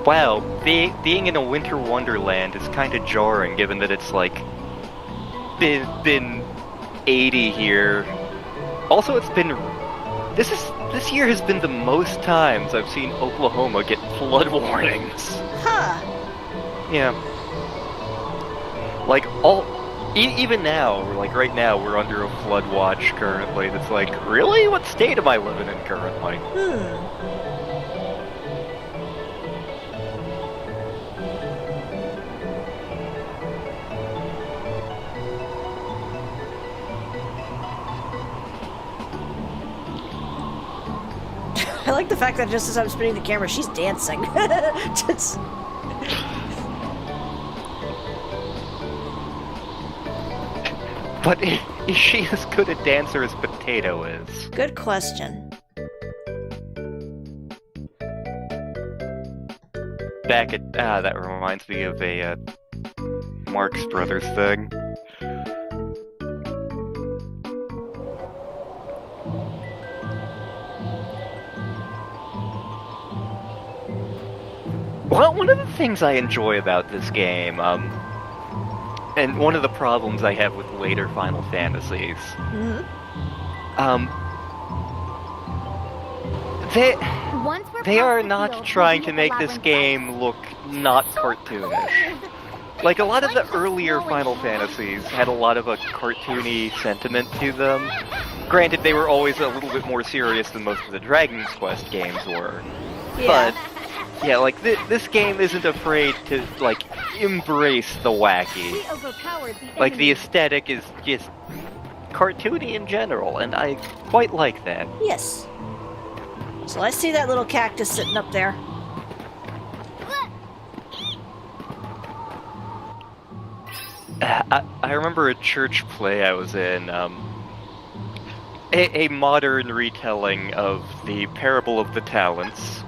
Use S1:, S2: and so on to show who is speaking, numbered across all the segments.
S1: Wow, being in a winter wonderland is kind of jarring, given that it's like been 80 here. Also, this year has been the most times I've seen Oklahoma get flood warnings.
S2: Huh.
S1: Yeah. Like even now, like right now, we're under a flood watch currently. That's like, really? What state am I living in currently?
S2: I like the fact that just as I'm spinning the camera, she's dancing. Just...
S1: But is she as good a dancer as Potato is?
S2: Good question.
S1: That reminds me of a Marx Brothers thing. Well, one of the things I enjoy about this game, and one of the problems I have with later Final Fantasies, they are not trying to make this game look not cartoonish. Like, a lot of the earlier Final Fantasies had a lot of a cartoony sentiment to them. Granted, they were always a little bit more serious than most of the Dragon Quest games were.
S2: Yeah.
S1: But yeah, like, this game isn't afraid to, like, embrace the wacky. Like, the aesthetic is just cartoony in general, and I quite like that.
S2: Yes. So I see that little cactus sitting up there.
S1: I remember a church play I was in, a modern retelling of the Parable of the Talents.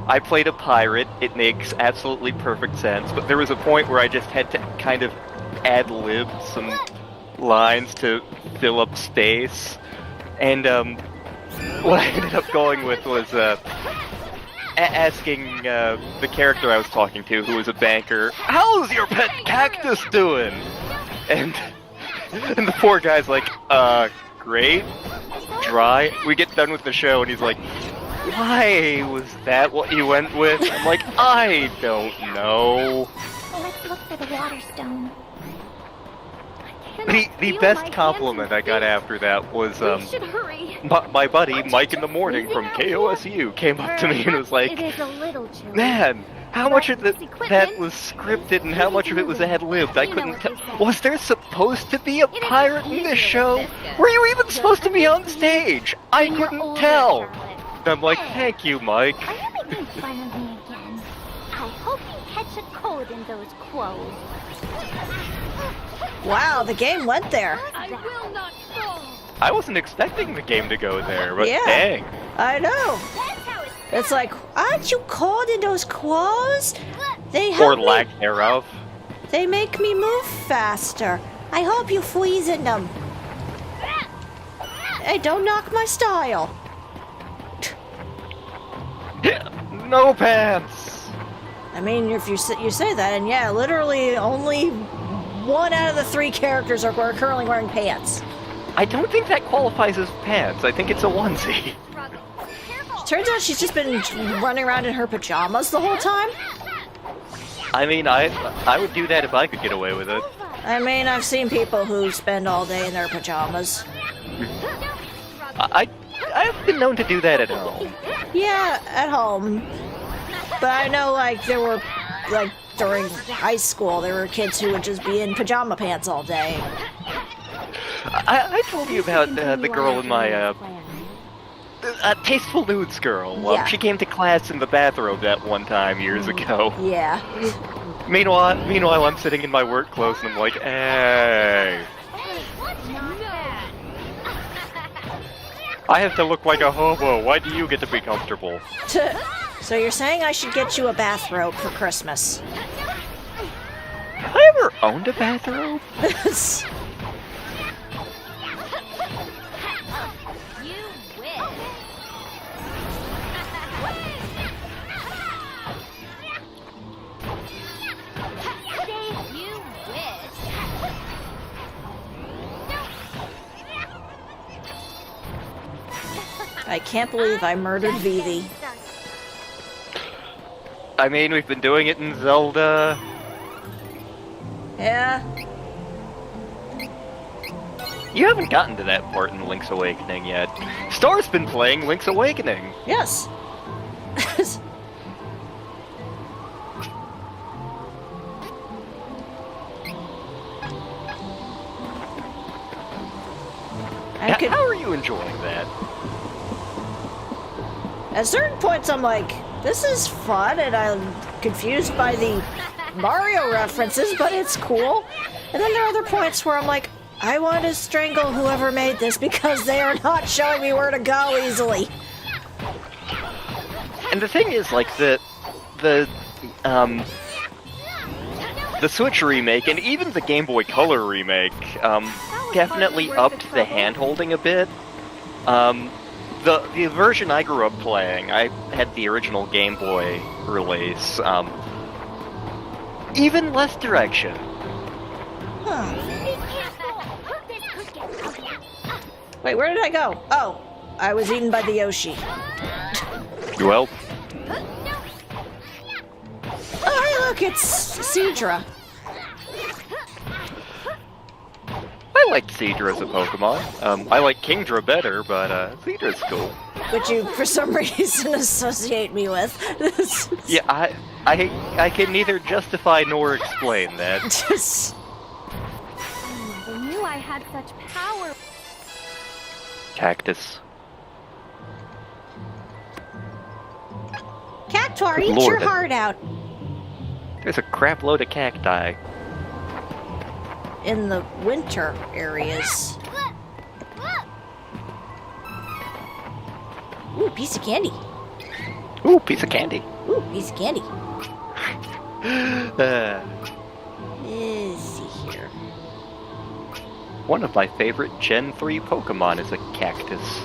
S1: I played a pirate. It makes absolutely perfect sense, but there was a point where I just had to kind of ad-lib some lines to fill up space, and what I ended up going with was asking the character I was talking to, who was a banker, "How's your pet cactus doing?" And the poor guy's like, great, dry. We get done with the show, and he's like, "Why was that what you went with?" I'm like, "I don't know."
S3: Let's look for the water stone.
S1: The best compliment I got after that was, my buddy, Mike in the Morning from KOSU, came up to me and was like, "Man, how much of that was scripted and how much of it was ad-libbed? I couldn't tell. Was there supposed to be a pirate in this show? Were you even supposed to be on stage? I couldn't tell." And I'm like, "Thank you, Mike."
S3: Are you making fun of me again? I hope you catch a cold in those clothes.
S2: Wow, the game went there.
S3: I will not fall.
S1: I wasn't expecting the game to go there, but
S2: Yeah.
S1: dang.
S2: I know. It's like, aren't you cold in those clothes? They help
S1: Or
S2: me.
S1: lack thereof.
S2: They make me move faster. I hope you freeze in them. Hey, don't knock my style.
S1: No pants!
S2: I mean, if you say that, and yeah, literally only 1 out of the 3 characters are currently wearing pants.
S1: I don't think that qualifies as pants. I think it's a onesie.
S2: Turns out she's just been running around in her pajamas the whole time.
S1: I mean, I would do that if I could get away with it.
S2: I mean, I've seen people who spend all day in their pajamas.
S1: I've been known to do that at home.
S2: Yeah, at home. But I know, like, there were, like, during high school, there were kids who would just be in pajama pants all day.
S1: I told you about the girl in my, Tasteful Nudes girl.
S2: Yeah.
S1: She came to class in the bathrobe that one time years ago.
S2: Yeah.
S1: Meanwhile, I'm sitting in my work clothes and I'm like, "Hey, I have to look like a hobo. Why do you get to be comfortable?"
S2: So you're saying I should get you a bathrobe for Christmas?
S1: Have I ever owned a bathrobe?
S2: I can't believe I murdered Vivi.
S1: I mean, we've been doing it in Zelda.
S2: Yeah.
S1: You haven't gotten to that part in Link's Awakening yet. Star's been playing Link's Awakening.
S2: Yes.
S1: How are you enjoying that?
S2: At certain points, I'm like, this is fun, and I'm confused by the Mario references, but it's cool. And then there are other points where I'm like, I want to strangle whoever made this because they are not showing me where to go easily.
S1: And the thing is, like, the Switch remake, and even the Game Boy Color remake, definitely upped the hand-holding a bit. The version I grew up playing, I had the original Game Boy release, even less direction.
S2: Huh. Wait, where did I go? Oh, I was eaten by the Yoshi.
S1: Well...
S2: Oh, hey, look, it's Seadra.
S1: I liked Seadra as a Pokemon. I like Kingdra better, but Seadra's cool.
S2: Which you, for some reason, associate me with.
S1: Yeah, I can neither justify nor explain that.
S3: I never knew I had such power.
S1: Cactus.
S2: Cactuar, eat
S1: Lord,
S2: your heart out.
S1: There's a crap load of cacti.
S2: In the winter areas. Ooh, piece of candy.
S1: Ooh, piece of candy.
S2: Ooh, piece of candy.
S1: Uh,
S2: Let's see here.
S1: One of my favorite Gen 3 Pokemon is a cactus.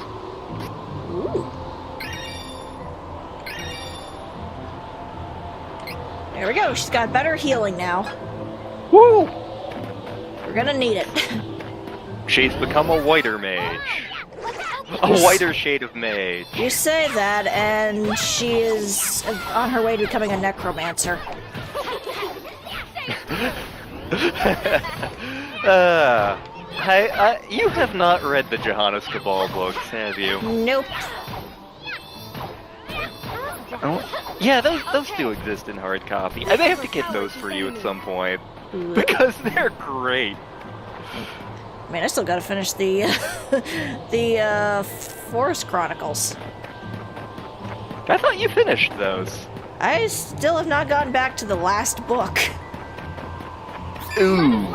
S2: Ooh. There we go. She's got better healing now.
S1: Woo!
S2: We're gonna need it.
S1: She's become a whiter mage. A whiter shade of mage.
S2: You say that, and she is on her way to becoming a necromancer.
S1: You have not read the Johannes Cabal books, have you?
S2: Nope.
S1: Oh, yeah, those do exist in hard copy. I may have to get those for you at some point. Because they're great.
S2: I mean, I still gotta finish the the Forest Chronicles.
S1: I thought you finished those.
S2: I still have not gotten back to the last book.
S1: Ooh.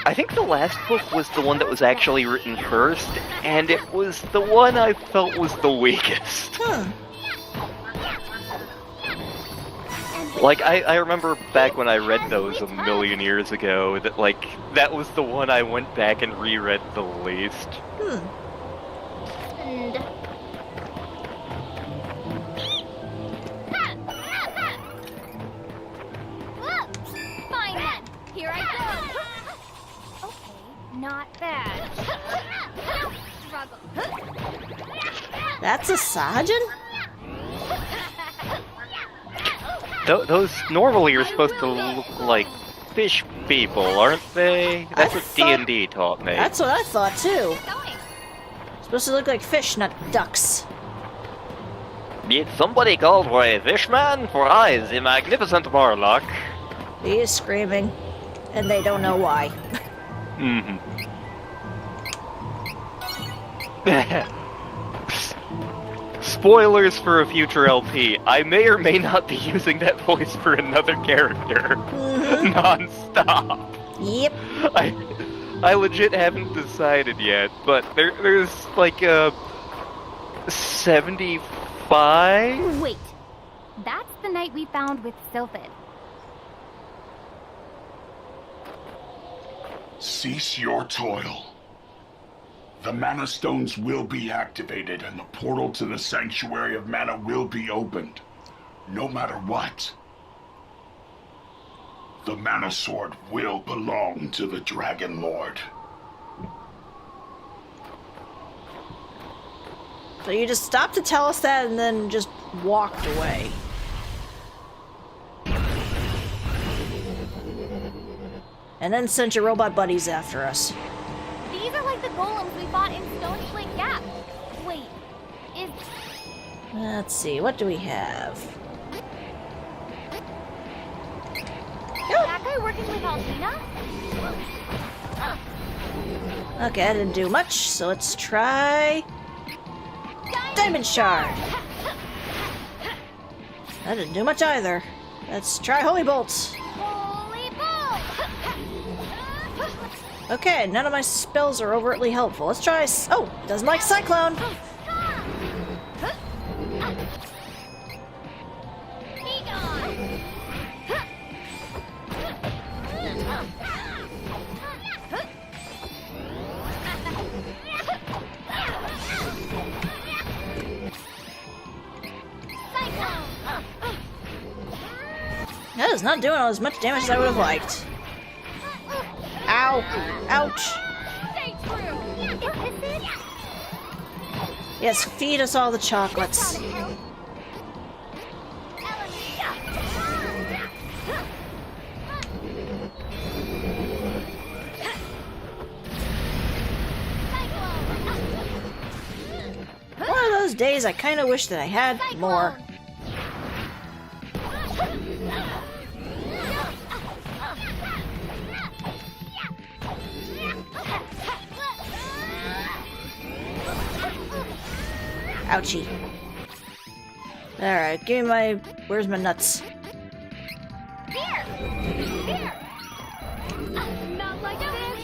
S1: I think the last book was the one that was actually written first, and it was the one I felt was the weakest.
S2: Hmm.
S1: Like, I remember back when I read those a million years ago, that, like, that was the one I went back and reread the least.
S3: Fine then, here I go. Okay, not bad. Struggle.
S2: That's a Sajin?
S1: Those normally are supposed to look like fish people, aren't they? That's what D&D taught me.
S2: That's what I thought too. Supposed to look like fish, not ducks.
S1: Did somebody called for a fishman? For I is the magnificent Marlock.
S2: He is screaming, and they don't know why.
S1: Mm-hmm. Spoilers for a future LP. I may or may not be using that voice for another character. Non-stop.
S2: Yep.
S1: I legit haven't decided yet, but there's like a 75?
S3: Wait, that's the knight we found with Sylphid.
S4: Cease your toil. The Mana Stones will be activated and the portal to the Sanctuary of Mana will be opened. No matter what. The Mana Sword will belong to the Dragon Lord.
S2: So you just stopped to tell us that and then just walked away. And then sent your robot buddies after us.
S3: These are like the golems we fought in Stone Flake Gap. Wait, is...
S2: Let's see, what do we have?
S3: that guy working with Alvina?
S2: Okay, that didn't do much, so let's try... Diamond Shard! That didn't do much either. Let's try Holy Bolts.
S3: Holy Bolt!
S2: Okay, none of my spells are overtly helpful. Let's try... Oh, doesn't like Cyclone!
S3: Be gone!
S2: That is not doing as much damage as I would have liked. Ow! Ouch!
S3: Stay true! Is this it?
S2: Yes, feed us all the chocolates. One of those days I kind of wish that I had more. Ouchie. Alright, give me my... Where's my nuts?
S3: Here! Here! Not like this!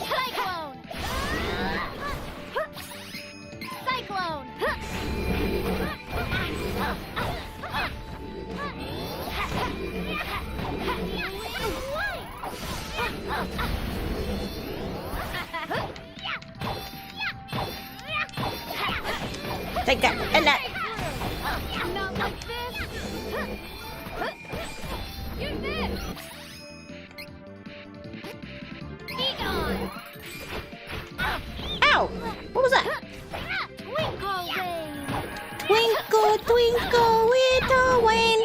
S3: Cyclone! Cyclone!
S2: Take that, and that!
S3: Not like this! Use this! Be gone!
S2: Ow! What was that?
S3: Twinkle Rain!
S2: Twinkle, twinkle, little Wayne!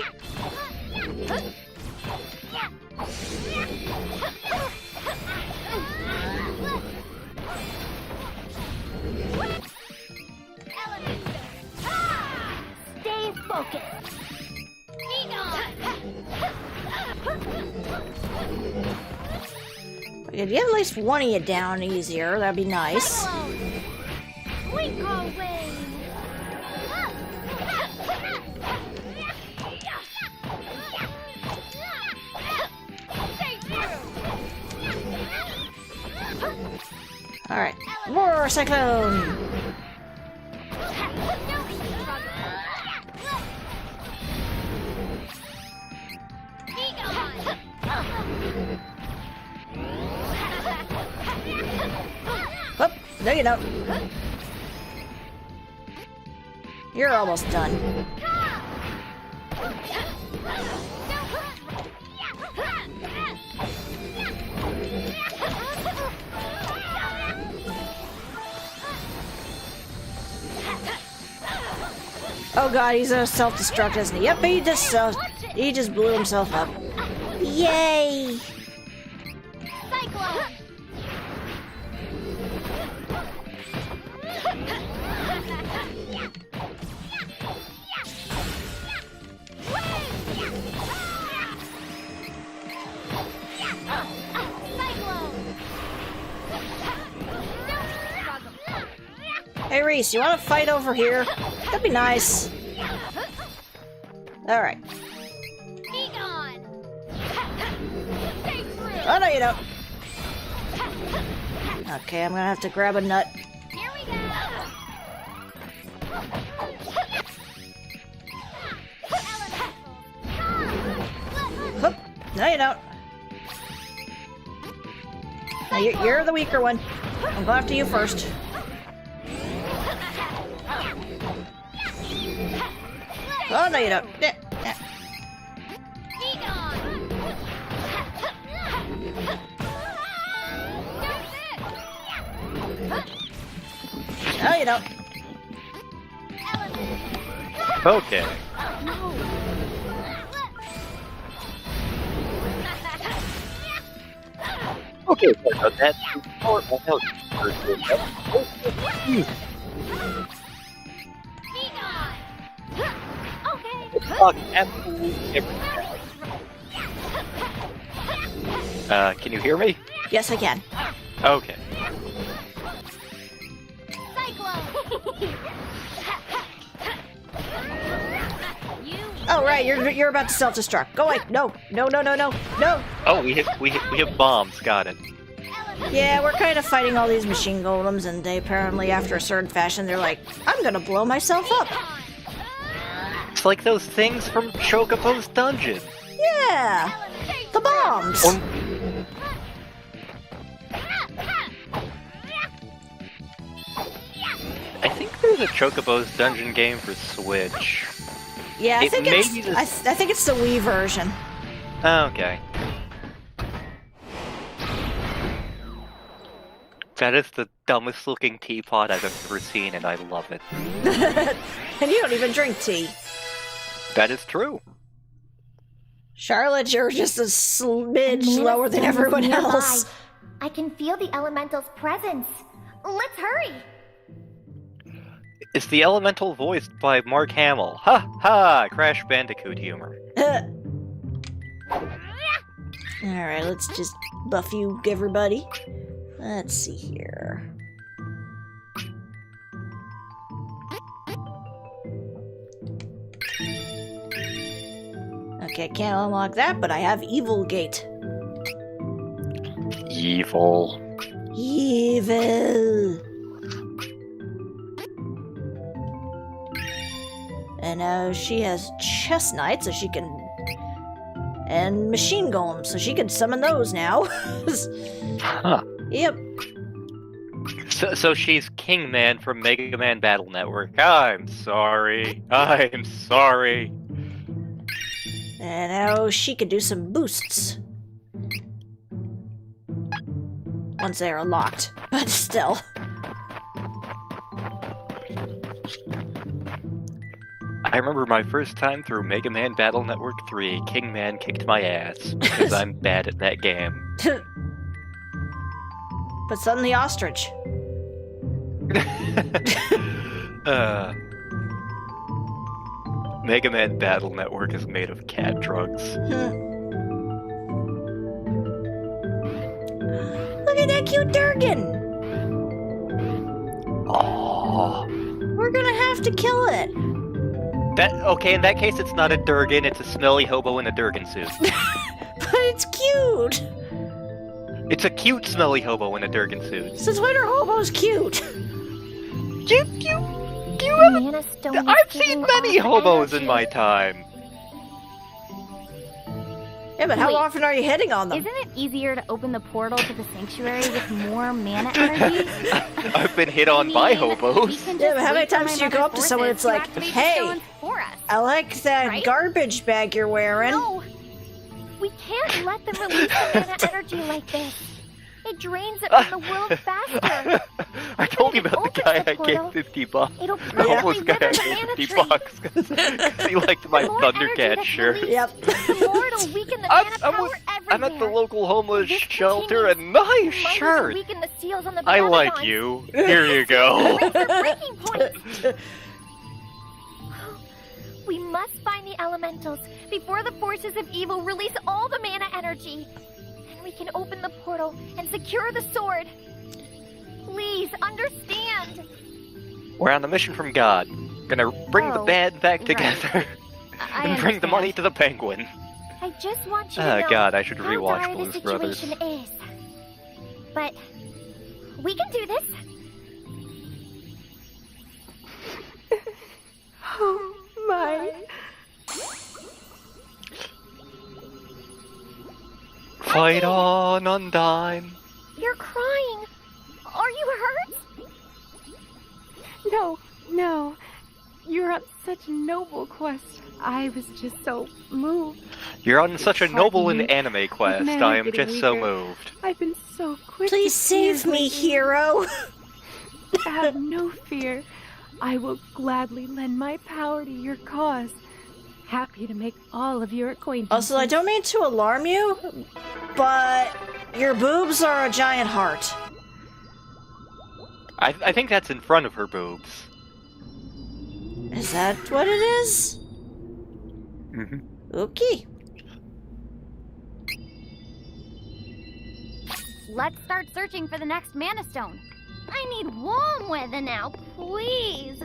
S3: Stay focused! Be gone!
S2: If you have at least one of you down easier, that'd be nice.
S3: Cyclone! Twinkle Rain! Stay true!
S2: Alright. More Cyclone!
S3: Don't struggle! Be gone!
S2: Oh, no you don't. You're almost done. Oh god, he's gonna self-destruct, isn't he? Yep, he just blew himself up. Yay!
S3: Cyclone!
S2: Hey Reese, you wanna fight over here? That'd be nice. Alright.
S3: Be gone! Stay true!
S2: Oh no you don't. Okay, I'm gonna have to grab a nut.
S3: Here we go!
S2: Hoop. No you don't. Now you're the weaker one. I'll go after you first. Oh no you don't.
S3: Be gone! That's it!
S2: you know.
S1: Okay. Okay, so that's more about fuck absolutely everything. Can you hear me?
S2: Yes, I can.
S1: Okay.
S2: Oh right, you're about to self-destruct. Go away. No.
S1: Oh, we have bombs. Got it.
S2: Yeah, we're kind of fighting all these machine golems, and they apparently, after a certain fashion, they're like, I'm gonna blow myself up.
S1: It's like those things from Chocobo's dungeon.
S2: Yeah, the bombs.
S1: I think there's a Chocobo's dungeon game for Switch.
S2: Yeah, I think it's
S1: the...
S2: I think it's the Wii version.
S1: Oh, okay. That is the dumbest looking teapot I've ever seen, and I love it.
S2: And you don't even drink tea.
S1: That is true.
S2: Charlotte, you're just a smidge lower than everyone else.
S3: I can feel the elemental's presence. Let's hurry.
S1: Is the elemental voiced by Mark Hamill? Ha ha! Crash Bandicoot humor.
S2: Alright, let's just buff you, everybody. Let's see here. Okay, I can't unlock that, but I have Evil Gate.
S1: Evil.
S2: Evil! And now she has Chest Knight, so she can... And Machine Golem, so she can summon those now.
S1: Huh.
S2: Yep.
S1: So she's King Man from Mega Man Battle Network. I'm sorry. I'm sorry.
S2: And now she can do some boosts. Once they're unlocked. But still.
S1: I remember my first time through Mega Man Battle Network 3, King Man kicked my ass, because I'm bad at that game.
S2: But suddenly ostrich.
S1: Mega Man Battle Network is made of cat drugs.
S2: Look at that cute Durgan!
S1: Aww.
S2: We're gonna have to kill it.
S1: Okay, in that case it's not a Durgan, it's a smelly hobo in a Durgan suit.
S2: But it's cute!
S1: It's a cute smelly hobo in a Durgan suit.
S2: Since when are hobos cute?
S1: I've seen many hobos in my time.
S2: Yeah, but how often are you hitting on them?
S3: Isn't it easier to open the portal to the sanctuary with more mana energy?
S1: I've been hit on by hobos.
S2: Yeah, but how many times do you go up to someone and it's like, hey, I like that garbage bag you're wearing.
S3: No, we can't let them release the mana energy like this. It drains it from the world faster.
S1: I told you about the guy I gave $50.
S3: It'll
S1: The homeless guy I gave $50 because he liked my Thundercat shirt.
S2: Yep.
S3: The more it'll weaken the mana power
S1: I'm at the
S3: everywhere.
S1: local homeless
S3: This
S1: shelter, and nice
S3: Might
S1: shirt.
S3: weaken the seals on the
S1: I
S3: banana
S1: like
S3: bonds.
S1: you. Here you go.
S3: Raise their breaking points. We must find the elementals before the forces of evil release all the mana energy. Then we can open the portal and secure the sword. Please understand.
S1: We're on a mission from God. Gonna bring the band back
S3: right.
S1: together and bring the money to the penguin.
S3: I just want you to know
S1: God, I should
S3: how
S1: rewatch
S3: dire
S1: Blues
S3: the
S1: Brothers.
S3: situation is. But we can do this.
S5: Oh my.
S1: Fight on, Undyne.
S3: You're crying. Are you hurt?
S5: No. You're on such a noble quest. I was just so moved.
S1: You're on such a noble and
S5: me.
S1: anime quest.
S5: Mana
S1: I am
S5: getting
S1: just so
S5: weaker.
S1: moved.
S5: I've been so quick.
S2: Please
S5: to see
S2: save me,
S5: everything.
S2: hero.
S5: Have no fear. I will gladly lend my power to your cause. Happy to make all of your acquaintances.
S2: Also, I don't mean to alarm you, but your boobs are a giant heart.
S1: I think that's in front of her boobs.
S2: Is that what it is?
S1: Mm-hmm.
S2: Okay.
S3: Let's start searching for the next Mana Stone. I need warm weather now, please.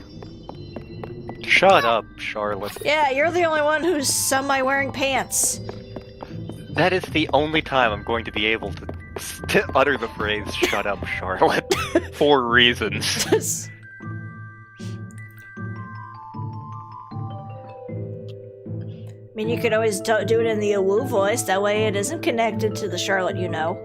S1: Shut up, Charlotte.
S2: Yeah, you're the only one who's semi-wearing pants.
S1: That is the only time I'm going to be able to utter the phrase, shut up, Charlotte. For reasons.
S2: I mean, you could always do it in the awoo voice, that way it isn't connected to the Charlotte you know.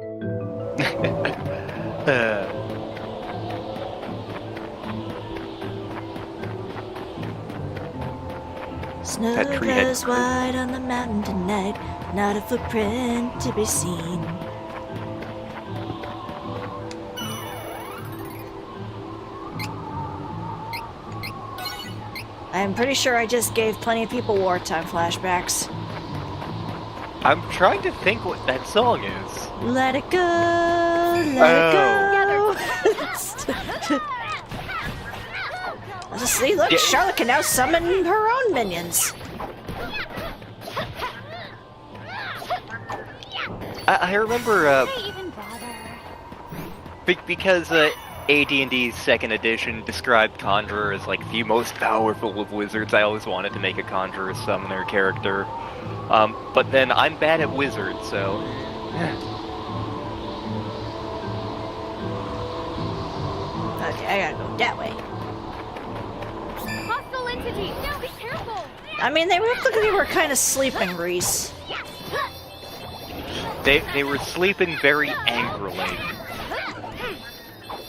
S2: Snow
S1: That tree head
S2: glows
S1: crew.
S2: white on the mountain tonight, not a footprint to be seen. I'm pretty sure I just gave plenty of people wartime flashbacks.
S1: I'm trying to think what that song is.
S2: Let it go, let it go. See, look,
S1: Yeah.
S2: Charlotte can now summon her own minions.
S1: I remember,
S3: Why even bother?
S1: because AD&D's second edition described Conjurer as like the most powerful of wizards. I always wanted to make a Conjurer summoner character. But then I'm bad at wizards, so...
S2: Okay, I gotta go that way.
S3: Hostile entity! Now be careful!
S2: I mean, they looked like they were kind of sleeping, Reese.
S1: They were sleeping very angrily.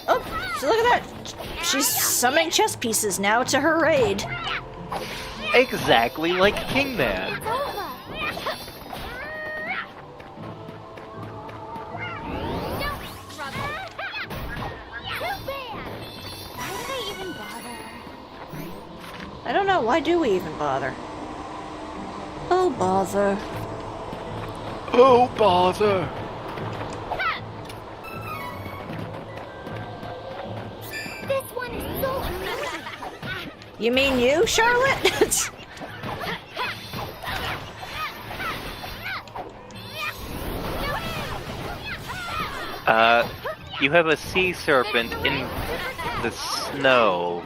S2: Oh, so look at that. She's summoning chess pieces now to her raid.
S1: Exactly like Kingman.
S2: I don't know, why do we even bother? Oh, bother.
S1: Oh, bother.
S3: This one is so amazing!
S2: You mean you, Charlotte?
S1: You have a sea serpent in the snow.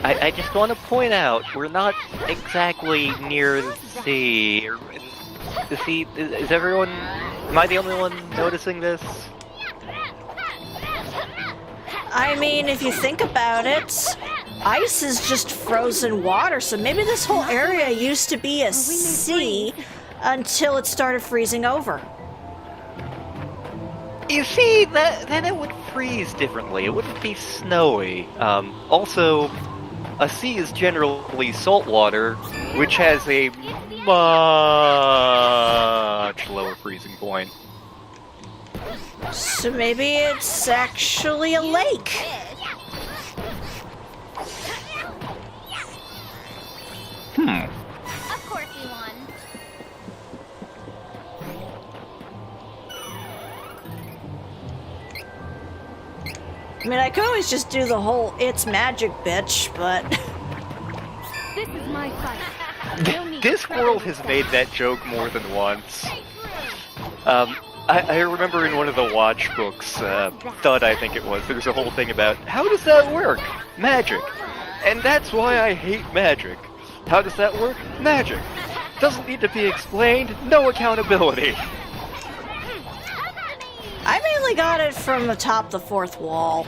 S1: I just want to point out, we're not exactly near the sea. The sea, is everyone, am I the only one noticing this?
S2: I mean, if you think about it, ice is just frozen water, so maybe this whole area used to be a sea until it started freezing over.
S1: You see, then it would freeze differently. It wouldn't be snowy. Also, a sea is generally salt water, which has a much lower freezing point.
S2: So maybe it's actually a lake.
S3: Of course you won.
S2: I mean, I could always just do the whole "it's magic" bitch, but
S5: This is my fight.
S1: This world has made that joke more than once. I remember in one of the Watch books, Thud I think it was, there's a whole thing about, how does that work? Magic. And that's why I hate magic. How does that work? Magic. Doesn't need to be explained, no accountability.
S2: I mainly got it from atop the fourth wall.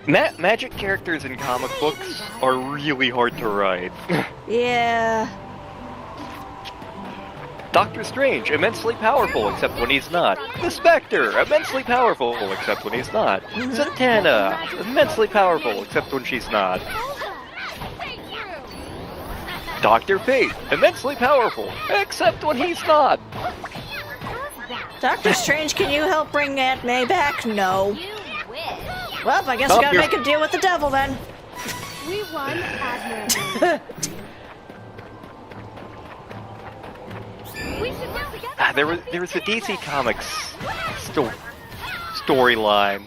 S1: Magic characters in comic books are really hard to write.
S2: Yeah.
S1: Doctor Strange, immensely powerful except when he's not. The Spectre, immensely powerful except when he's not. Zatanna, immensely powerful except when she's not. Dr. Fate, immensely powerful except when he's not.
S2: Dr. Strange, can you help bring Aunt May back? No.
S3: You wish.
S2: Well, I guess we gotta make a deal with the devil then.
S5: We won, admirably. We should work together.
S1: There was a DC Comics storyline.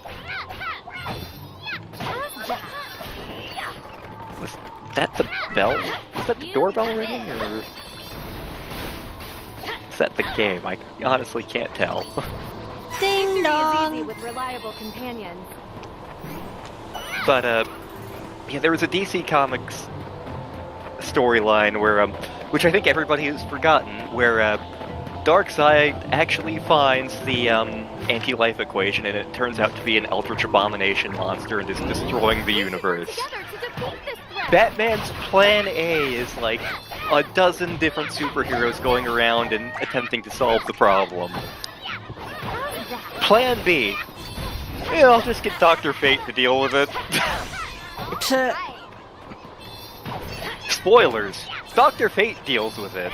S1: Was that the bell? Was that the doorbell ringing, or is that the game? I honestly can't tell.
S2: Ding
S5: Easy
S2: dong.
S5: with reliable companions.
S1: But yeah, there was a DC Comics storyline where which I think everybody has forgotten, where Darkseid actually finds the anti-life equation, and it turns out to be an Eldritch Abomination monster and is destroying the universe.
S3: Together to defeat this threat.
S1: Batman's plan A is like a dozen different superheroes going around and attempting to solve the problem.
S3: How's that?
S1: Plan B. Yeah, I'll just get Dr. Fate to deal with it.
S2: To-
S1: Spoilers. Dr. Fate deals with it.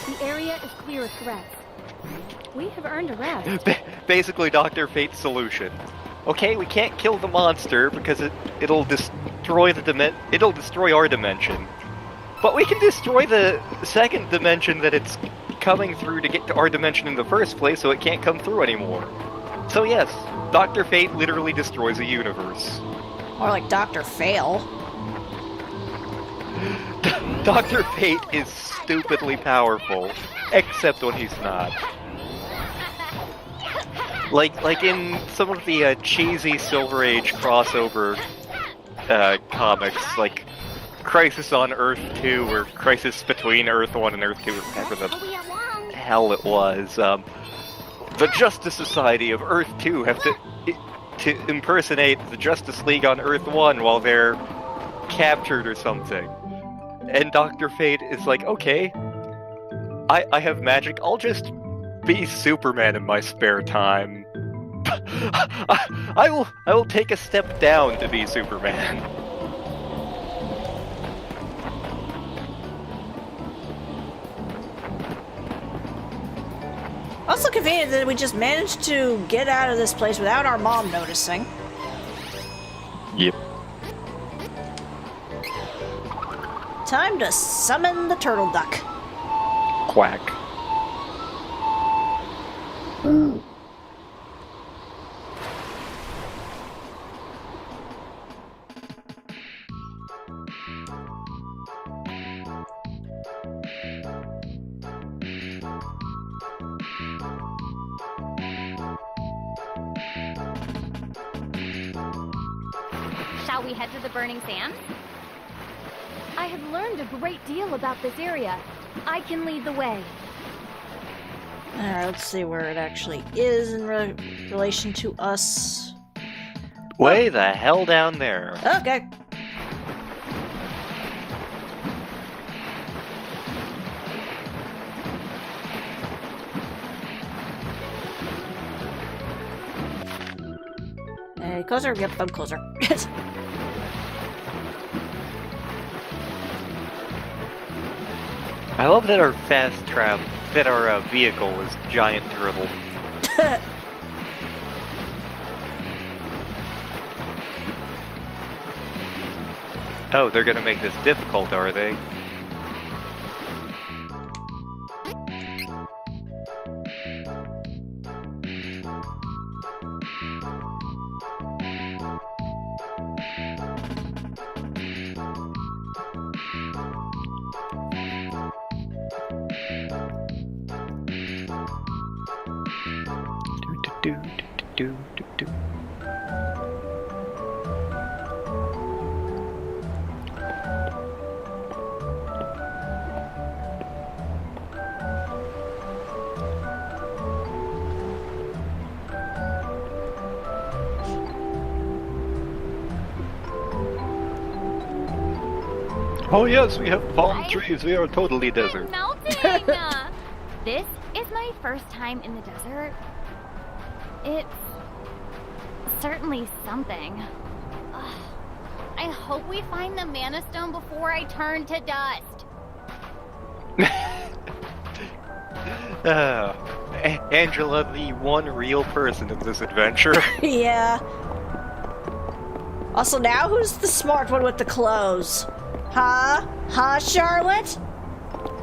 S5: The area is clear of threats. We have earned a rest.
S1: Basically, Dr. Fate's solution. Okay, we can't kill the monster because it'll destroy it'll destroy our dimension. But we can destroy the second dimension that it's coming through to get to our dimension in the first place, so it can't come through anymore. So yes, Dr. Fate literally destroys a universe.
S2: More like Dr. Fail.
S1: Dr. Fate is stupidly powerful, except when he's not. Like in some of the cheesy Silver Age crossover comics, like Crisis on Earth 2 or Crisis Between Earth 1 and Earth 2, or whatever the hell it was. The Justice Society of Earth 2 have to impersonate the Justice League on Earth 1 while they're captured or something. And Dr. Fate is like, okay, I have magic, I'll just be Superman in my spare time. I will take a step down to be Superman.
S2: Also convenient that we just managed to get out of this place without our mom noticing.
S1: Yep.
S2: Time to summon the turtle duck.
S1: Quack.
S3: Shall we head to the Burning Sands?
S5: I have learned a great deal about this area. I can lead the way.
S2: Alright, let's see where it actually is in relation to us.
S1: Way the hell down there.
S2: Okay. Hey, closer? Yep, I'm closer.
S1: I love that our our vehicle is giant turtle. Oh, they're gonna make this difficult, are they? Do. Oh yes, we have palm trees. We are totally desert.
S3: Melting! This is my first time in the desert. It's certainly something. Ugh. I hope we find the Mana Stone before I turn to dust.
S1: Oh, man. Angela, the one real person in this adventure.
S2: Yeah. Also, now who's the smart one with the clothes? Huh? Huh, Charlotte?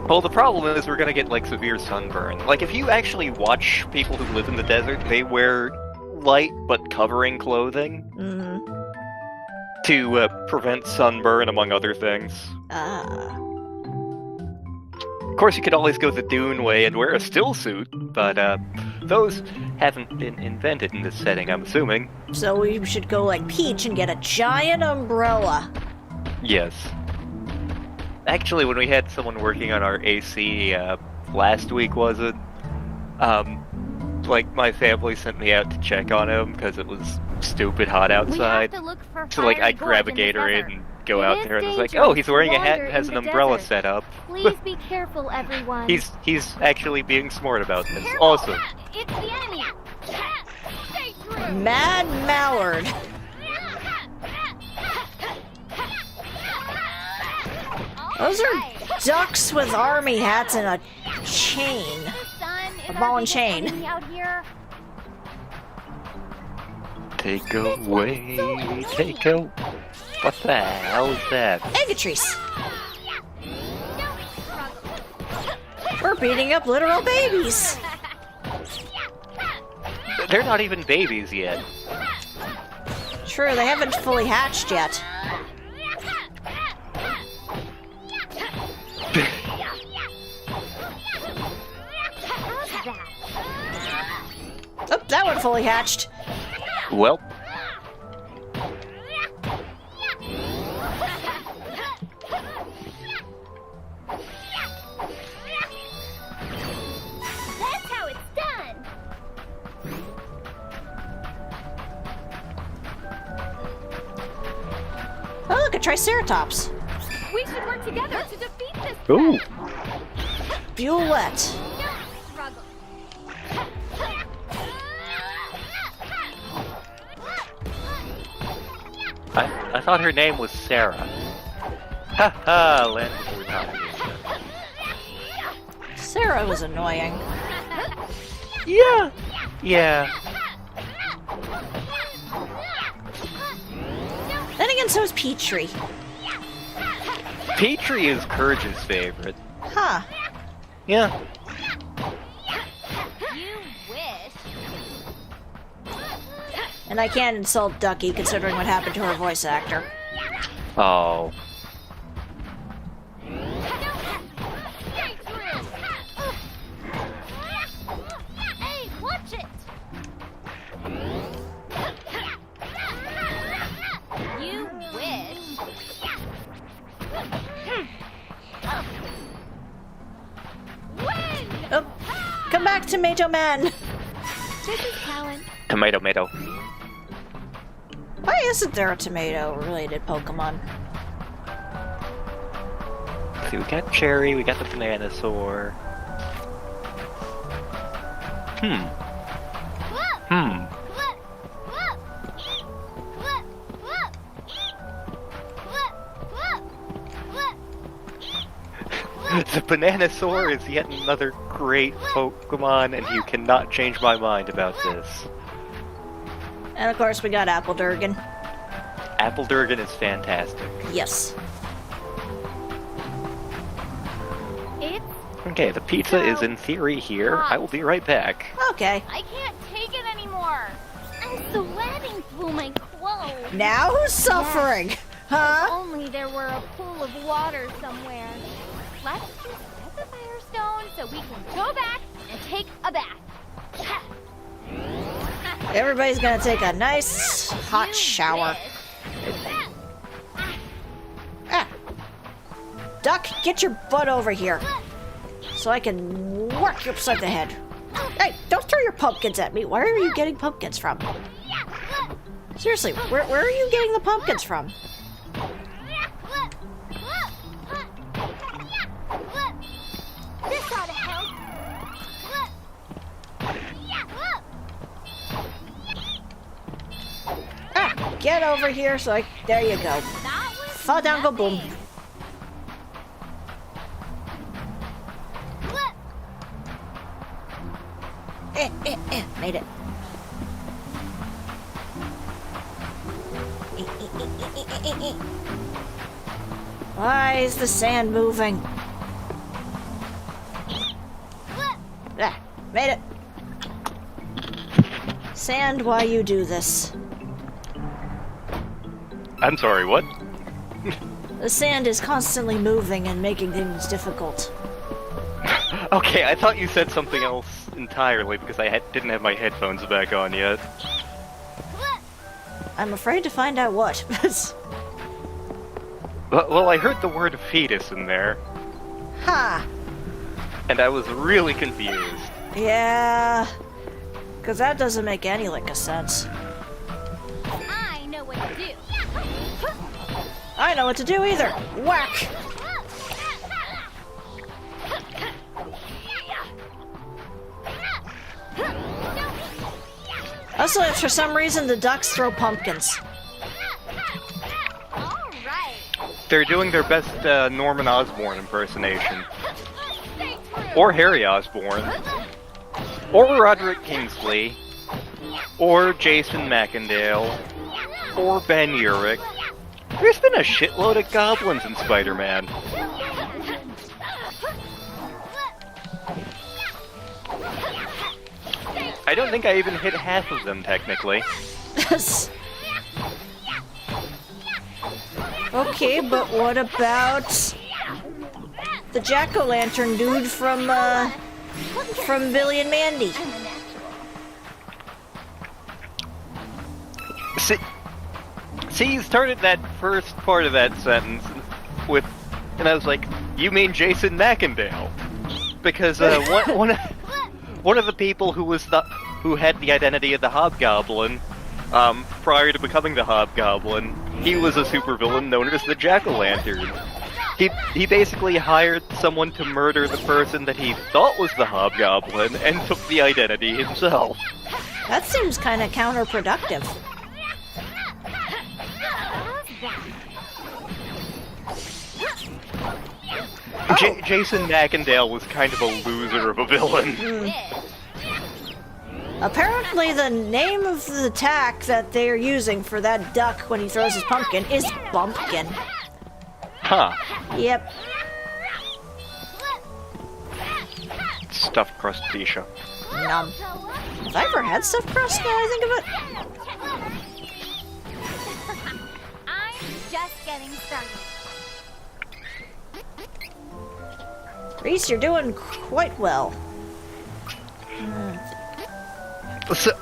S1: Well, the problem is we're gonna get, like, severe sunburn. Like, if you actually watch people who live in the desert, they wear light but covering clothing to prevent sunburn, among other things. Of course, you could always go the Dune way and wear a still suit, but those haven't been invented in this setting, I'm assuming.
S2: So we should go like Peach and get a giant umbrella.
S1: Yes. Actually, when we had someone working on our AC last week, was it? Like, my family sent me out to check on him because it was stupid hot outside.
S3: We have to look for
S1: So, like, I grab a Gatorade and go out there and it's like, oh, he's wearing a hat and has an umbrella set up.
S3: Please be careful, everyone.
S1: He's actually being smart about this.
S3: Careful!
S1: Awesome.
S3: It's the enemy! Stay true!
S2: Mad Mallard. Those are ducks with army hats and a chain. A ball and chain.
S3: Out here.
S1: Take away, take away. What the hell is that?
S2: Egatrice. We're beating up literal babies.
S1: They're not even babies yet.
S2: True, they haven't fully hatched yet. Oh, that one fully hatched.
S1: Well.
S3: That's how it's done.
S2: Oh, look, a Triceratops.
S3: We should work together to defeat this.
S1: Ooh.
S2: Bulette.
S3: Struggle.
S1: I thought her name was Sarah. Ha ha, landed without me.
S2: Sarah was annoying.
S1: Yeah. Yeah.
S2: Then again, so is Petrie.
S1: Petrie is Courage's favorite.
S2: Huh.
S1: Yeah.
S3: You wish.
S2: And I can't insult Ducky considering what happened to her voice actor.
S1: Oh.
S3: Stay true. Hey, watch it. You wish. Win!
S2: Oh, come back, Tomato Man!
S3: This is Talon.
S1: Tomato.
S2: Why isn't there a tomato-related Pokemon?
S1: See, we got Cherry, we got the Bananasaur. The Bananasaur is yet another great Pokemon, and you cannot change my mind about this.
S2: And of course, we got Apple-Durgan.
S1: Apple-Durgan is fantastic.
S2: Yes.
S3: It's
S1: Okay, the pizza is in theory here. I will be right back.
S2: Okay.
S3: I can't take it anymore. I'm sweating through my clothes.
S2: Now who's suffering? Huh?
S3: Only there were a pool of water somewhere. Let's just set the firestone so we can go back and take a bath.
S2: Everybody's gonna take a nice hot shower. Ah. Duck, get your butt over here. So I can work you upside the head. Hey, don't throw your pumpkins at me. Where are you getting pumpkins from? Seriously, where are you getting the pumpkins from?
S3: This ought to help.
S2: Ah, get over here so I... There you go.
S3: That was
S2: Fall down, go boom.
S3: nothing.
S2: Made it. Why is the sand moving? Made it. Sand, why you do this?
S1: I'm sorry, what?
S2: The sand is constantly moving and making things difficult.
S1: Okay, I thought you said something else entirely because I didn't have my headphones back on yet.
S2: I'm afraid to find out what.
S1: Well, I heard the word fetus in there,
S2: Ha!
S1: and I was really confused.
S2: Yeah. Because that doesn't make any lick of sense.
S3: I know what to do.
S2: I know what to do either. Whack! Also, if for some reason the ducks throw pumpkins.
S3: All right.
S1: They're doing their best Norman Osborn impersonation. Or Harry Osborn. Or Roderick Kingsley. Or Jason McIndale. Or Ben Urich. There's been a shitload of goblins in Spider-Man. I don't think I even hit half of them, technically.
S2: Okay, but what about the JKLantern dude from Billy and Mandy?
S1: See, you started that first part of that sentence with, and I was like, you mean Jason McIndale? Because one of the people who had the identity of the Hobgoblin, prior to becoming the Hobgoblin, he was a supervillain known as the JKLantern. He basically hired someone to murder the person that he thought was the Hobgoblin and took the identity himself.
S2: That seems kind of counterproductive.
S1: Jason McIndale was kind of a loser of a villain.
S2: Apparently the name of the attack that they're using for that duck when he throws his pumpkin is Bumpkin.
S1: Huh.
S2: Yep.
S1: Stuffed crustacea.
S2: Nom. Have I ever had stuffed crust now I think of it?
S3: I'm just getting started.
S2: Reese, you're doing quite well.
S1: So,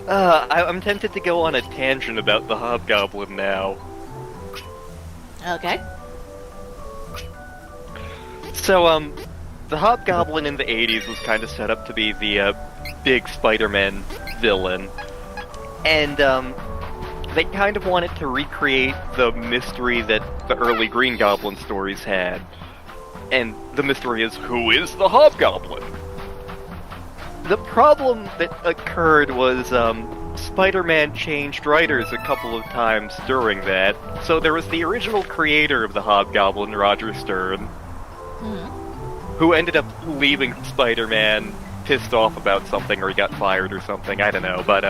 S1: I'm tempted to go on a tangent about the Hobgoblin now.
S2: Okay.
S1: So, the Hobgoblin in the 80s was kind of set up to be the big Spider-Man villain. And, they kind of wanted to recreate the mystery that the early Green Goblin stories had. And the mystery is, who is the Hobgoblin? The problem that occurred was, Spider-Man changed writers a couple of times during that. So there was the original creator of the Hobgoblin, Roger Stern, who ended up leaving Spider-Man pissed off about something, or he got fired or something, I don't know, but,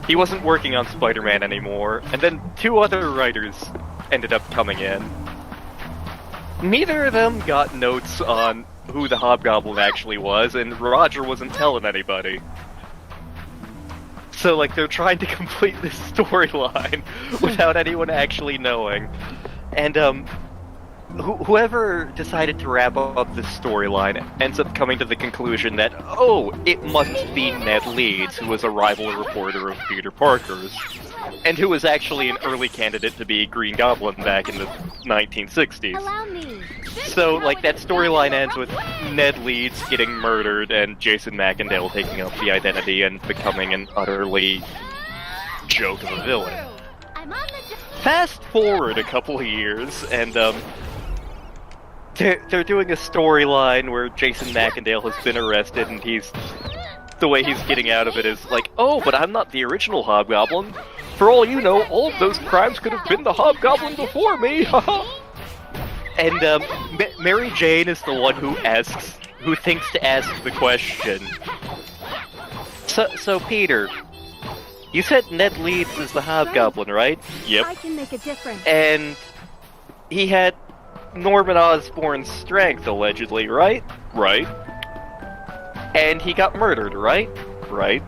S1: he wasn't working on Spider-Man anymore, and then two other writers ended up coming in. Neither of them got notes on who the Hobgoblin actually was, and Roger wasn't telling anybody. So, like, they're trying to complete this storyline without anyone actually knowing. And, whoever decided to wrap up this storyline ends up coming to the conclusion that, oh, it must be Ned Leeds, who was a rival reporter of Peter Parker's, and who was actually an early candidate to be Green Goblin back in the 1960s.
S3: Allow me.
S1: So, like, that storyline ends with Ned Leeds getting murdered and Jason McIndale taking up the identity and becoming an utterly joke of a villain.
S3: I'm on the
S1: Fast forward a couple of years, and, they're doing a storyline where Jason McIndale has been arrested, and the way he's getting out of it is like, oh, but I'm not the original Hobgoblin. For all you know, all of those crimes could have been the Hobgoblin before me, And, Mary Jane is the one who thinks to ask the question, So Peter, you said Ned Leeds is the Hobgoblin, right? Yep.
S5: I can make a difference.
S1: And he had Norman Osborn's strength, allegedly, right? Right. And he got murdered, right? Right.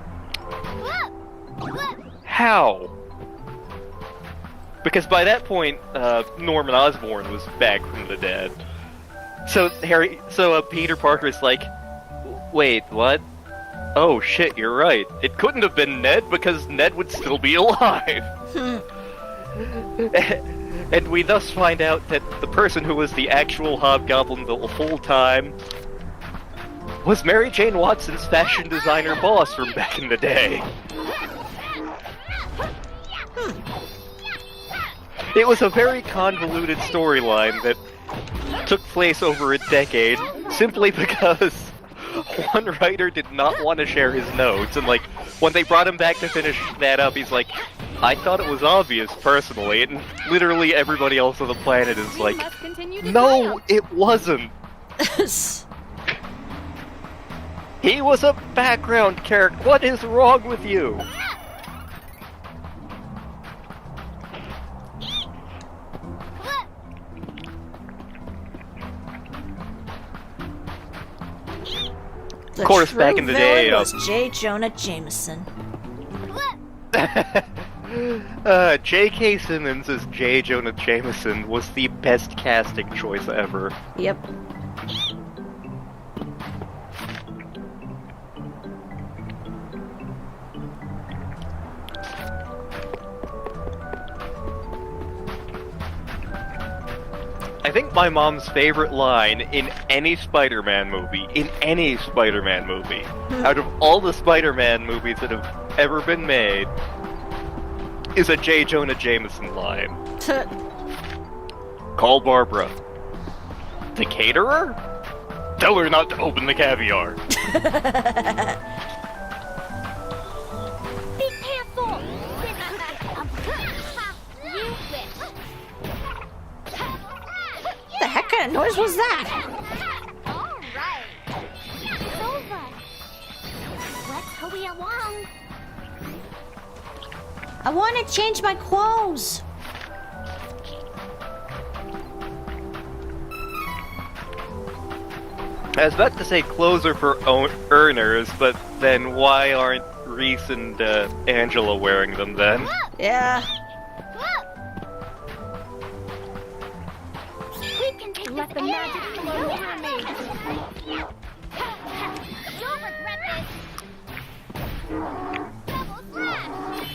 S1: How? Because by that point, Norman Osborn was back from the dead. So Peter Parker's like, wait, what? Oh shit, you're right. It couldn't have been Ned because Ned would still be alive. And we thus find out that the person who was the actual Hobgoblin the whole time was Mary Jane Watson's fashion designer boss from back in the day. It was a very convoluted storyline that took place over a decade simply because one writer did not want to share his notes, and like, when they brought him back to finish that up, he's like, I thought it was obvious personally, and literally everybody else on the planet is like, no, it wasn't. He was a background character. What is wrong with you?
S2: The
S1: of course,
S2: true
S1: back in the day,
S2: villain was J. Jonah Jameson.
S1: J.K. Simmons as J. Jonah Jameson was the best casting choice ever.
S2: Yep.
S1: I think my mom's favorite line in any Spider-Man movie, out of all the Spider-Man movies that have ever been made, is a J. Jonah Jameson line. Call Barbara. The caterer? Tell her not to open the caviar.
S3: Be careful! You win.
S2: What the heck kind of noise was that?
S3: Alright. It's over. Let's hurry along.
S2: I want to change my clothes.
S1: I was about to say clothes are for earners, but then why aren't Reese and Angela wearing them then?
S2: Yeah.
S3: We can take
S5: Let
S3: this
S5: the magic
S3: area.
S5: flow over me.
S3: You'll regret this. Double slash.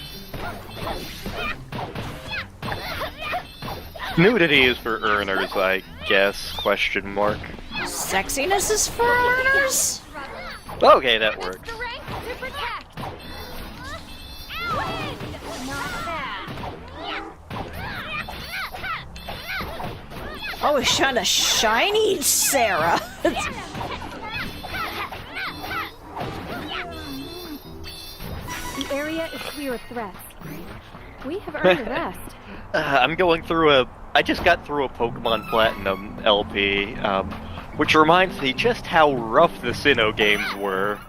S1: Nudity is for earners, I guess, question mark.
S2: Sexiness is for earners?
S1: Okay, that works.
S3: The rank to protect. Not bad.
S2: Oh, he's trying to shiny Sarah.
S5: The area is clear of threats. We have earned a rest.
S1: I'm going through I just got through a Pokemon Platinum LP, which reminds me just how rough the Sinnoh games were.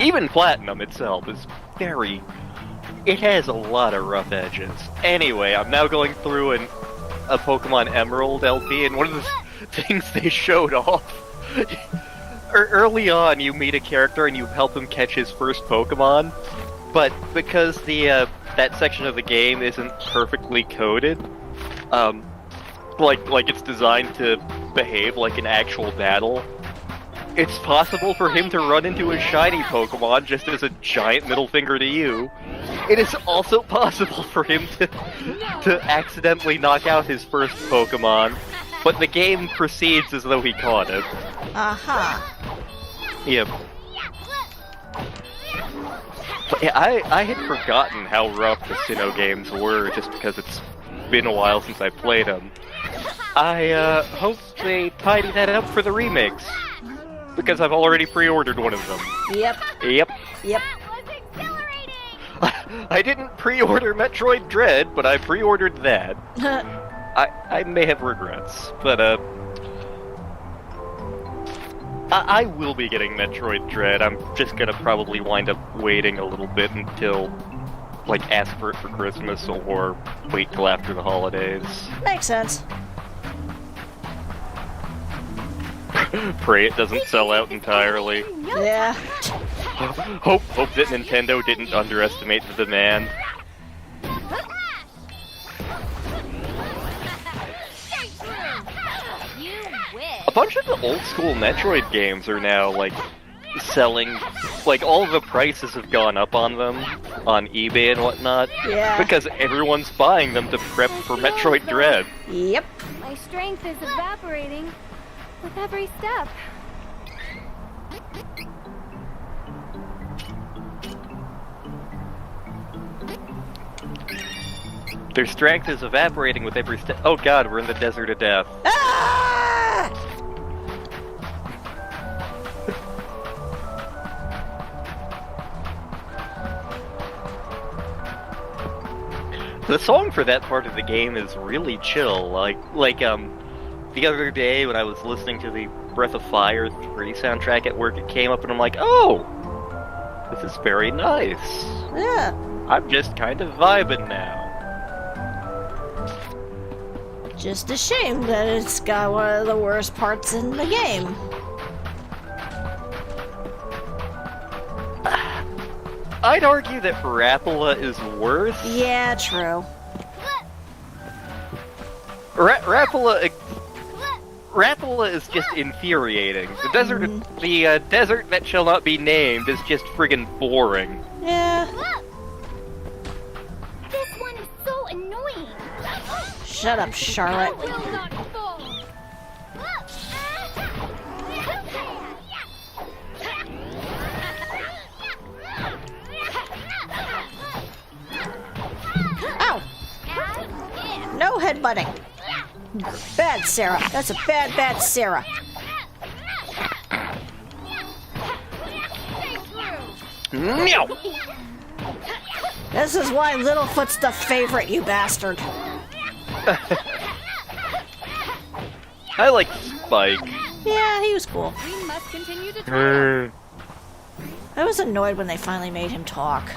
S1: Even Platinum itself is it has a lot of rough edges. Anyway, I'm now going through a Pokemon Emerald LP, and one of the things they showed off, early on you meet a character and you help him catch his first Pokemon, but because that section of the game isn't perfectly coded, like it's designed to behave like an actual battle, it's possible for him to run into a shiny Pokemon just as a giant middle finger to you. It is also possible for him to accidentally knock out his first Pokemon, but the game proceeds as though he caught it.
S2: Aha.
S1: Yep. But yeah, I had forgotten how rough the Sinnoh games were just because it's been a while since I played them. I hope they tidy that up for the remakes, because I've already pre-ordered one of them.
S2: Yep.
S1: Yep.
S2: Yep.
S3: That was exhilarating.
S1: I didn't pre-order Metroid Dread, but I pre-ordered that. I may have regrets, but I will be getting Metroid Dread. I'm just gonna probably wind up waiting a little bit until, like, ask for it for Christmas or wait till after the holidays.
S2: Makes sense.
S1: Pray it doesn't sell out entirely.
S2: Yeah.
S1: Hope that Nintendo didn't underestimate the demand. A bunch of the old school Metroid games are now, like, selling, like, all the prices have gone up on them, on eBay and whatnot.
S2: Yeah.
S1: Because everyone's buying them to prep for Metroid Dread.
S2: Yep.
S3: My strength is evaporating with every step.
S1: Their strength is evaporating with every step. Oh god, we're in the desert of death.
S2: Ah!
S1: The song for that part of the game is really chill. Like the other day when I was listening to the Breath of Fire 3 soundtrack at work, it came up and I'm like, oh, this is very nice.
S2: Yeah.
S1: I'm just kind of vibing now.
S2: Just a shame that it's got one of the worst parts in the game.
S1: I'd argue that Rapala is worse.
S2: Yeah, true.
S1: Rapala is just infuriating. The desert that shall not be named is just friggin' boring.
S2: Yeah.
S3: This one is so annoying.
S2: Shut up, Charlotte.
S3: Will not fall.
S2: Ow! No headbutting. Bad Sarah. That's a bad Sarah.
S1: Meow!
S2: This is why Littlefoot's the favorite, you bastard.
S1: I like Spike.
S2: Yeah, he was cool.
S3: We must continue to try.
S2: I was annoyed when they finally made him talk.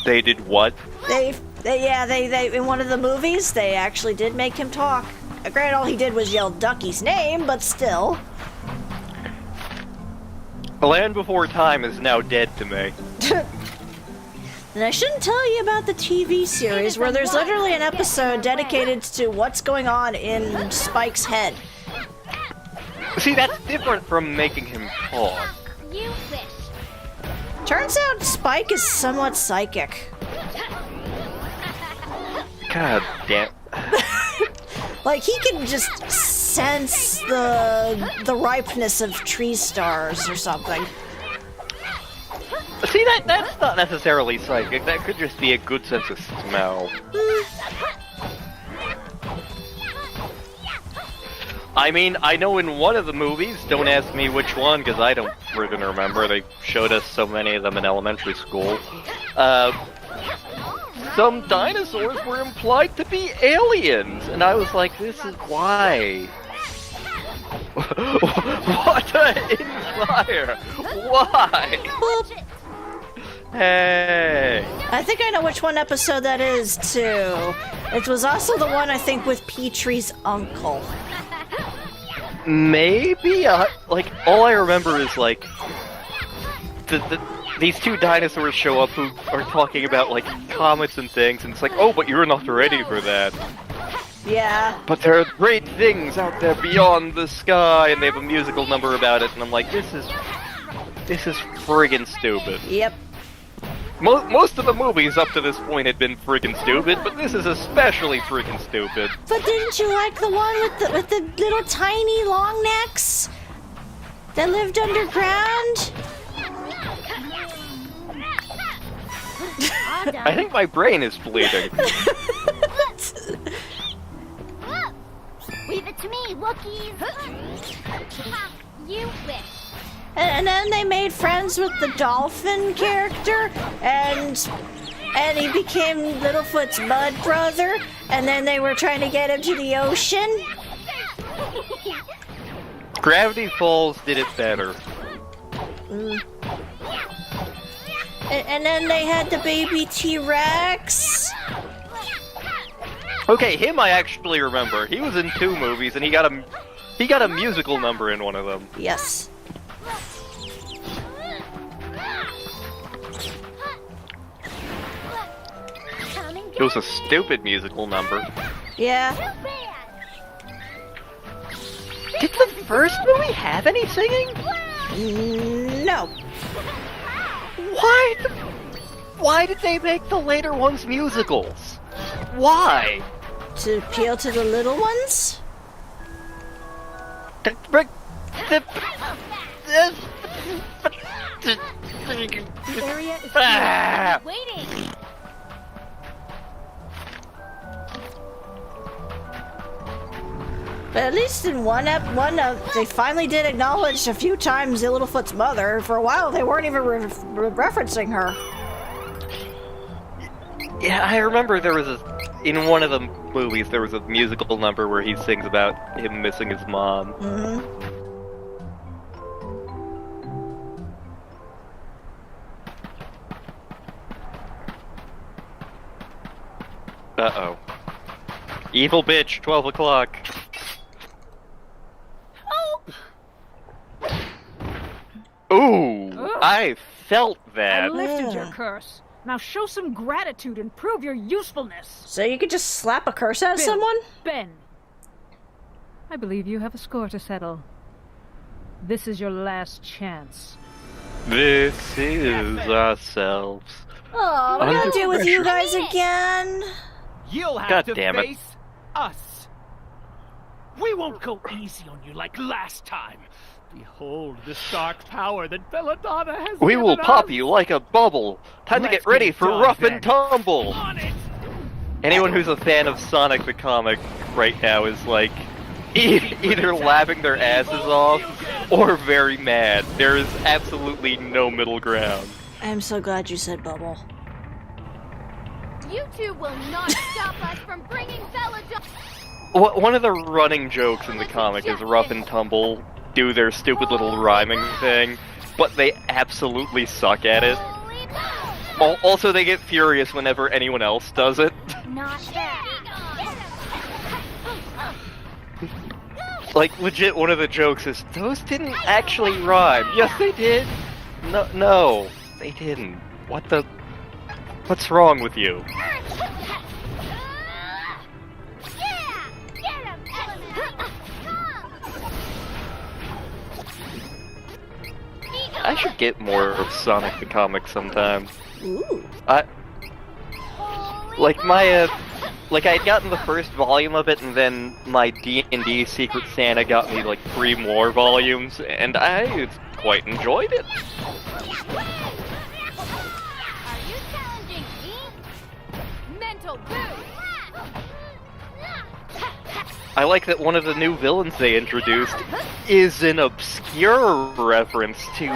S1: They did what?
S2: They in one of the movies, they actually did make him talk. Granted, all he did was yell Ducky's name, but still.
S1: The Land Before Time is now dead to me.
S2: And I shouldn't tell you about the TV series where there's literally an episode dedicated to what's going on in Spike's head.
S1: See, that's different from making him talk.
S3: You wish.
S2: Turns out Spike is somewhat psychic.
S1: God damn.
S2: Like, he can just sense the ripeness of tree stars or something.
S1: See, that's not necessarily psychic. That could just be a good sense of smell. I mean, I know in one of the movies, don't ask me which one, because I don't friggin' remember. They showed us so many of them in elementary school. Some dinosaurs were implied to be aliens, and I was like, this is why. What an inspire! Why?
S2: Boop.
S1: Hey!
S2: I think I know which one episode that is, too. It was also the one, I think, with Petrie's uncle.
S1: Maybe? Like, all I remember is, like, these two dinosaurs show up who are talking about, like, comets and things, and it's like, oh, but you're not ready for that.
S2: Yeah.
S1: But there are great things out there beyond the sky, and they have a musical number about it, and I'm like, this is friggin' stupid.
S2: Yep.
S1: Most of the movies up to this point had been friggin' stupid, but this is especially friggin' stupid.
S2: But didn't you like the one with the little tiny long necks that lived underground?
S1: I think my brain is bleeding.
S3: Leave it to me, Wookiees. You wish.
S2: And then they made friends with the dolphin character, and he became Littlefoot's mud brother, and then they were trying to get him to the ocean.
S1: Gravity Falls did it better.
S2: And then they had the baby T-Rex.
S1: Okay, him I actually remember. He was in 2 movies, and he got a musical number in one of them.
S2: Yes.
S1: It was a stupid musical number.
S2: Yeah.
S1: Did the first movie have any singing?
S2: No.
S1: Why did they make the later ones musicals? Why?
S2: To appeal to the little ones?
S3: The area is waiting.
S2: But at least in one they finally did acknowledge a few times Littlefoot's mother. For a while, they weren't even referencing her.
S1: Yeah, I remember there was in one of the movies there was a musical number where he sings about him missing his mom.
S2: Mm-hmm.
S1: Uh-oh. Evil bitch, 12 o'clock. Ooh, I felt that.
S6: I lifted your curse. Now show some gratitude and prove your usefulness.
S2: So you could just slap a curse at
S6: Bill,
S2: someone?
S6: Ben. I believe you have a score to settle. This is your last chance.
S1: This is ourselves.
S2: Oh, what do I do with you guys again?
S7: You'll have
S1: God
S7: to
S1: damn it.
S7: face us. We won't go easy on you like last time. Behold the stark power that Belladonna has
S1: We will
S7: given
S1: pop
S7: us.
S1: you like a bubble. Time to
S7: Let's
S1: get ready
S7: get
S1: for
S7: done,
S1: rough
S7: then.
S1: and tumble.
S7: On it.
S1: Anyone who's a fan of Sonic the Comic right now is like either laughing their asses off or very mad. There is absolutely no middle ground.
S2: I'm so glad you said bubble.
S3: You two will not stop us from bringing Belladonna.
S1: One of the running jokes in the comic is Rough and Tumble do their stupid little rhyming thing, but they absolutely suck at it. Also, they get furious whenever anyone else does it.
S3: Not bad.
S1: Like, legit, one of the jokes is, those didn't actually rhyme. Yes, they did. No, they didn't. What's wrong with you? I should get more of Sonic the Comic sometime.
S2: Ooh.
S1: Like I had gotten the first volume of it, and then my D&D Secret Santa got me like 3 more volumes, and I quite enjoyed it.
S3: Are you challenging me? Mental boost.
S1: I like that one of the new villains they introduced is an obscure reference to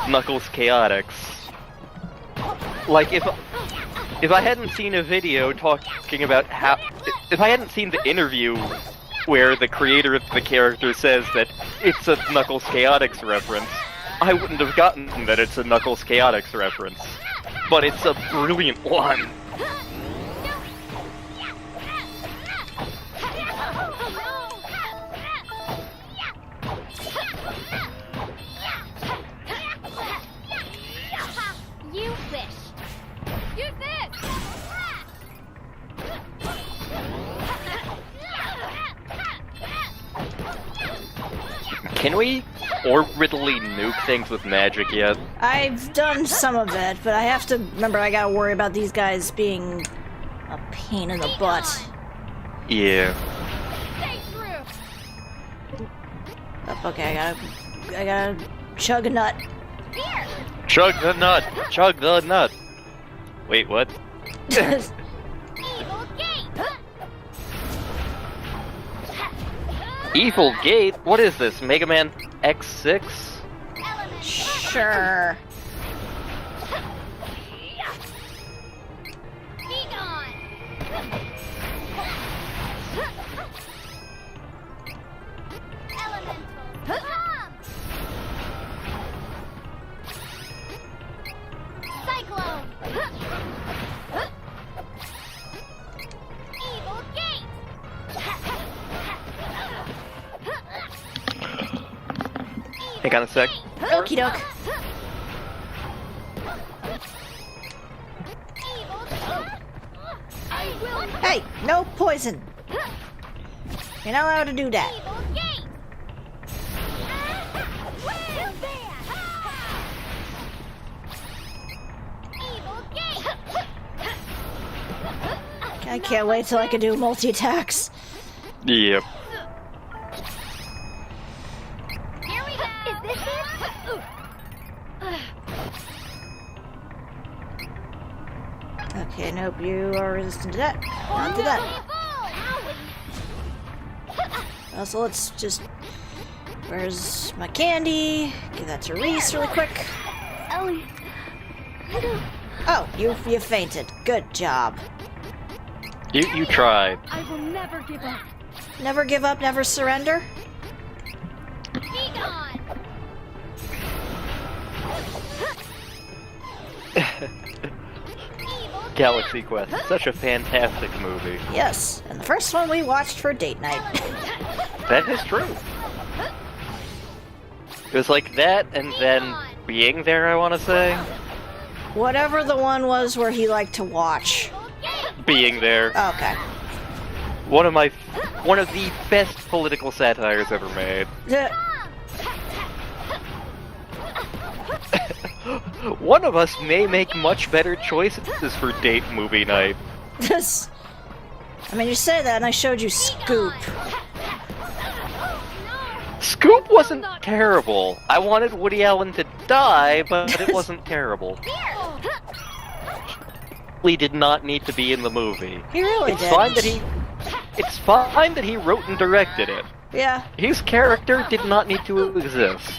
S1: Knuckles Chaotix. Like, if I hadn't seen a video talking about how... If I hadn't seen the interview where the creator of the character says that it's a Knuckles Chaotix reference, I wouldn't have gotten that it's a Knuckles Chaotix reference. But it's a brilliant one.
S3: You wish. Use this.
S1: Can we orbitally nuke things with magic yet?
S2: I've done some of it, but I have to remember I gotta worry about these guys being a pain in the butt.
S1: Yeah.
S3: Stay true.
S2: Oh, okay, I gotta chug a nut.
S3: Here.
S1: Chug the nut! Chug the nut! Wait, what?
S3: Evil gate.
S1: Evil Gate? What is this? Mega Man X6?
S2: Sure.
S3: Be gone. Elemental.
S1: Hang on a sec.
S2: Okie doke. Hey, no poison. You're not allowed to do that. I can't wait till I can do multi-attacks.
S1: Yep.
S3: Here we go. Is this it?
S2: Okay, nope, you are resistant to that. Not to that. Also, let's just... Where's my candy? Give that to Reese really quick.
S3: Ellie.
S2: Oh, you fainted. Good job.
S1: You tried.
S5: I will never give up.
S2: Never give up, never surrender.
S3: Be gone.
S1: Galaxy Quest. Such a fantastic movie.
S2: Yes, and the first one we watched for date night.
S1: That is true. It was like that, and then Being There, I want to say.
S2: Whatever the one was where he liked to watch.
S1: Being There.
S2: Okay.
S1: One of the best political satires ever made. One of us may make much better choices for date movie night.
S2: This. I mean, you say that, and I showed you Scoop.
S1: Scoop wasn't terrible. I wanted Woody Allen to die, but it wasn't terrible. He did not need to be in the movie.
S2: He really
S1: It's
S2: did.
S1: It's fine that he wrote and directed it.
S2: Yeah.
S1: His character did not need to exist.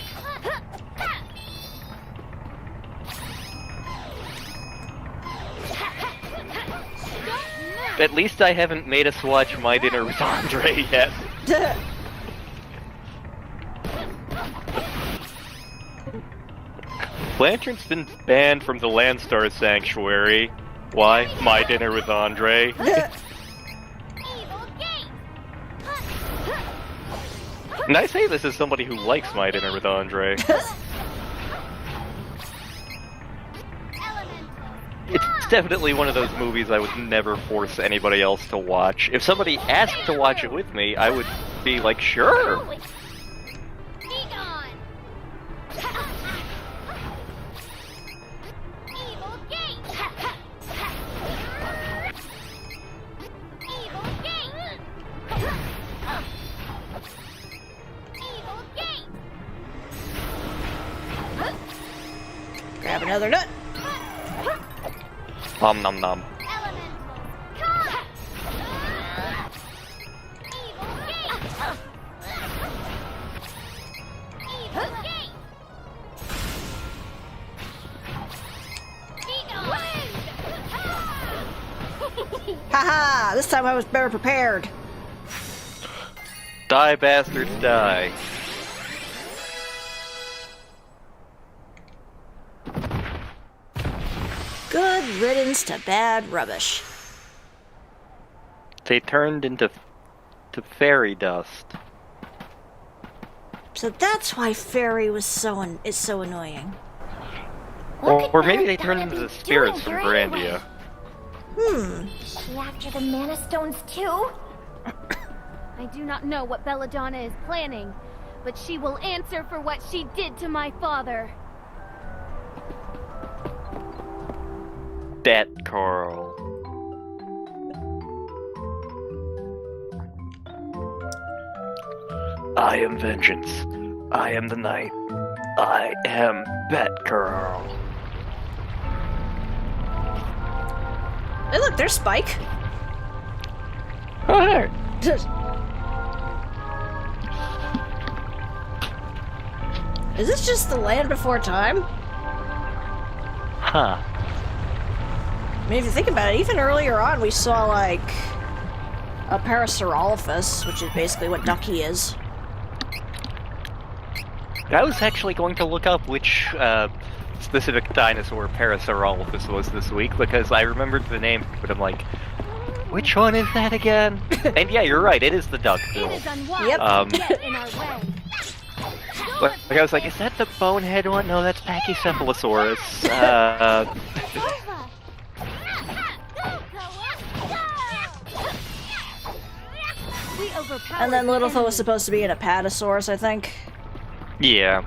S1: At least I haven't made us watch My Dinner with Andre yet. Lantern's been banned from the Landstar Sanctuary. Why? My Dinner with Andre. And I say this as somebody who likes My Dinner with Andre. It's definitely one of those movies I would never force anybody else to watch. If somebody asked to watch it with me, I would be like, sure.
S3: Be gone. Evil gate. Evil gate. Evil gate.
S2: Grab another nut.
S1: Nom nom nom.
S2: Haha! This time I was better prepared.
S1: Die, bastards, die.
S2: Good riddance to bad rubbish.
S1: They turned into fairy dust.
S2: So that's why Fairy was is so annoying.
S1: Or maybe they turned into the spirits from Grandia.
S3: She after the Mana Stones too?
S5: I do not know what Belladonna is planning, but she will answer for what she did to my father.
S1: That Carl. I am vengeance. I am the night. I am Batgirl.
S2: Hey, look, there's Spike.
S1: Oh, there.
S2: Is this just the Land Before Time?
S1: Huh.
S2: I mean, if you think about it, even earlier on we saw, like, a Parasaurolophus, which is basically what Ducky is.
S1: I was actually going to look up which specific dinosaur Parasaurolophus was this week, because I remembered the name, but I'm like, which one is that again? And yeah, you're right, it is the duckbill.
S5: It is unwise
S2: Yep.
S5: to get in our way.
S1: Like I was like, is that the bonehead one? No, that's Pachycephalosaurus.
S2: And then Littlefoot was supposed to be an Apatosaurus, I think.
S1: Yeah.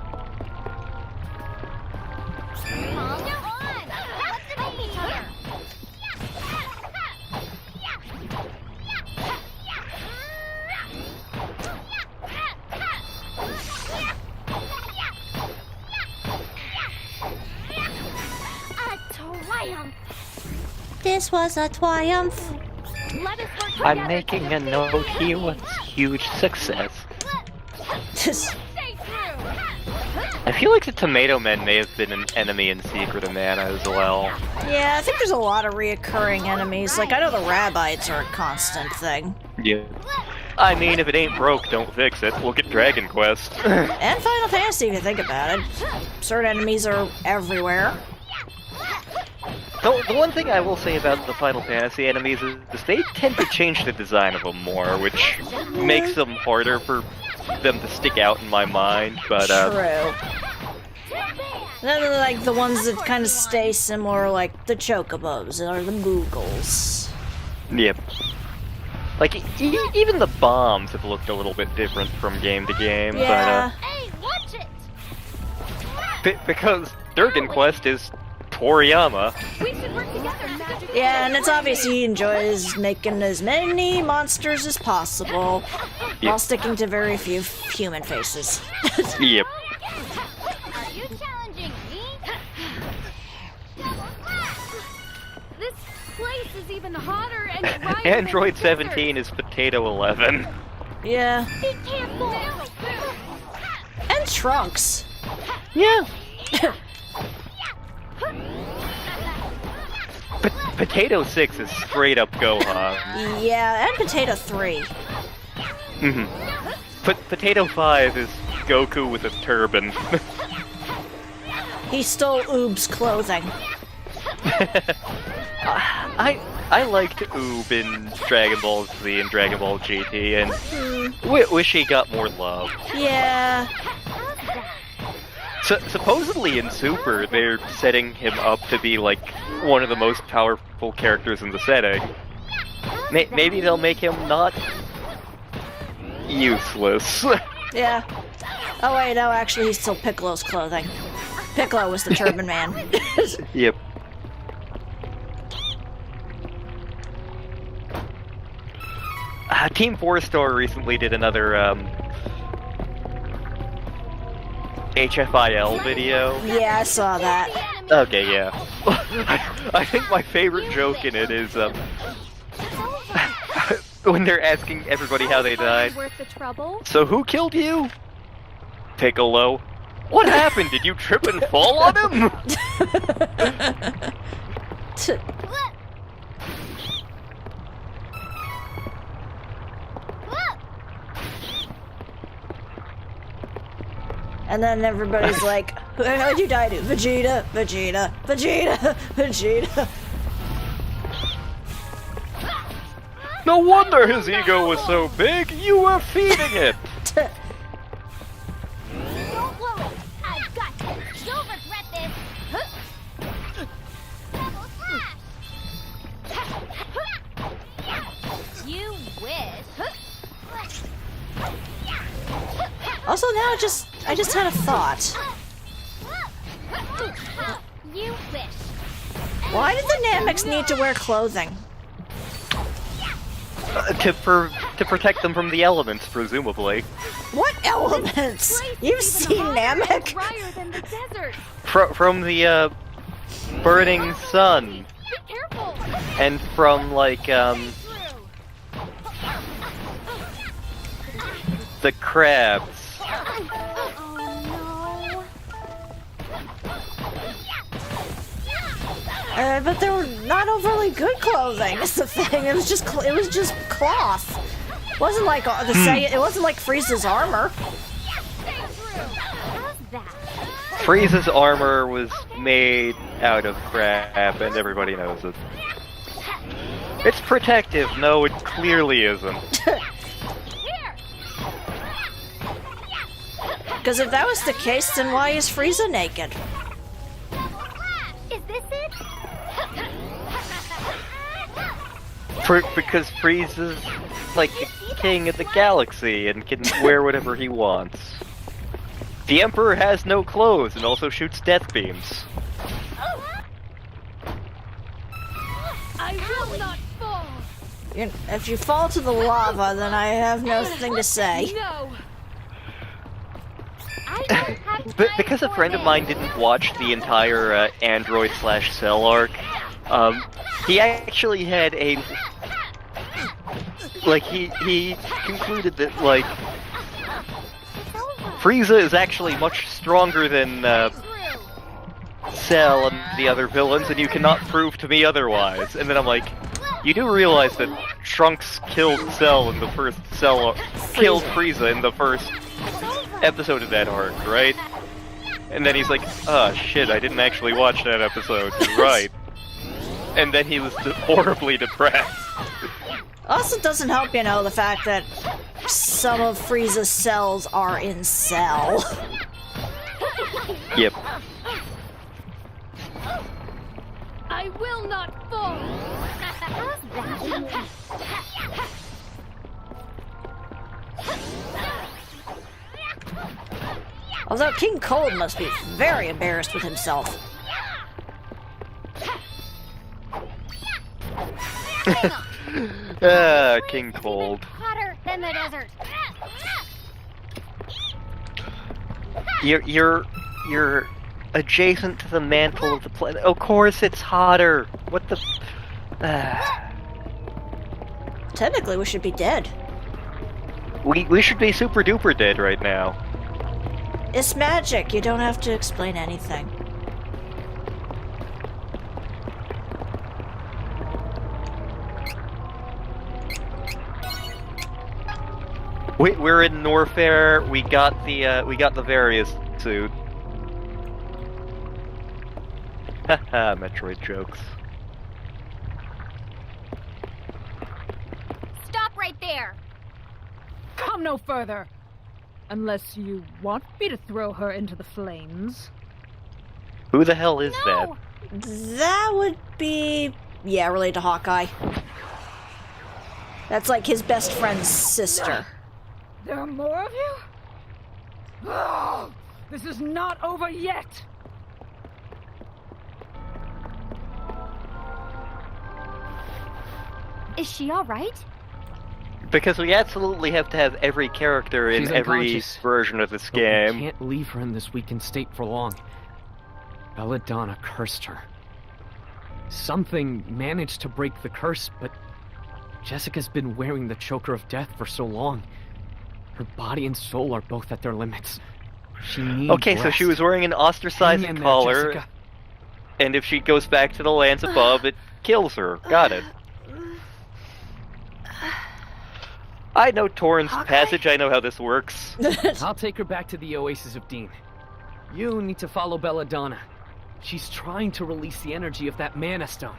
S2: This was a triumph.
S1: I'm making a note here with huge success. I feel like the Tomato Men may have been an enemy in Secret of Mana as well.
S2: Yeah, I think there's a lot of reoccurring enemies. Like, I know the Rabbites are a constant thing.
S1: Yeah. I mean, if it ain't broke, don't fix it. Look at Dragon Quest.
S2: And Final Fantasy, if you think about it. Certain enemies are everywhere.
S1: The one thing I will say about the Final Fantasy enemies is they tend to change the design of them more, which makes them harder for them to stick out in my mind, but
S2: True. Then, like, the ones that kind of stay similar, like the Chocobos or the Googles.
S1: Yep. Like, even the bombs have looked a little bit different from game to game,
S2: Yeah.
S3: Hey, watch it!
S1: because Dragon Quest is Toriyama.
S3: We should work together.
S2: Yeah, and it's obvious he enjoys making as many monsters as possible, while sticking to very few human faces.
S1: Yep.
S3: Are you challenging me? This place is even hotter and drier than
S1: Android
S3: the
S1: 17 is Potato 11.
S2: Yeah.
S3: Be careful!
S2: And Trunks.
S1: Yeah. Potato 6 is straight up Gohan.
S2: Yeah, and Potato 3.
S1: Potato 5 is Goku with a turban.
S2: He stole Oob's clothing.
S1: I liked Oob in Dragon Ball Z and Dragon Ball GT, and wish he got more love.
S2: Yeah.
S1: Supposedly in Super, they're setting him up to be like one of the most powerful characters in the setting. Maybe they'll make him not useless.
S2: Yeah. Oh wait, no, actually he's still Piccolo's clothing. Piccolo was the Turban Man.
S1: Yep. Team 4-Star recently did another HFIL video.
S2: Yeah, I saw that.
S1: Okay, yeah. I think my favorite joke in it is when they're asking everybody how they died.
S3: Worth the trouble?
S1: So who killed you? Piccolo. What happened? Did you trip and fall on him?
S2: And then everybody's like, how'd you die to? Vegeta, Vegeta, Vegeta, Vegeta.
S1: No wonder his ego was so big. You were feeding it.
S3: Don't blow it! I've got this! You'll regret this! Double slash! You wish!
S2: Also now I just had a thought.
S3: You wish!
S2: Why did the Namex need to wear clothing?
S1: To protect them from the elements, presumably.
S2: What elements? You've seen Namek?
S3: Drier than the desert!
S1: From the burning sun,
S3: Be careful!
S1: and from like the crabs.
S3: Oh
S2: But they were not overly good clothing. That's the thing. It was just cloth. It wasn't like it wasn't like Frieza's armor.
S3: How's that?
S1: Frieza's armor was made out of crap, and everybody knows it. It's protective. No, it clearly isn't.
S3: Here!
S2: Because if that was the case, then why is Frieza naked?
S3: Is this it?
S1: Because Frieza's like the king of the galaxy and can wear whatever he wants. The Emperor has no clothes and also shoots death beams.
S5: I will not fall.
S2: If you fall to the lava, then I have nothing to say.
S5: No.
S3: I don't have
S1: But
S3: time
S1: because a
S3: for
S1: friend of
S3: this.
S1: mine didn't watch the entire Android/Cell arc, he actually had a he concluded that like Frieza is actually much stronger than Cell and the other villains, and you cannot prove to me otherwise. And then I'm like, you do realize that Trunks killed Cell in the first killed Frieza in the first episode of that arc, right? And then he's like, oh shit, I didn't actually watch that episode, you're right. And then he was horribly depressed.
S2: Also doesn't help, you know, the fact that some of Frieza's cells are in Cell.
S1: Yep.
S5: I will not fall.
S2: Although King Cold must be very embarrassed with himself.
S1: King Cold.
S3: Hotter than the desert.
S1: You're adjacent to the mantle of the planet. Of course it's hotter. What the...
S2: Technically, we should be dead.
S1: We should be super duper dead right now.
S2: It's magic. You don't have to explain anything.
S1: We're in Norfair. We got the various suit. Haha, Metroid jokes.
S3: Stop right there.
S6: Come no further! Unless you want me to throw her into the flames.
S1: Who the hell is
S3: No.
S2: That would be... yeah, related to Hawkeye. That's like his best friend's sister.
S6: There are more of you? Oh, this is not over yet!
S3: Is she all right?
S1: Because we absolutely have to have every character in
S8: She's
S1: every
S8: unconscious.
S1: version of this
S8: But we
S1: game.
S8: can't leave her in this weakened state for long. Belladonna cursed her. Something managed to break the curse, but Jessica's been wearing the choker of death for so long. Her body and soul are both at their limits. She needs
S1: Okay, so she
S8: rest.
S1: was wearing an
S8: Hang
S1: ostracizing
S8: in there,
S1: collar,
S8: Jessica.
S1: and if she goes back to the lands above, it kills her. Got it. I know Torrent's passage, I know how this works.
S8: I'll take her back to the Oasis of Dean. You need to follow Belladonna. She's trying to release the energy of that Mana Stone.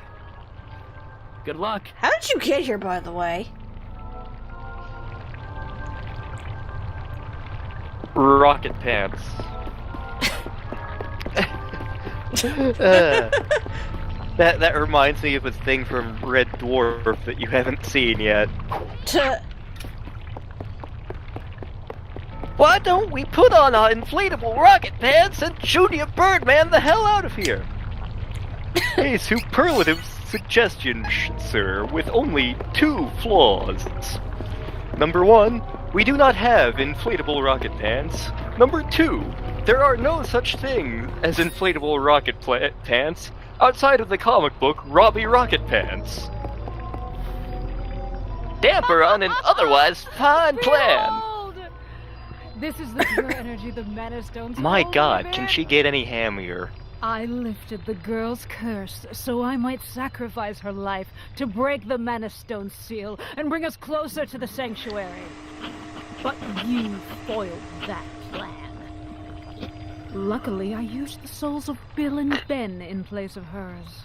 S8: Good luck.
S2: How did you get here, by the way?
S1: Rocket pants. That reminds me of a thing from Red Dwarf that you haven't seen yet. Why don't we put on our inflatable rocket pants and Junior Birdman the hell out of here? A superlative suggestion, sir, with only 2 flaws. Number 1, we do not have inflatable rocket pants. Number 2, there are no such thing as inflatable rocket pants outside of the comic book Robbie Rocket Pants. Damper on an otherwise fine plan.
S6: Behold! This is the pure energy the Mana Stones
S1: My
S6: hold
S1: god,
S6: within.
S1: can she get any hammier?
S6: I lifted the girl's curse so I might sacrifice her life to break the Mana Stone seal and bring us closer to the sanctuary. But you foiled that plan. Luckily, I used the souls of Bill and Ben in place of hers.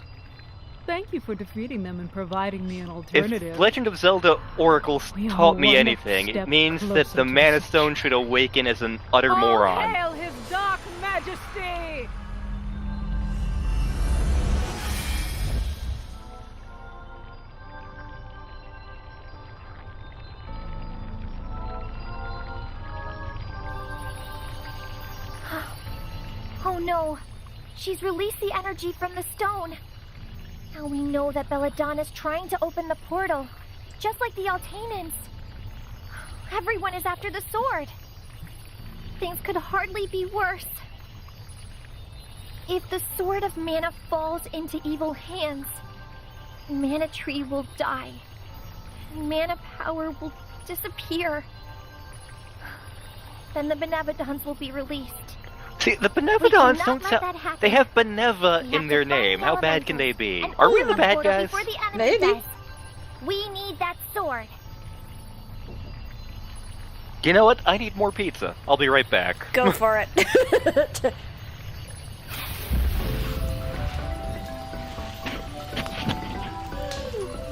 S6: thank you for defeating them and providing me an alternative.
S1: If Legend of Zelda Oracles
S6: We are
S1: taught me
S6: one
S1: anything, it
S6: step
S1: means
S6: closer
S1: that the
S6: to
S1: Mana
S6: the
S1: Stone should awaken as an utter
S6: All
S1: moron.
S6: hail his dark majesty!
S3: Oh no! She's released the energy from the stone. Now we know that Belladonna's trying to open the portal, just like the Altanans. Everyone is after the sword. Things could hardly be worse. If the Sword of Mana falls into evil hands, Mana Tree will die. Mana power will disappear. Then the Benevodons will be released.
S1: See, the
S3: We
S1: Benevodons
S3: cannot
S1: don't
S3: let
S1: sound...
S3: that happen.
S1: They have Beneva
S3: We
S1: in
S3: have
S1: their
S3: to find
S1: name.
S3: the
S1: How bad can they
S3: elementals
S1: be?
S3: and
S1: Are we
S3: open
S1: the bad
S3: portal
S1: guys?
S3: before the enemy
S2: Maybe.
S3: does. We need that sword.
S1: You know what? I need more pizza. I'll be right back.
S2: Go for it.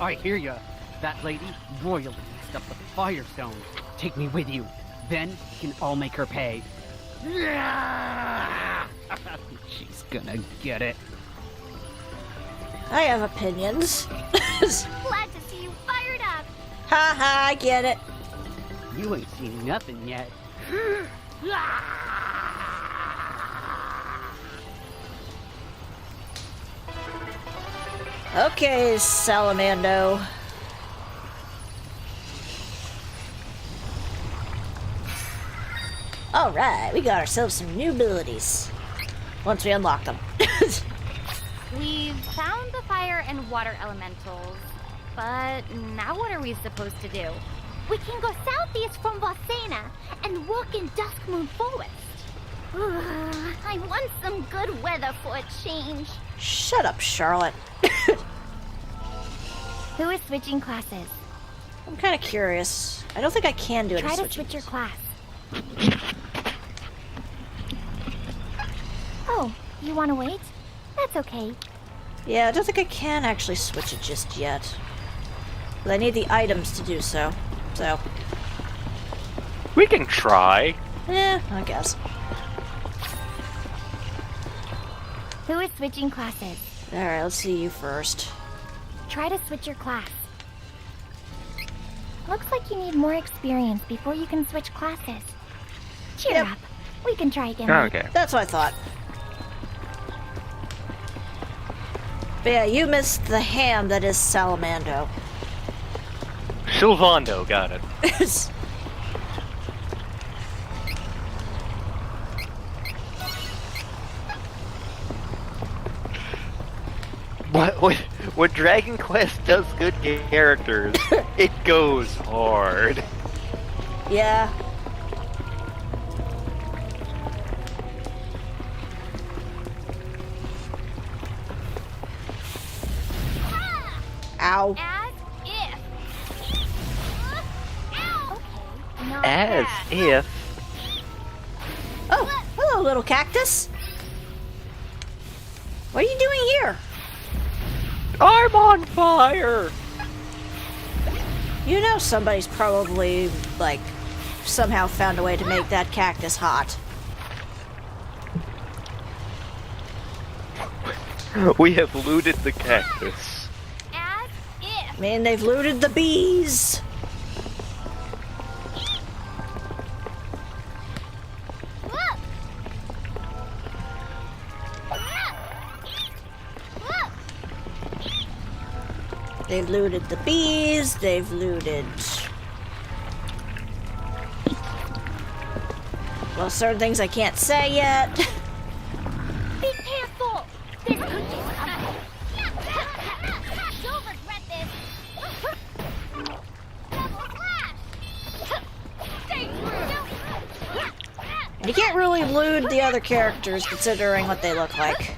S9: I hear ya. That lady royally messed up the Firestone. Take me with you. Then we can all make her pay. She's gonna get it.
S2: I have opinions.
S3: Glad to see you fired up.
S2: Ha ha, I get it.
S9: You ain't seen nothing yet.
S2: Okay, Salamando. Alright, we got ourselves some new abilities. Once we unlock them.
S10: We've found the fire and water elementals, but now what are we supposed to do?
S3: We can go southeast from Valsena and walk in Duskmoon Forest. I want some good weather for a change.
S2: Shut up, Charlotte.
S3: Who is switching classes?
S2: I'm kind of curious. I don't think I can do any
S3: Try to
S2: switching.
S3: switch your class. Oh, you want to wait? That's okay.
S2: Yeah, I don't think I can actually switch it just yet. But I need the items to do so. So,
S1: We can try.
S2: I guess.
S3: Who is switching classes?
S2: Alright, let's see you first.
S3: Try to switch your class. Looks like you need more experience before you can switch classes. Cheer
S2: Yep.
S3: up. We can try again later.
S1: Okay.
S2: That's what I thought. But yeah, you missed the ham that is Salamando.
S1: Sylvando, got it. What Dragon Quest does good characters, it goes hard.
S2: Yeah. Ow.
S3: As if. Ow. Okay, not
S1: As
S3: bad.
S1: if...
S2: Oh, hello, little cactus. What are you doing here?
S1: I'm on fire!
S2: You know somebody's probably, like, somehow found a way to make that cactus hot.
S1: We have looted the cactus.
S3: As if.
S2: I mean, they've looted the bees.
S3: Look. Look.
S2: They've looted the bees. They've looted... well, certain things I can't say yet.
S3: Be careful. This could get ugly. You'll regret this. Double slash. Stay true.
S2: You can't really loot the other characters considering what they look like.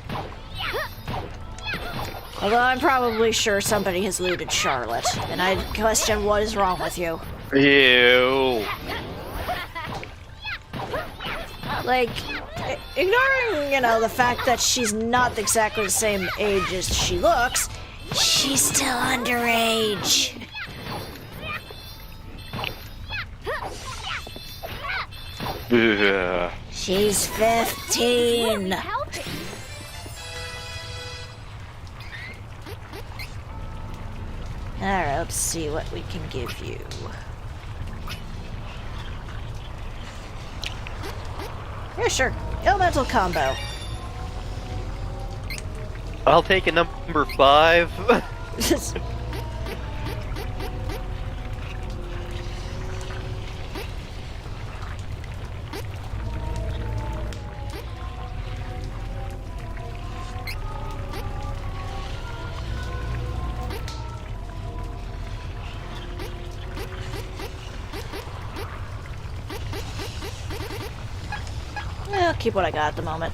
S2: Although I'm probably sure somebody has looted Charlotte, and I question what is wrong with you.
S1: Ew.
S2: Like, ignoring, you know, the fact that she's not exactly the same age as she looks, She's still underage.
S1: Ugh.
S2: She's 15. Alright, let's see what we can give you. Yeah, sure. Elemental combo.
S1: I'll take a number 5.
S2: I'll keep what I got at the moment.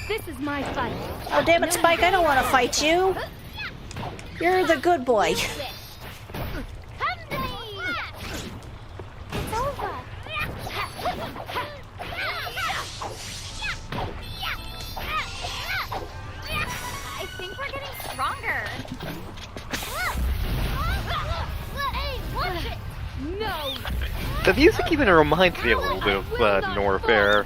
S5: This is my fight.
S2: Oh, damn it, Spike, I don't want to fight you. You're the good boy.
S3: It's over. I think we're getting stronger. Hey, watch it.
S5: No!
S1: The music even reminds me a little bit of Norfair.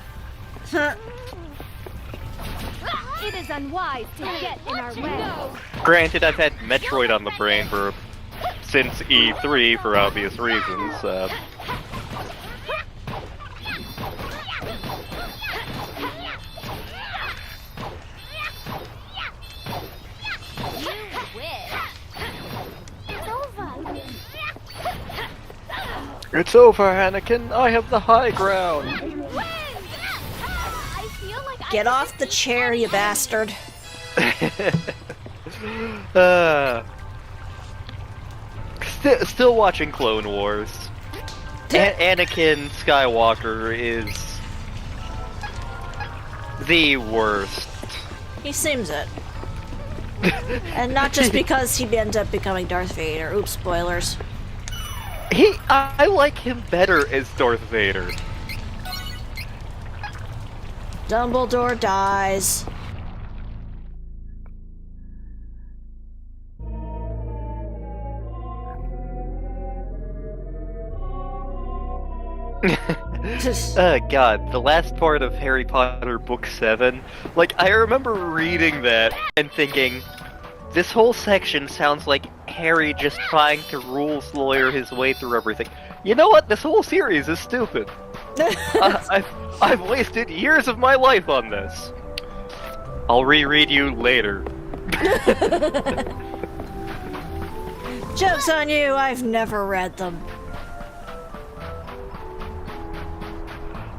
S5: It is unwise to get in our way.
S1: Granted, I've had Metroid on the brain since E3 for obvious reasons. It's over, Anakin. I have the high ground.
S2: Get off the chair, you bastard.
S1: Still watching Clone Wars. Anakin Skywalker is the worst.
S2: He seems it. And not just because he ends up becoming Darth Vader. Oops, spoilers.
S1: I like him better as Darth Vader.
S2: Dumbledore dies.
S1: God, the last part of Harry Potter Book 7, like, I remember reading that and thinking, this whole section sounds like Harry just trying to rules lawyer his way through everything. You know what? This whole series is stupid. I've wasted years of my life on this. I'll reread you later.
S2: Joke's on you, I've never read them.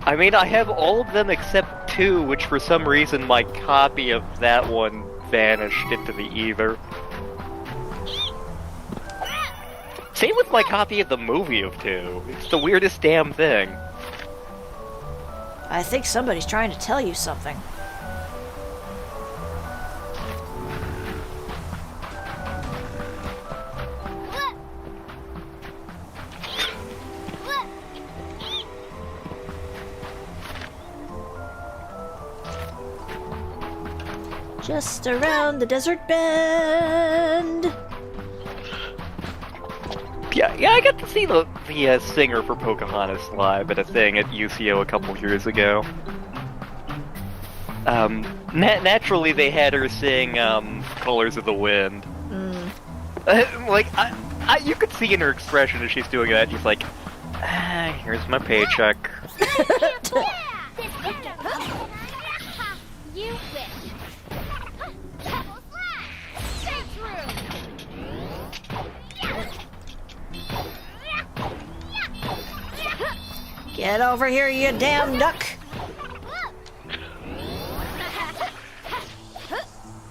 S1: I mean, I have all of them except 2, which for some reason my copy of that one vanished into the ether. Same with my copy of the movie of 2. It's the weirdest damn thing.
S2: I think somebody's trying to tell you something. Just around the desert bend.
S1: Yeah, I got to see the singer for Pocahontas live at a thing at UCO a couple years ago. Naturally, they had her sing "Colors of the Wind." Like, you could see in her expression as she's doing that. She's like, "Here's my paycheck."
S3: You wish. Stay true.
S2: Get over here, you damn duck!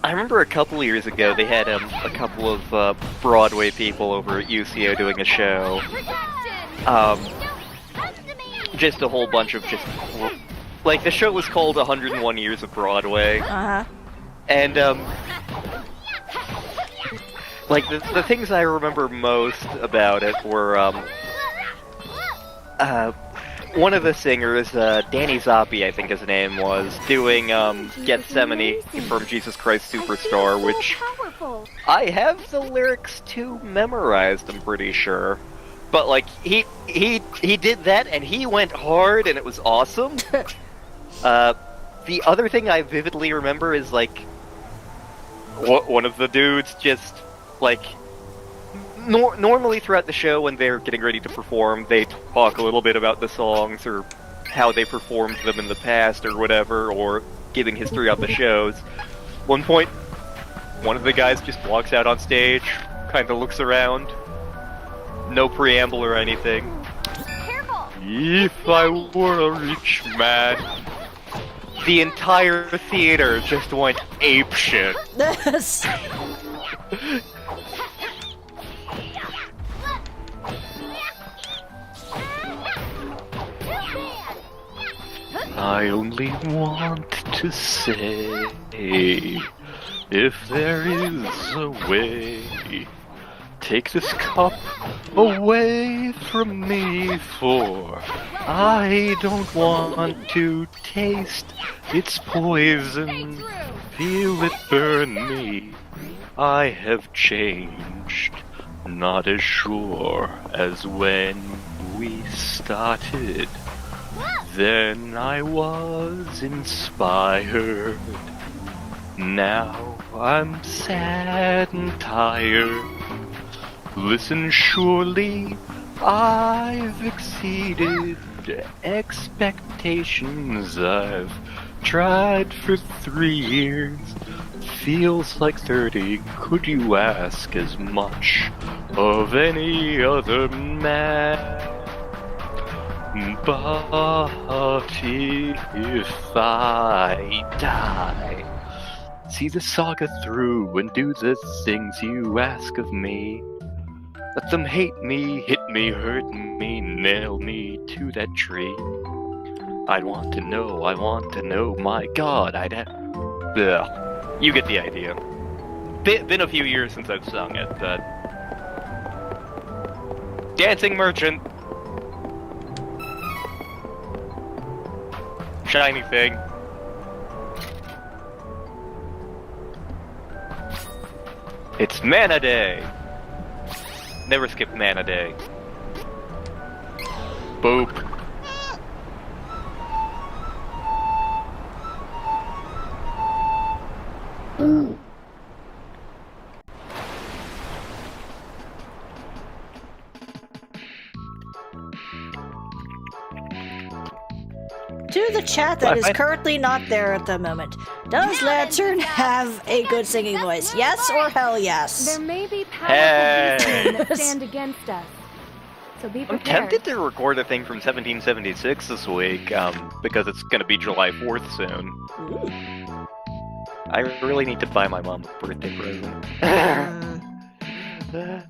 S1: I remember a couple years ago they had a couple of Broadway people over at UCO doing a show. Just a whole bunch of like, the show was called 101 Years of Broadway. And like, the things I remember most about it were one of the singers, Danny Zoppi, I think his name was, doing Gethsemane from Jesus Christ Superstar, which I have the lyrics to memorized, I'm pretty sure. But like he did that and he went hard and it was awesome. The other thing I vividly remember is like one of the dudes just like normally throughout the show when they're getting ready to perform, they talk a little bit about the songs or how they performed them in the past or whatever, or giving history of the shows. One point, one of the guys just walks out on stage, kind of looks around, no preamble or anything.
S3: Careful!
S1: If I were a rich man, the entire theater just went apeshit. I only want to say, if there is a way, take this cup away from me, for I don't want to taste its poison, feel it burn me. I have changed, not as sure as when we started. Then I was inspired. Now I'm sad and tired. Listen, surely I've exceeded expectations. I've tried for 3 years. Feels like 30. Could you ask as much of any other man? But if I die, see the saga through and do the things you ask of me. Let them hate me, hit me, hurt me, nail me to that tree. I want to know, my God, I'd have... Ugh. You get the idea. Been a few years since I've sung it, but... Dancing Merchant! Shiny thing. It's Mana Day! Never skip Mana Day. Boop.
S2: To the chat that is currently not there at the moment, does Lantern have a good singing voice? Yes or hell yes?
S5: There may be powerful beasts that stand against us, so be prepared.
S1: I'm tempted to record a thing from 1776 this week, because it's gonna be July 4th soon.
S2: Ooh.
S1: I really need to buy my mom a birthday present.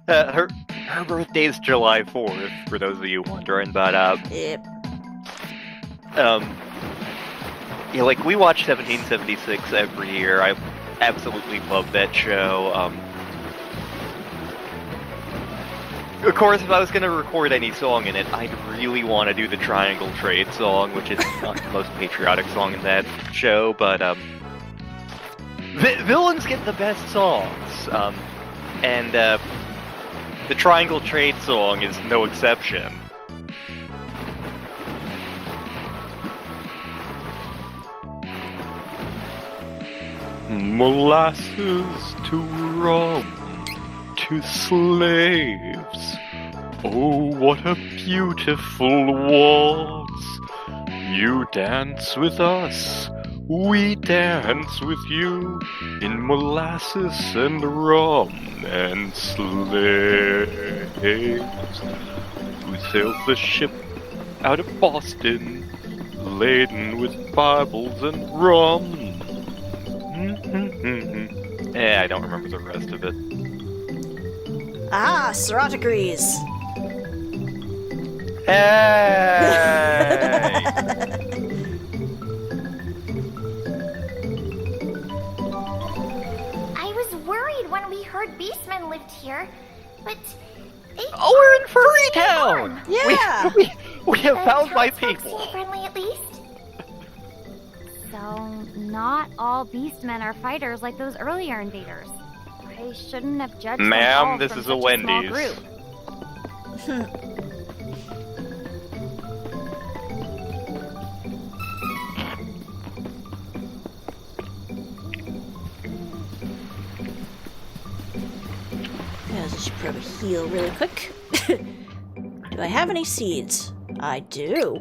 S1: Her birthday's July 4th, for those of you wondering, but
S2: Yep.
S1: Yeah, like, we watch 1776 every year. I absolutely love that show. Of course, if I was gonna record any song in it, I'd really want to do the Triangle Trade song, which is not the most patriotic song in that show, but, villains get the best songs, and, the Triangle Trade song is no exception. Molasses to rum, to slaves. Oh, what a beautiful waltz. You dance with us, we dance with you, in molasses and rum and slaves. We sailed the ship out of Boston, laden with Bibles and rum. Yeah, I don't remember the rest of it.
S2: Ah, Srot agrees.
S1: Hey!
S3: I was worried when we heard Beastmen lived here, but they
S1: Oh, we're in Furry Town!
S2: Yeah!
S1: We have
S3: The
S1: found my
S3: townsfolk
S1: people.
S3: seem friendly at least.
S10: So, not all beastmen are fighters like those earlier invaders. I shouldn't have judged them
S1: Ma'am,
S10: all
S1: this
S10: from
S1: is
S10: such
S1: a
S10: small
S1: Wendy's.
S10: group.
S2: Yeah, let's just probably heal really quick. Do I have any seeds? I do.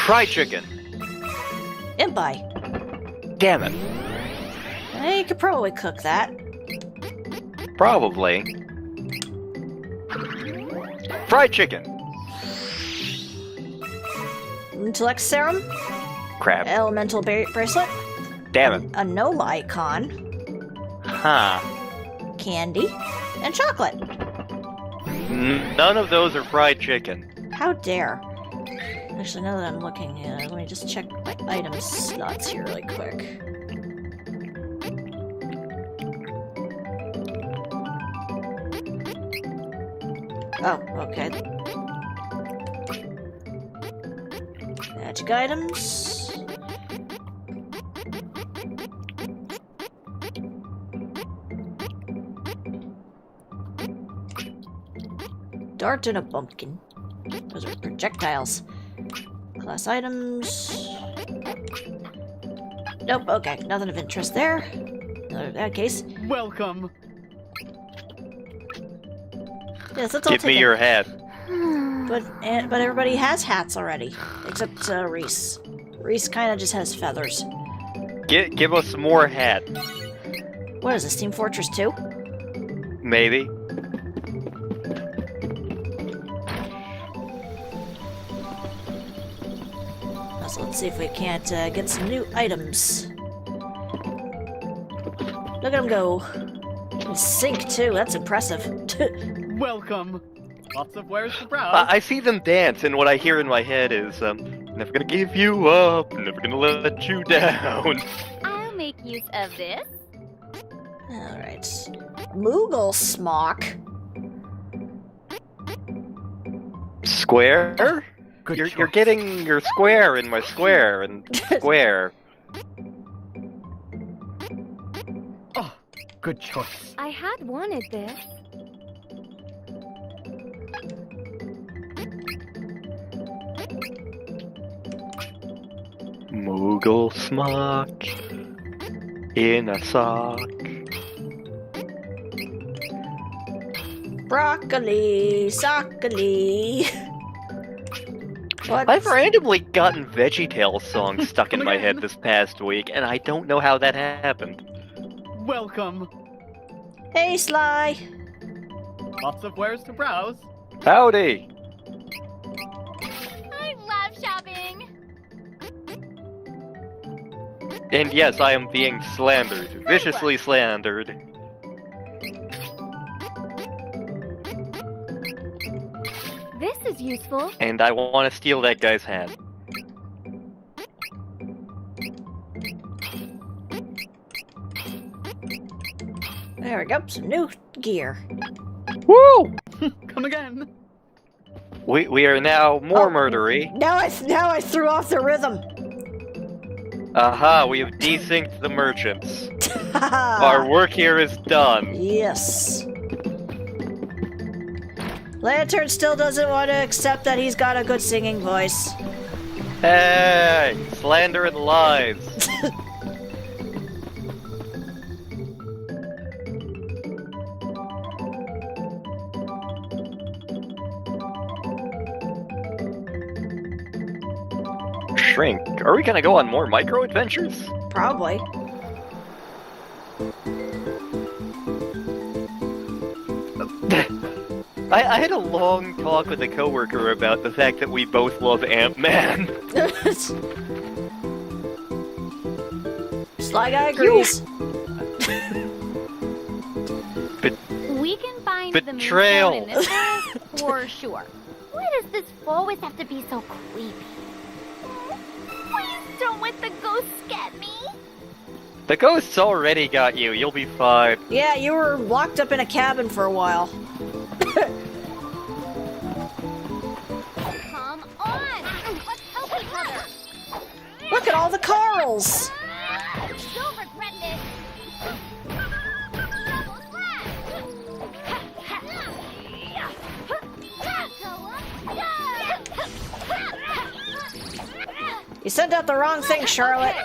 S1: Fried chicken.
S2: Impi.
S1: Damn it.
S2: You could probably cook that.
S1: Probably. Fried chicken.
S2: Intellect serum.
S1: Crap.
S2: Elemental bracelet.
S1: Damn it.
S2: A gnome icon.
S1: Huh.
S2: Candy. And chocolate.
S1: None of those are fried chicken.
S2: How dare. Actually, now that I'm looking, let me just check my item slots here really quick. Oh, okay. Magic items. Dart and a bumpkin. Those are projectiles. Class items. Nope, okay. Nothing of interest there. In that case.
S9: Welcome.
S2: Yes, let's all
S1: Give
S2: take
S1: me your hat.
S2: But everybody has hats already. Except Reese. Reese kind of just has feathers.
S1: Give us more hat.
S2: What is this, Team Fortress 2?
S1: Maybe.
S2: So let's see if we can't get some new items. Look at him go. And sink too, that's impressive.
S9: Welcome. Lots of wares to browse.
S1: I see them dance, and what I hear in my head is, never gonna give you up, never gonna let you down.
S10: I'll make use of this.
S2: Alright. Moogle smock.
S1: Square?
S9: Good
S1: You're
S9: choice.
S1: getting your square in my square, and square.
S9: Oh, good choice.
S3: I had wanted this.
S1: Moogle smock in a sock.
S2: Broccoli, sockily. What?
S1: I've randomly gotten VeggieTales songs stuck in my head this past week, and I don't know how that happened.
S9: Welcome.
S2: Hey, Sly.
S9: Lots of wares to browse.
S1: Howdy!
S10: I love shopping.
S1: And yes, I am being slandered. Viciously slandered.
S3: This is useful.
S1: And I want to steal that guy's hat.
S2: There we go, some new gear.
S1: Woo!
S9: Come again.
S1: We are now more
S2: Oh.
S1: murdery.
S2: Now I threw off the rhythm.
S1: Aha, we have desynced the merchants.
S2: Haha.
S1: Our work here is done.
S2: Yes. Lantern still doesn't want to accept that he's got a good singing voice.
S1: Hey! Slander and lies. Shrink. Are we gonna go on more micro adventures?
S2: Probably.
S1: I had a long talk with a coworker about the fact that we both love Ant-Man.
S2: Sly Guy agrees.
S10: We can find
S1: Betrayal.
S10: the moonstone in this forest for sure.
S3: Why does this always have to be so creepy? Please don't let the ghosts get me.
S1: The ghosts already got you. You'll be fine.
S2: Yeah, you were locked up in a cabin for a while. at all the Carls!
S3: You'll regret this. Double
S2: You sent out the wrong thing, Charlotte.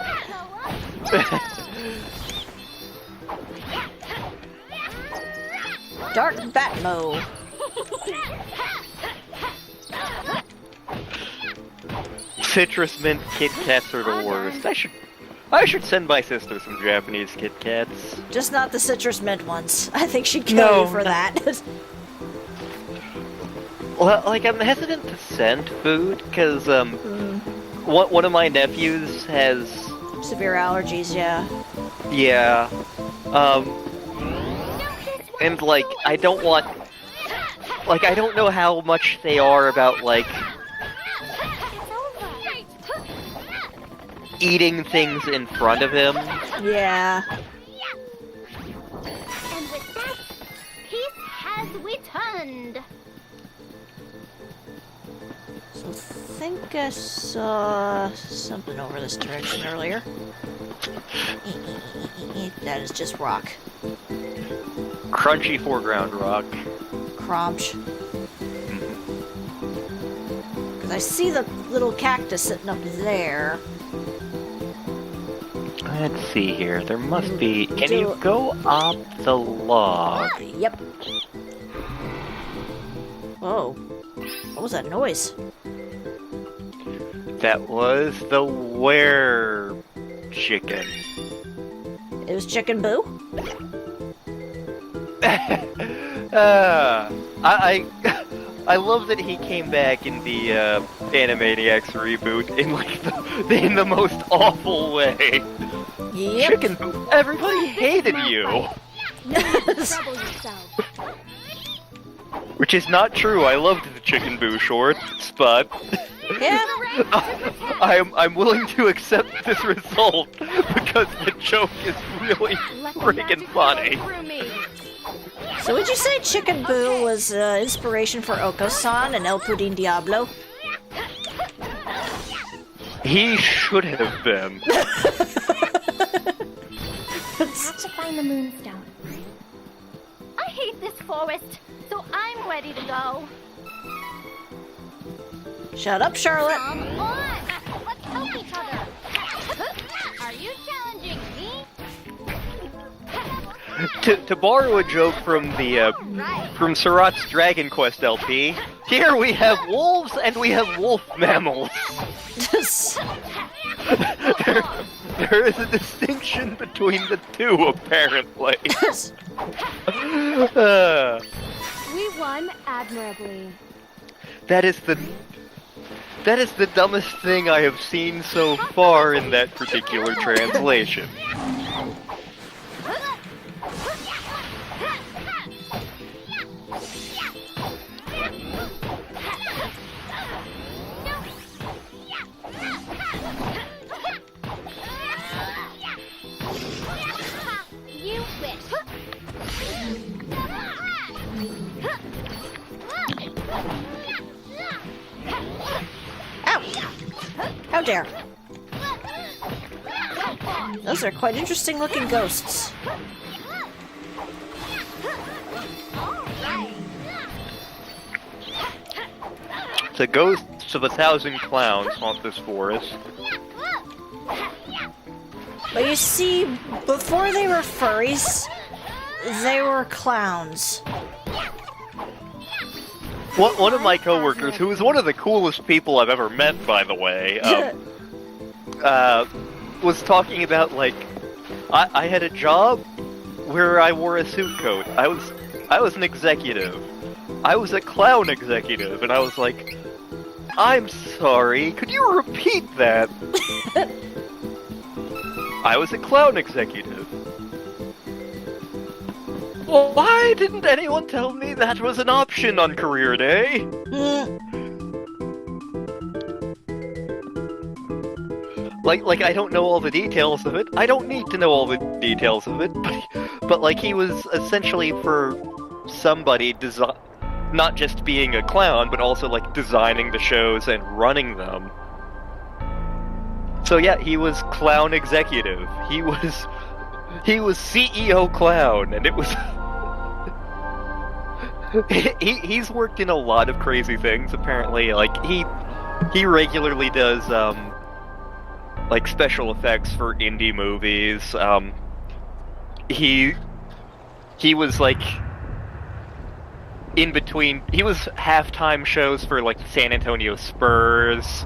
S2: Dark Batmo.
S1: Citrus mint Kit Kats are the worst. I should send my sister some Japanese Kit Kats.
S2: Just not the citrus mint ones. I think she'd kill you for that.
S1: Well, like, I'm hesitant to send food, because, one of my nephews has...
S2: Severe allergies, yeah.
S1: Yeah. And, like, I don't want... Like, I don't know how much they are about, like... eating things in front of him.
S2: Yeah.
S3: And with that, peace has returned.
S2: So I think I saw something over this direction earlier. That is just rock.
S1: Crunchy foreground rock.
S2: Cromch. Because I see the little cactus sitting up there.
S1: Let's see here. There must be... Can you go up the log?
S2: Yep. Whoa. What was that noise?
S1: That was the were-chicken.
S2: It was Chicken Boo?
S1: I love that he came back in the Animaniacs reboot in like in the most awful way.
S2: Yep.
S1: Chicken Boo, everybody hated you. Which is not true. I loved the Chicken Boo shorts, but
S2: Yeah.
S1: I'm willing to accept this result because the joke is really friggin' funny.
S2: So would you say Chicken Boo was inspiration for Oko-san and El Pudin Diablo?
S1: He should have been.
S3: Have to find the moonstone. I hate this forest, so I'm ready to go.
S2: Shut up, Charlotte.
S3: Come on! Let's help each other. Are you challenging me?
S1: To borrow a joke from the from Surratt's Dragon Quest LP, here we have wolves and we have wolf mammals. There is a distinction between the two, apparently.
S5: We won admirably.
S1: That is the dumbest thing I have seen so far in that particular translation.
S3: You wish.
S2: Ow! How dare! Those are quite interesting looking ghosts.
S1: The ghosts of 1,000 clowns haunt this forest.
S2: But you see, before they were furries, they were clowns.
S1: One of my coworkers, who is one of the coolest people I've ever met, by the way, was talking about, like, I had a job where I wore a suit coat. I was an executive. I was a clown executive, and I was like, I'm sorry, could you repeat that? I was a clown executive. Well, why didn't anyone tell me that was an option on career day? Like I don't know all the details of it. I don't need to know all the details of it, but like he was essentially for somebody not just being a clown, but also like designing the shows and running them. So yeah, he was clown executive. He was CEO clown, and it was he's worked in a lot of crazy things apparently. Like he regularly does like special effects for indie movies. He was like in between. He was halftime shows for like the San Antonio Spurs.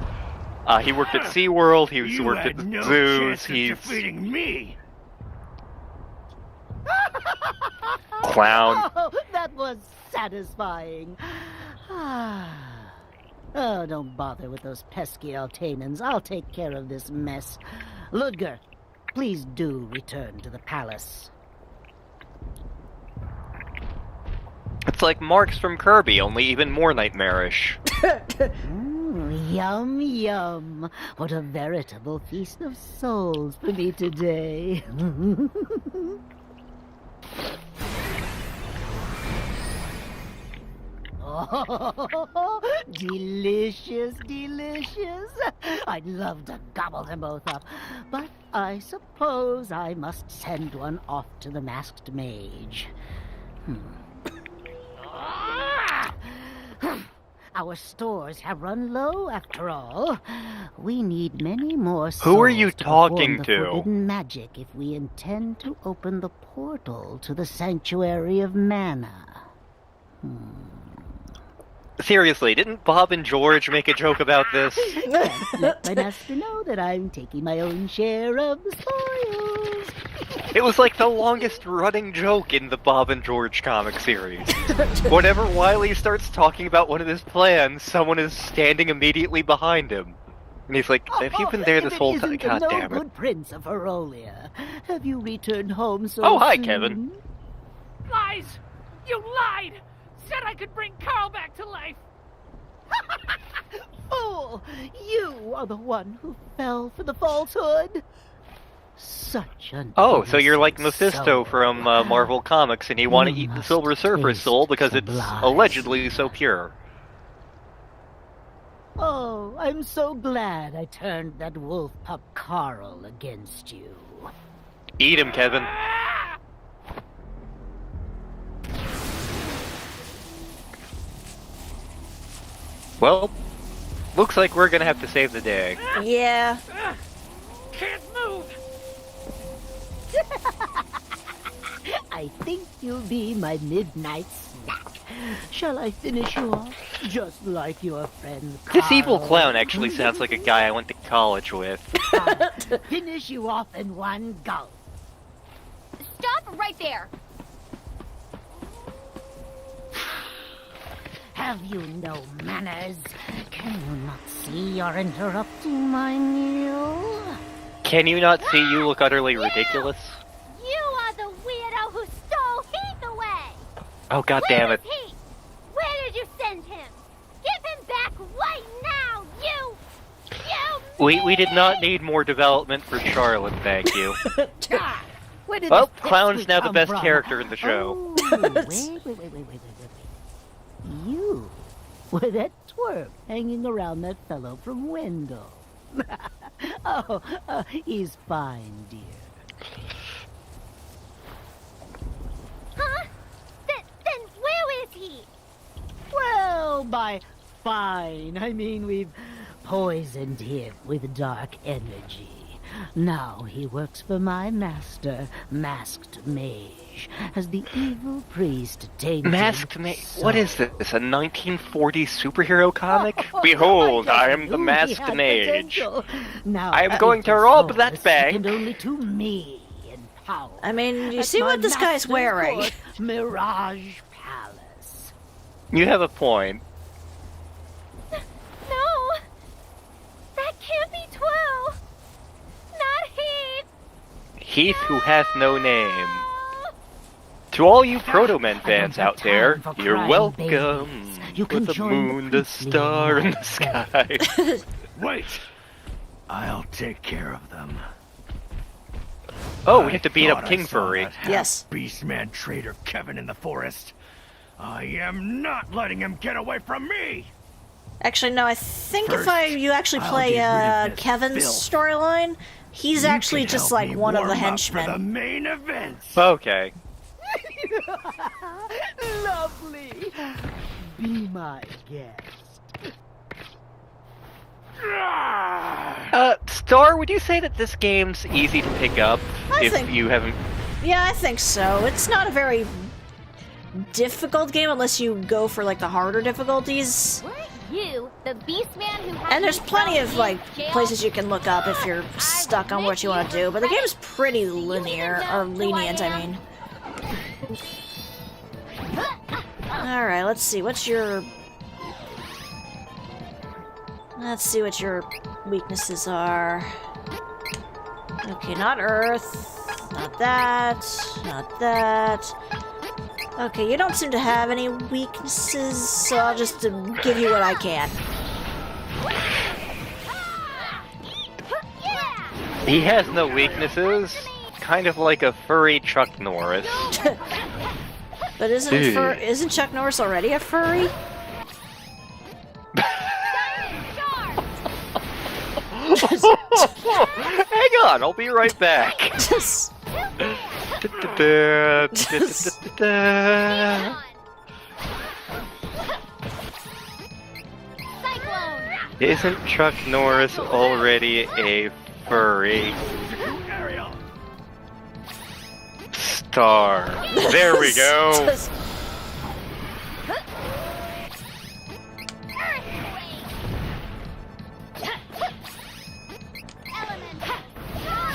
S1: He worked at SeaWorld. He worked at the zoos. He's
S7: defeating me.
S1: clown.
S11: Oh, that was satisfying. Oh, don't bother with those pesky Altanans. I'll take care of this mess. Ludger, please do return to the palace.
S1: It's like Marks from Kirby, only even more nightmarish.
S11: Yum, yum. What a veritable feast of souls for me today. Oh, delicious, delicious. I'd love to gobble them both up, but I suppose I must send one off to the masked mage. Our stores have run low, after all. We need many more souls.
S1: Who are you talking
S11: to?
S1: to?
S11: Forbidden magic if we intend to open the portal to the Sanctuary of Mana.
S1: Seriously, didn't Bob and George make a joke about this?
S11: Let my master know that I'm taking my own share of the spoils.
S1: It was like the longest running joke in the Bob and George comic series. Whenever Wily starts talking about one of his plans, someone is standing immediately behind him. And he's like, have you been there this whole time? God damn it.
S11: Good Prince of Herolia, have you returned home so
S1: Oh, hi,
S11: soon?
S1: Kevin.
S6: Lies! You lied! Said I could bring Carl back to life!
S11: Fool! You are the one who fell for the falsehood. Such an
S1: Oh, so you're like
S11: innocent
S1: Mephisto
S11: soul.
S1: from Marvel Comics, and you want to
S11: You
S1: eat the
S11: must
S1: Silver Surfer's
S11: taste
S1: soul because
S11: the
S1: it's
S11: blood.
S1: allegedly so pure.
S11: Oh, I'm so glad I turned that wolf pup Carl against you.
S1: Eat him, Kevin. Well, looks like we're gonna have to save the day.
S2: Yeah.
S6: Can't move!
S11: I think you'll be my midnight snack. Shall I finish you off, just like your friend Carl?
S1: This evil clown actually sounds like a guy I went to college with.
S11: I'll finish you off in one go.
S3: Stop right there!
S11: Have you no manners? Can you not see you're interrupting my meal?
S1: Can you not see you look utterly ridiculous?
S3: You are the weirdo who stole Heath away!
S1: Oh, god damn it.
S3: Where is he? Where did you send him? Give him back right now, you!
S1: We did not need more development for Charlotte, thank you.
S11: Where did
S1: Well,
S11: this
S1: Clown's now the
S11: come
S1: best
S11: from?
S1: character in the show.
S11: Oh, wait. You were that twerp hanging around that fellow from Wendell. He's fine, dear.
S3: Huh? Then where is he?
S11: Well, by fine, I mean we've poisoned him with dark energy. Now he works for my master, Masked Mage, as the evil priest tainted
S1: Masked Mage?
S11: soul.
S1: What is this, a 1940s superhero comic? Behold, I am the
S11: He
S1: Masked
S11: had
S1: Mage.
S11: potential. Now
S1: I am going to rob that bank.
S11: second only to me in power.
S2: I mean, you
S11: At
S2: see
S11: my
S2: what this guy's
S11: master's
S2: wearing.
S11: court, Mirage Palace.
S1: You have a point.
S3: No! That can't be true! Not Heath!
S1: Heath who hath no name. To all you Proto-Men fans out there, you're welcome.
S11: You can
S1: With the
S11: join the
S1: moon, the
S11: priestly
S1: star, and the
S11: order.
S1: sky.
S7: Wait! I'll take care of them.
S1: Oh, we have to beat
S7: I
S1: up
S7: thought
S1: King
S7: I saw
S1: Furry.
S7: that
S2: Yes.
S7: Beastman traitor Kevin in the forest. I am not letting him get away from me!
S2: Actually, no, I think
S7: First,
S2: you actually
S7: I'll
S2: play
S7: get rid of this
S2: Kevin's
S7: filth.
S2: storyline, he's
S7: You
S2: actually
S7: can
S2: just
S7: help
S2: like
S7: me
S2: one of the
S7: warm up
S2: henchmen.
S7: for the main event.
S1: Okay.
S11: Lovely. Be my guest.
S1: Star, would you say that this game's easy to pick up
S2: I
S1: if
S2: think-
S1: you haven't...
S2: Yeah, I think so. It's not a very difficult game unless you go for like the harder difficulties.
S3: Weren't you the beast man who had
S2: And there's
S3: me
S2: plenty
S3: thrown
S2: of
S3: in
S2: like
S3: jail?
S2: places you can look up if you're stuck on what you want to do. But the game's pretty linear, or lenient, I mean. Alright, let's see. Let's see what your weaknesses are. Okay, not Earth. Not that. Not that. Okay, you don't seem to have any weaknesses, so I'll just give you what I can.
S1: He has no weaknesses. Kind of like a furry Chuck Norris.
S2: But isn't Chuck Norris already a furry?
S1: Hang on, I'll be right back. Isn't Chuck Norris already a furry? Star. There we go.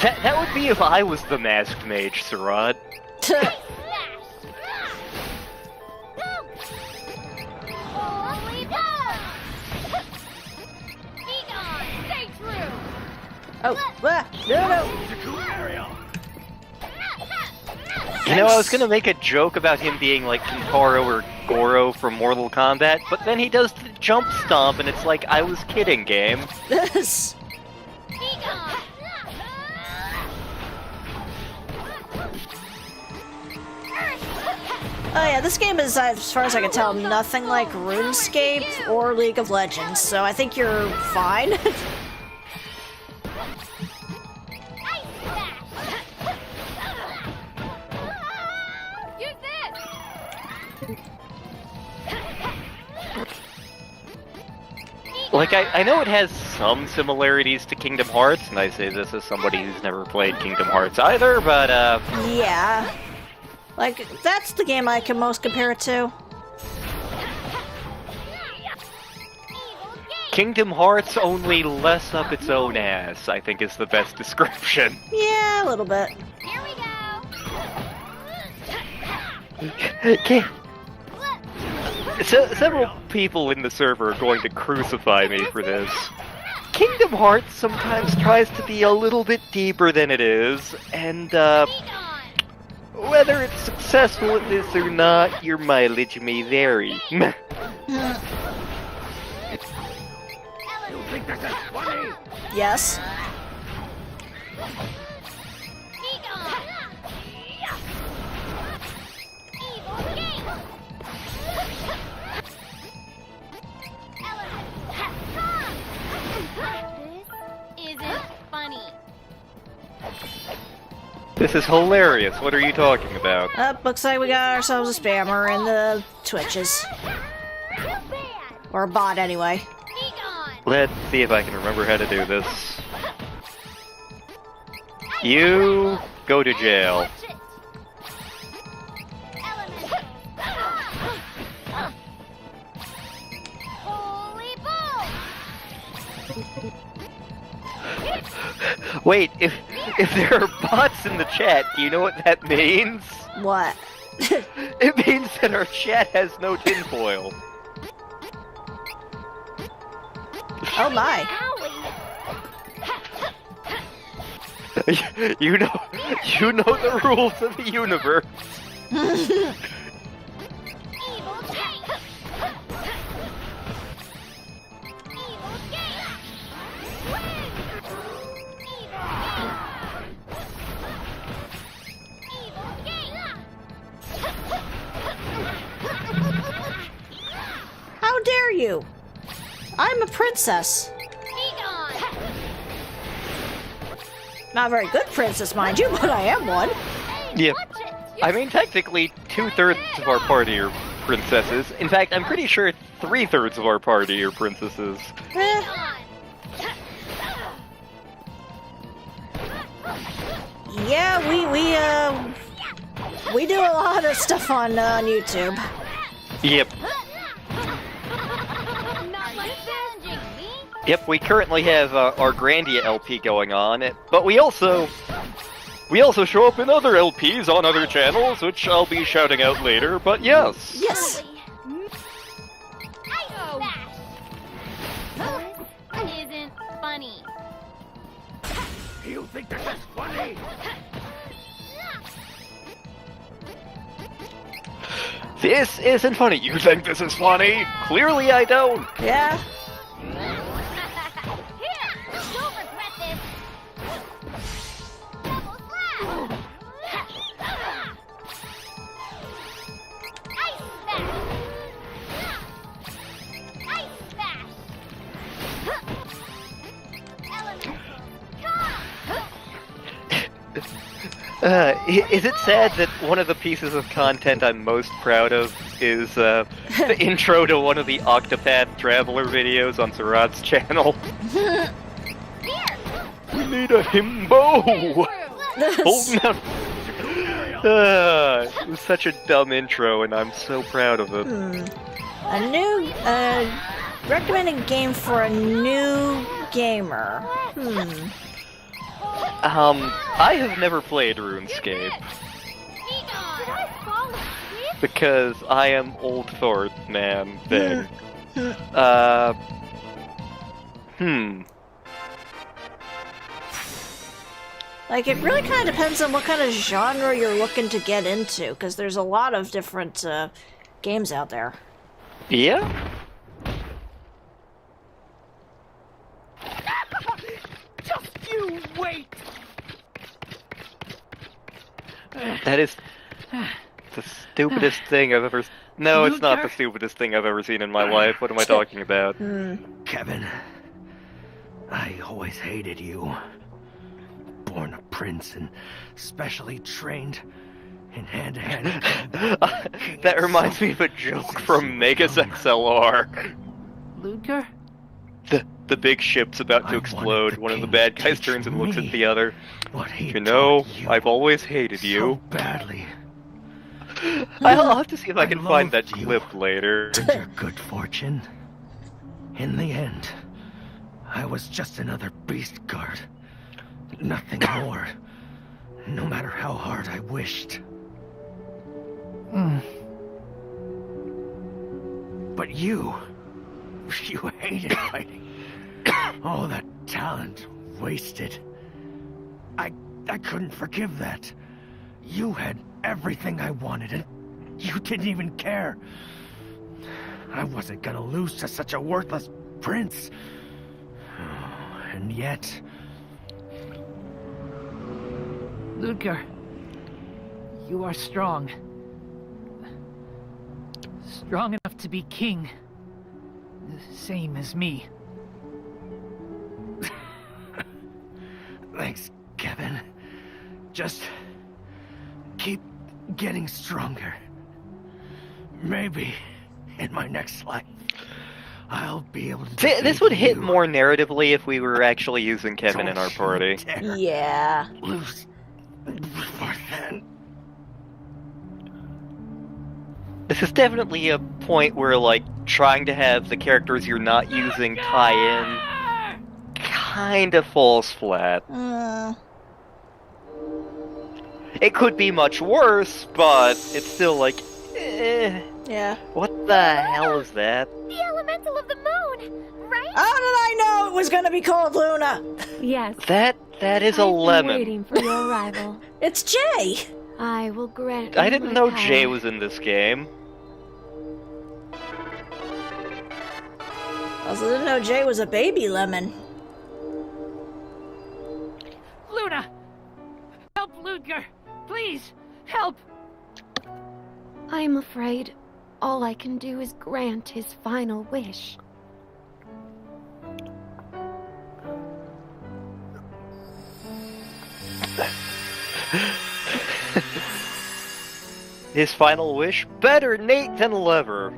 S1: That would be if I was the masked mage, Surat.
S2: No.
S1: You know, I was gonna make a joke about him being like Kintaro or Goro from Mortal Kombat, but then he does the jump stomp, and it's like, I was kidding, game.
S2: Oh yeah, this game is, as far as I can tell, nothing like RuneScape or League of Legends, so I think you're fine.
S1: Like, I know it has some similarities to Kingdom Hearts, and I say this as somebody who's never played Kingdom Hearts either, but,
S2: Yeah. Like, that's the game I can most compare it to.
S1: Kingdom Hearts only less up its own ass, I think is the best description.
S2: Yeah, a little bit.
S3: Here we
S1: Okay. Several people in the server are going to crucify me for this. Kingdom Hearts sometimes tries to be a little bit deeper than it is, and, whether it's successful at this or not, your mileage may vary.
S2: Yes.
S3: This isn't funny.
S1: This is hilarious. What are you talking about?
S2: Looks like we got ourselves a spammer in the Twitches. Or a bot, anyway.
S1: Let's see if I can remember how to do this. You go to jail. Wait, if there are bots in the chat, do you know what that means?
S2: What?
S1: It means that our chat has no tinfoil.
S2: Oh my.
S1: You know the rules of the universe.
S2: How dare you? I'm a princess.
S3: Be gone.
S2: Not a very good princess, mind you, but I am one.
S1: Yep. I mean, technically, 2/3 of our party are princesses. In fact, I'm pretty sure 3/3 of our party are princesses.
S2: Yeah, we do a lot of stuff on YouTube.
S1: Yep. Yep, we currently have our Grandia LP going on, but we also show up in other LPs on other channels, which I'll be shouting out later, but yes.
S2: Yes.
S3: This isn't funny.
S7: You think this is funny?
S1: This isn't funny. You think this is funny? Clearly I don't.
S2: Yeah.
S3: Here, you'll regret this. Double slap. Ice smash. Ice smash. Elemental.
S1: Is it sad that one of the pieces of content I'm most proud of is the intro to one of the Octopath Traveler videos on Sarat's channel? We need a himbo! Holding out. It was such a dumb intro, and I'm so proud of it.
S2: A new, recommended game for a new gamer.
S1: I have never played RuneScape. Because I am old Thor man thing.
S2: Like, it really kind of depends on what kind of genre you're looking to get into, because there's a lot of different, games out there.
S1: Yeah?
S7: Just you wait!
S1: That is the stupidest thing I've ever... No, it's not the stupidest thing I've ever seen in my life. What am I talking about?
S7: Kevin, I always hated you. Born a prince and specially trained in hand-to-hand combat.
S1: That reminds me of a joke from Megas XLR.
S6: Ludger?
S1: The big ship's about to explode. One of the bad guys turns and looks at the other.
S7: What he
S1: You know,
S7: taught you
S1: I've always hated
S7: so
S1: you.
S7: badly.
S1: I'll have to see if I can find that
S7: loved you.
S1: clip later.
S7: And your good fortune. In the end, I was just another beast guard. Nothing more. No matter how hard I wished. But you hated fighting. All that talent wasted. I couldn't forgive that. You had everything I wanted and you didn't even care. I wasn't gonna lose to such a worthless prince. And yet...
S6: Ludger, you are strong. Strong enough to be king. Same as me.
S7: Thanks, Kevin. Just keep getting stronger. Maybe in my next life, I'll be able to.
S1: This would hit more narratively if we were actually using Kevin in our party.
S2: Yeah.
S7: Lose before then.
S1: This is definitely a point where, like, trying to have the characters you're not using tie in kinda falls flat. It could be much worse, but it's still like,
S2: Yeah.
S1: What the hell is that?
S3: The elemental of the moon, right?
S2: How did I know it was gonna be called Luna?
S5: Yes.
S1: That is a
S5: I've been
S1: lemon.
S5: waiting for your arrival.
S2: It's Jay.
S5: I will grant.
S1: I
S5: you
S1: didn't
S5: my
S1: know
S5: power.
S1: Jay was in this game.
S2: I also didn't know Jay was a baby lemon.
S6: Luna! Help Ludger! Please! Help!
S5: I'm afraid all I can do is grant his final wish.
S1: His final wish? Better Nate than Lever.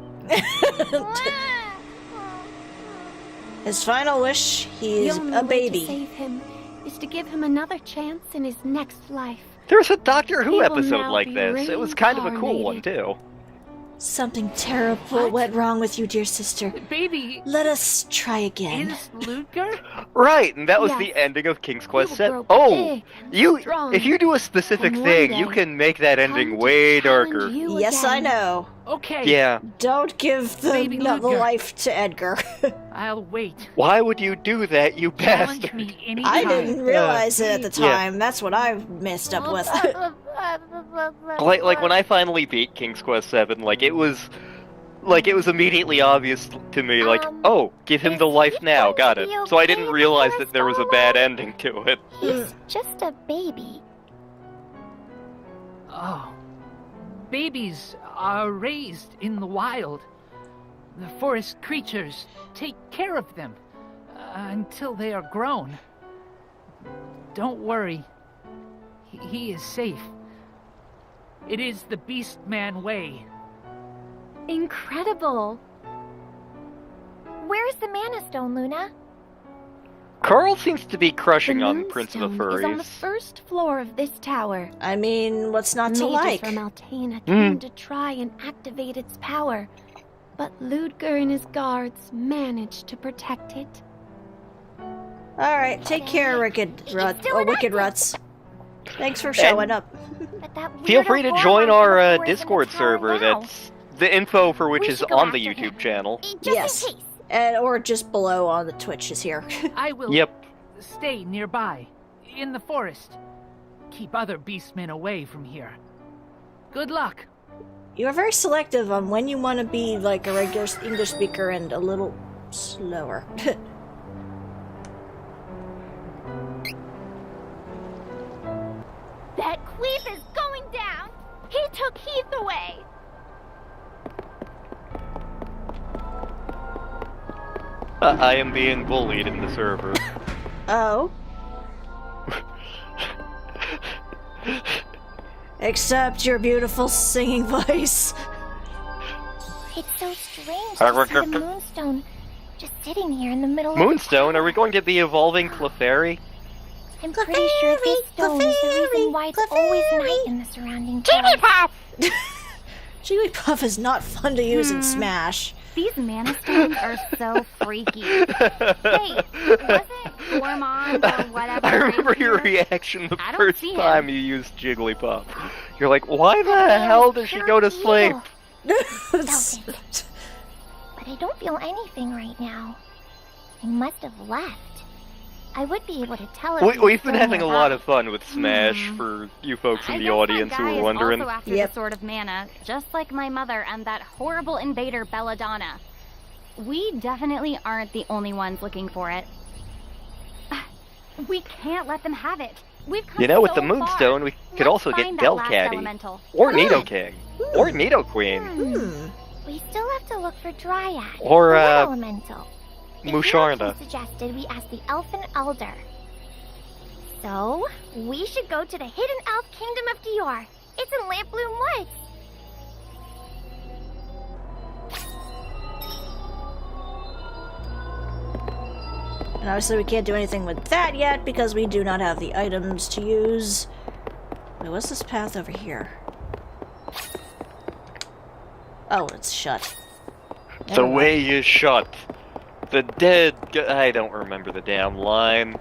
S2: His final wish, he is
S5: The
S2: a
S5: only way to
S2: baby.
S5: save him is to give him another chance in his next life.
S1: There was a Doctor Who
S5: He will
S1: episode
S5: now
S1: like
S5: be
S1: this. It was kind of a cool one, too.
S2: Something terrible went wrong with you, dear sister.
S9: Baby,
S2: Let us try again.
S9: is Ludger?
S1: Right, and that was
S5: Yes.
S1: the ending of King's Quest
S5: will
S1: 7.
S5: grow
S1: Oh,
S5: big and
S1: you
S5: strong,
S1: if you do a specific
S5: and one
S1: thing, you
S5: day
S1: can make that ending
S5: come
S1: way
S5: to challenge
S1: darker.
S5: you
S2: Yes, I
S5: again.
S2: know.
S9: Okay.
S1: Yeah.
S2: Don't give the,
S9: Baby
S2: the
S9: Ludger.
S2: life to Edgar.
S9: I'll wait.
S1: Why would you do that, you
S9: Challenge
S1: bastard?
S9: me anytime.
S2: I didn't realize it at the
S1: Yeah.
S2: time. That's what I messed up with.
S1: Like when I finally beat King's Quest 7, it was immediately obvious to me, oh, give him
S3: is
S1: the life
S3: he
S1: now,
S3: going
S1: got
S3: to
S1: it.
S3: be
S1: So I
S3: okay
S1: didn't
S3: with
S1: realize
S3: us
S1: that there was a
S3: all
S1: bad
S3: along?
S1: ending to it.
S3: He's just a baby.
S9: Oh. Babies are raised in the wild. The forest creatures take care of them until they are grown. Don't worry. He is safe. It is the Beast Man way.
S3: Incredible. Where's the Mana Stone, Luna?
S1: Carl seems to be crushing
S3: The
S1: on Prince of the
S3: Moonstone is on the
S1: Furries.
S3: first floor of this tower.
S2: I mean, what's not to
S3: Mages
S2: like?
S3: from Altena came to try and activate its power, but Ludger and his guards managed to protect it.
S2: Alright, take care, Wicked Ruts.
S3: still
S2: Oh,
S3: an
S2: Wicked
S3: active.
S2: Ruts. Thanks for showing up.
S3: But that
S1: Feel
S3: weirdo
S1: free to
S3: hormone
S1: join
S3: from
S1: our
S3: the forest in the
S1: Discord
S3: tower
S1: server.
S3: now.
S1: That's the info for which
S3: We
S1: is
S3: should go
S1: on the
S3: after
S1: YouTube
S3: him.
S1: channel.
S3: Just
S2: Yes.
S3: in case.
S2: Or just below on the Twitch is here.
S9: I will
S1: Yep.
S9: stay nearby, in the forest. Keep other beastmen away from here. Good luck.
S2: You're very selective on when you want to be like a regular English speaker and a little slower.
S3: That queef is going down. He took Heath away.
S1: I am being bullied in the server.
S2: Oh. Accept your beautiful singing voice.
S3: It's so strange to see the Moonstone just sitting here in the middle of the
S1: Moonstone, are we going to be evolving Clefairy?
S3: I'm pretty sure this stone is the reason why it's always night in the surrounding forest.
S2: Jigglypuff is not fun to use in Smash.
S10: These mana stones are so freaky. Hey, was it Gormond or whatever?
S1: I remember
S10: in
S1: your
S10: here?
S1: reaction the
S10: I don't
S1: first
S10: see him.
S1: time you used Jigglypuff. You're like, why the hell does she go to sleep?
S3: But I don't feel anything right now. I must have left. I would be able to tell if
S1: We've been having a lot of fun with Smash for you folks in
S10: I
S1: the
S10: guess
S1: audience
S10: that
S1: who
S10: guy
S1: are
S10: is
S1: wondering.
S10: also after
S2: Yep.
S10: the Sword of Mana, just like my mother and that horrible invader Belladonna. We definitely aren't the only ones looking for it. We can't let them have it. We've come
S1: You know, with
S10: so
S1: the
S10: far.
S1: Moonstone, we could
S10: Let's
S1: also get
S10: find that last
S1: Delcatty,
S10: elemental.
S1: or Nidoking, or Nidoqueen,
S3: We still have to look for Dryad.
S1: Or,
S3: the wood elemental. The
S1: Musharna.
S3: Hero King suggested we ask the Elfin Elder. So, we should go to the hidden elf kingdom of Dior. It's in Lampbloom Woods.
S2: And obviously we can't do anything with that yet because we do not have the items to use. Wait, what's this path over here? Oh, it's shut.
S1: The way is shut. The dead. I don't remember the damn line.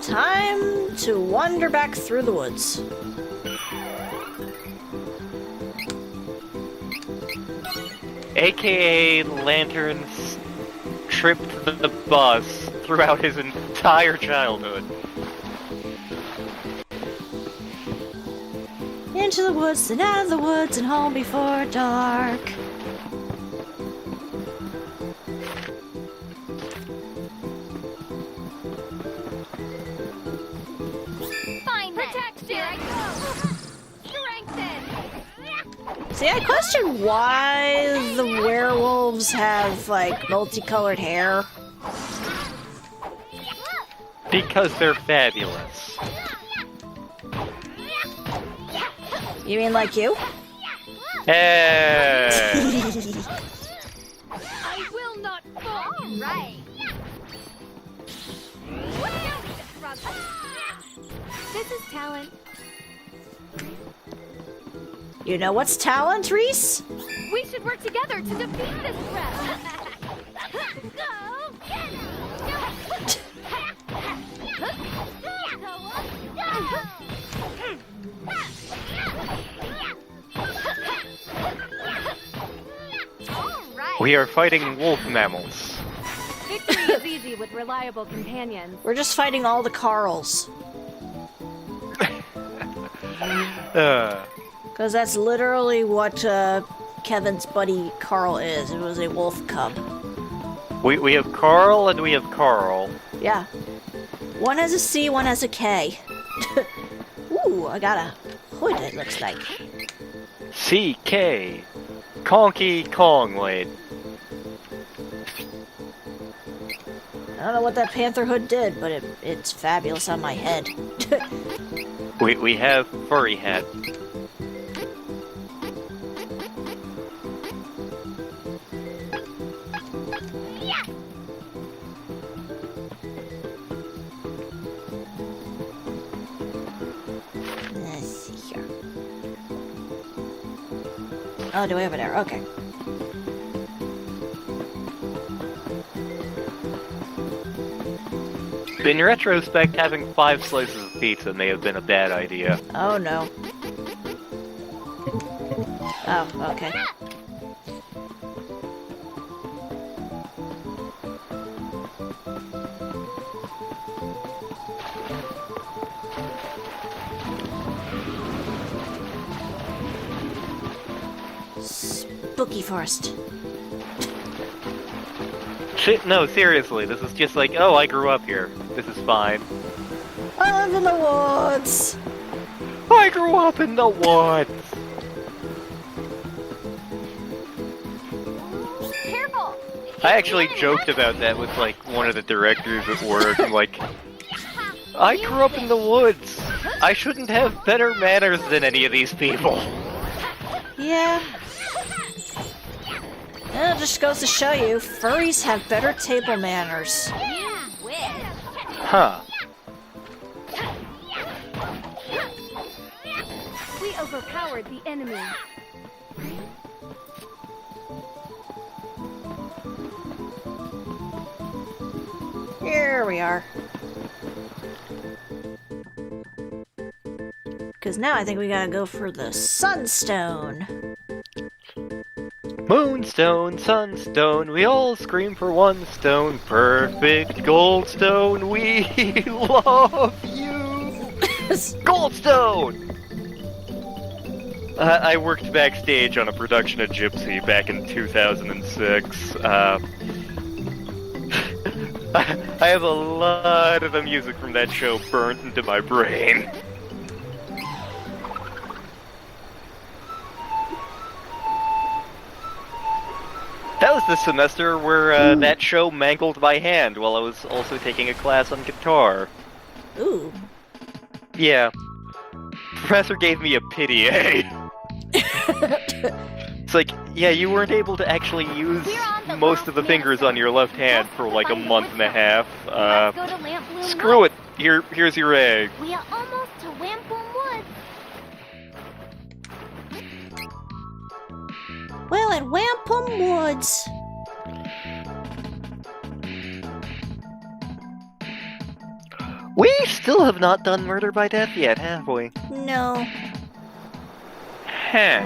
S2: Time to wander back through the woods.
S1: AKA Lantern's tripped the bus throughout his entire childhood.
S2: Into the woods and out of the woods and home before dark.
S3: Fine, protection. Strengthen.
S2: See, I question why the werewolves have, like, multicolored hair.
S1: Because they're fabulous.
S2: You mean like you?
S1: Hey!
S3: I will not fall. All right. This is talent.
S2: You know what's talent, Reese?
S3: We should work together to defeat this threat. Go get
S1: We are fighting wolf mammals.
S5: Victory is easy with reliable companions.
S2: We're just fighting all the Carls. Because that's literally what Kevin's buddy Carl is. It was a wolf cub.
S1: We have Carl and we have Carl.
S2: Yeah. One has a C, one has a K. Ooh, I got a hood, it looks like.
S1: CK. Conky Kong, wait.
S2: I don't know what that panther hood did, but it's fabulous on my head.
S1: We have furry hat.
S2: Let's see here. Oh, do we have it there? Okay.
S1: In retrospect, having 5 slices of pizza may have been a bad idea.
S2: Oh no. Oh, okay. Spooky forest.
S1: No, seriously, this is just like, oh, I grew up here. This is fine.
S2: I live in the woods.
S1: I grew up in the woods.
S3: Careful.
S1: I actually joked about that with, like, one of the directors at work. I'm like, I grew up in the woods. I shouldn't have better manners than any of these people.
S2: Yeah. And it just goes to show you, furries have better table manners.
S1: Huh.
S5: We overpowered the enemy.
S2: Here we are. Because now I think we gotta go for the Sunstone.
S1: Moonstone, sunstone, we all scream for one stone. Perfect goldstone, we love you. Goldstone! I worked backstage on a production of Gypsy back in 2006. I have a lot of the music from that show burnt into my brain. That was the semester where that show mangled my hand while I was also taking a class on guitar.
S2: Ooh.
S1: Yeah. Professor gave me a pity A. It's like, yeah, you weren't able to actually use most of the fingers on your left hand for like a month and a half. Screw it. Here's your A.
S3: We are almost to Wampum Woods.
S2: Well, at Wampum Woods.
S1: We still have not done murder by death yet, have we?
S2: No.
S1: Huh.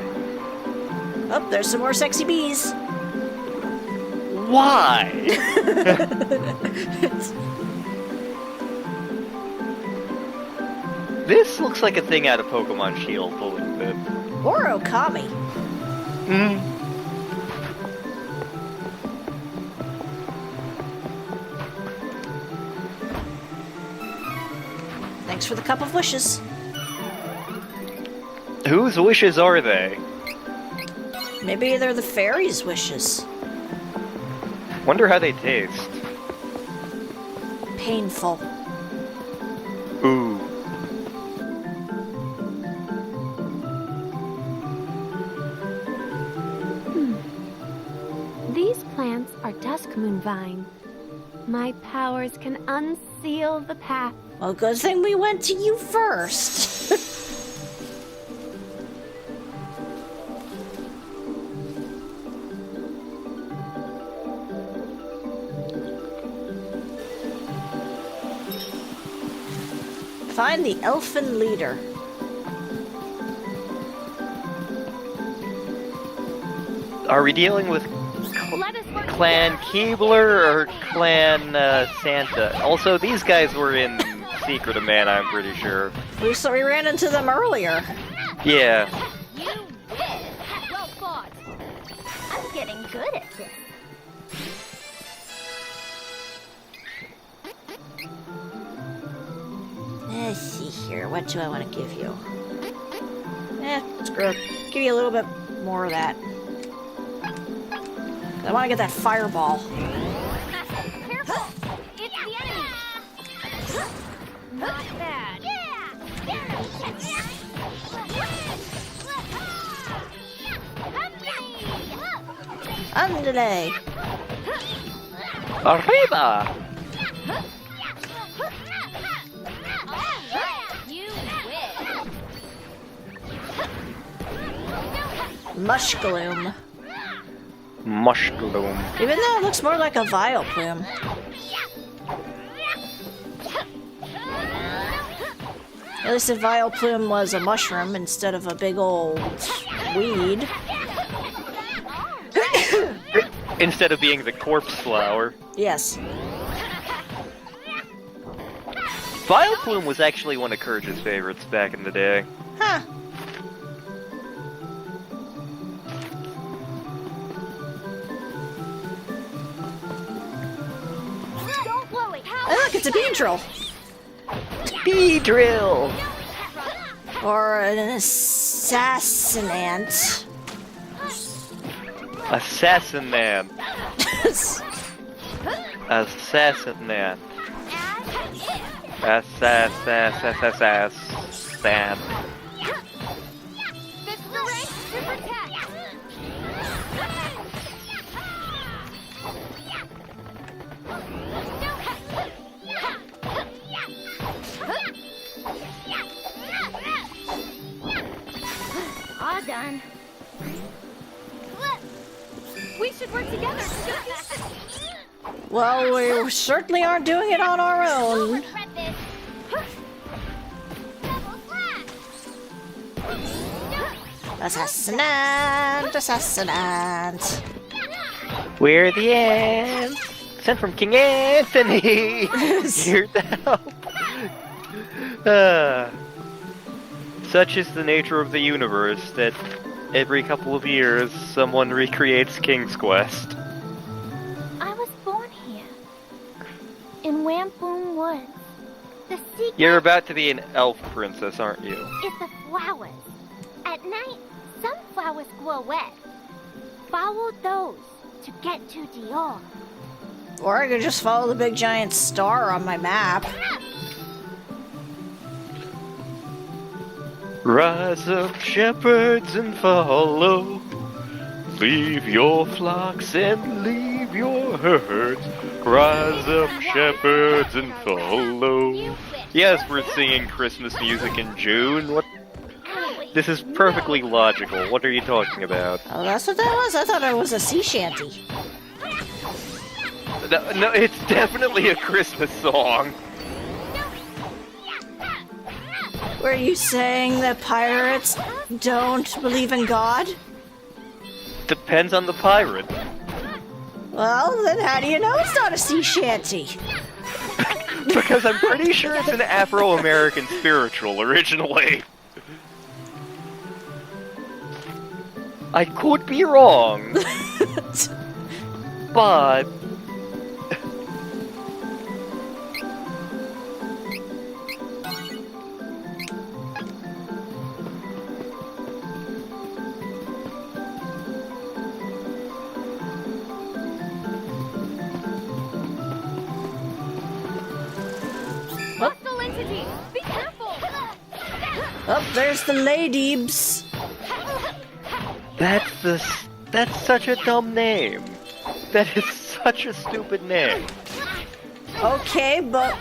S2: Oh, there's some more sexy bees.
S1: Why? This looks like a thing out of Pokemon Shield a little bit.
S2: Or Okami.
S1: Hmm.
S2: Thanks for the cup of wishes.
S1: Whose wishes are they?
S2: Maybe they're the fairies' wishes.
S1: Wonder how they taste.
S2: Painful.
S1: Ooh.
S3: These plants are Dusk Moon Vine. My powers can unseal the path.
S2: Well, good thing we went to you first. Find the elfin leader.
S1: Are we dealing with Clan Keebler or Clan Santa? Also, these guys were in Secret of Mana, I'm pretty sure.
S2: We ran into them earlier.
S1: Yeah.
S3: You win. Well fought. I'm getting good at this.
S2: Let's see here. What do I want to give you? Screw it. Give you a little bit more of that. I want to get that fireball.
S3: Careful! It's the enemy! Not bad.
S2: Andale.
S1: Arriba!
S3: You win.
S2: Mushgloom.
S1: Mushgloom.
S2: Even though it looks more like a Vileplume. At least if Vileplume was a mushroom instead of a big old weed.
S1: Instead of being the corpse flower.
S2: Yes.
S1: Vileplume was actually one of Courage's favorites back in the day.
S2: Huh.
S3: Don't blow it.
S2: Hey, look, it's a Beedrill.
S1: Beedrill!
S2: Or an Assassinant.
S1: Assassinant. Assassinant. Assassinant.
S3: This is the rank to protect. All done. We should work together.
S2: Well, we certainly aren't doing it on our own. Assassinant, assassinant.
S1: We're the ants, sent from King Anthony. Here to help. Such is the nature of the universe that every couple of years someone recreates King's Quest.
S3: I was born here, in Wampoon Woods. The secret
S1: You're about to be an elf princess, aren't you?
S3: is the flowers. At night, some flowers glow wet. Follow those to get to Dior.
S2: Or I could just follow the big giant star on my map.
S1: Rise up, shepherds, and follow. Leave your flocks and leave your herds. Rise up, shepherds, and follow. Yes, we're singing Christmas music in June. What? This is perfectly logical. What are you talking about?
S2: Oh, that's what that was? I thought it was a sea shanty.
S1: No, it's definitely a Christmas song.
S2: Were you saying that pirates don't believe in God?
S1: Depends on the pirate.
S2: Well, then how do you know it's not a sea shanty?
S1: Because I'm pretty sure it's an Afro-American spiritual originally. I could be wrong. But...
S3: Hostile entity! Be careful!
S2: Oh, there's the lady's.
S1: That's such a dumb name. That is such a stupid name.
S2: Okay, but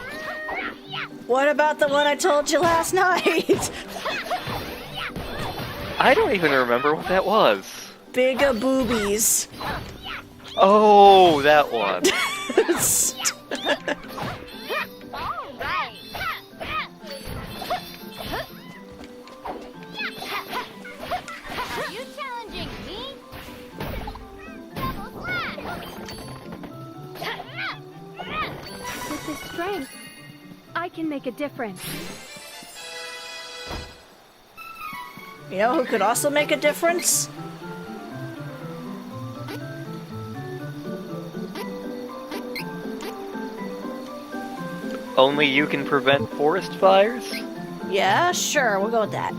S2: what about the one I told you last night?
S1: I don't even remember what that was.
S2: Bigger boobies.
S1: Oh, that one.
S3: Alright! Are you challenging me? Double slash!
S5: With this strength, I can make a difference.
S2: You know who could also make a difference?
S1: Only you can prevent forest fires?
S2: Yeah, sure, we'll go with that.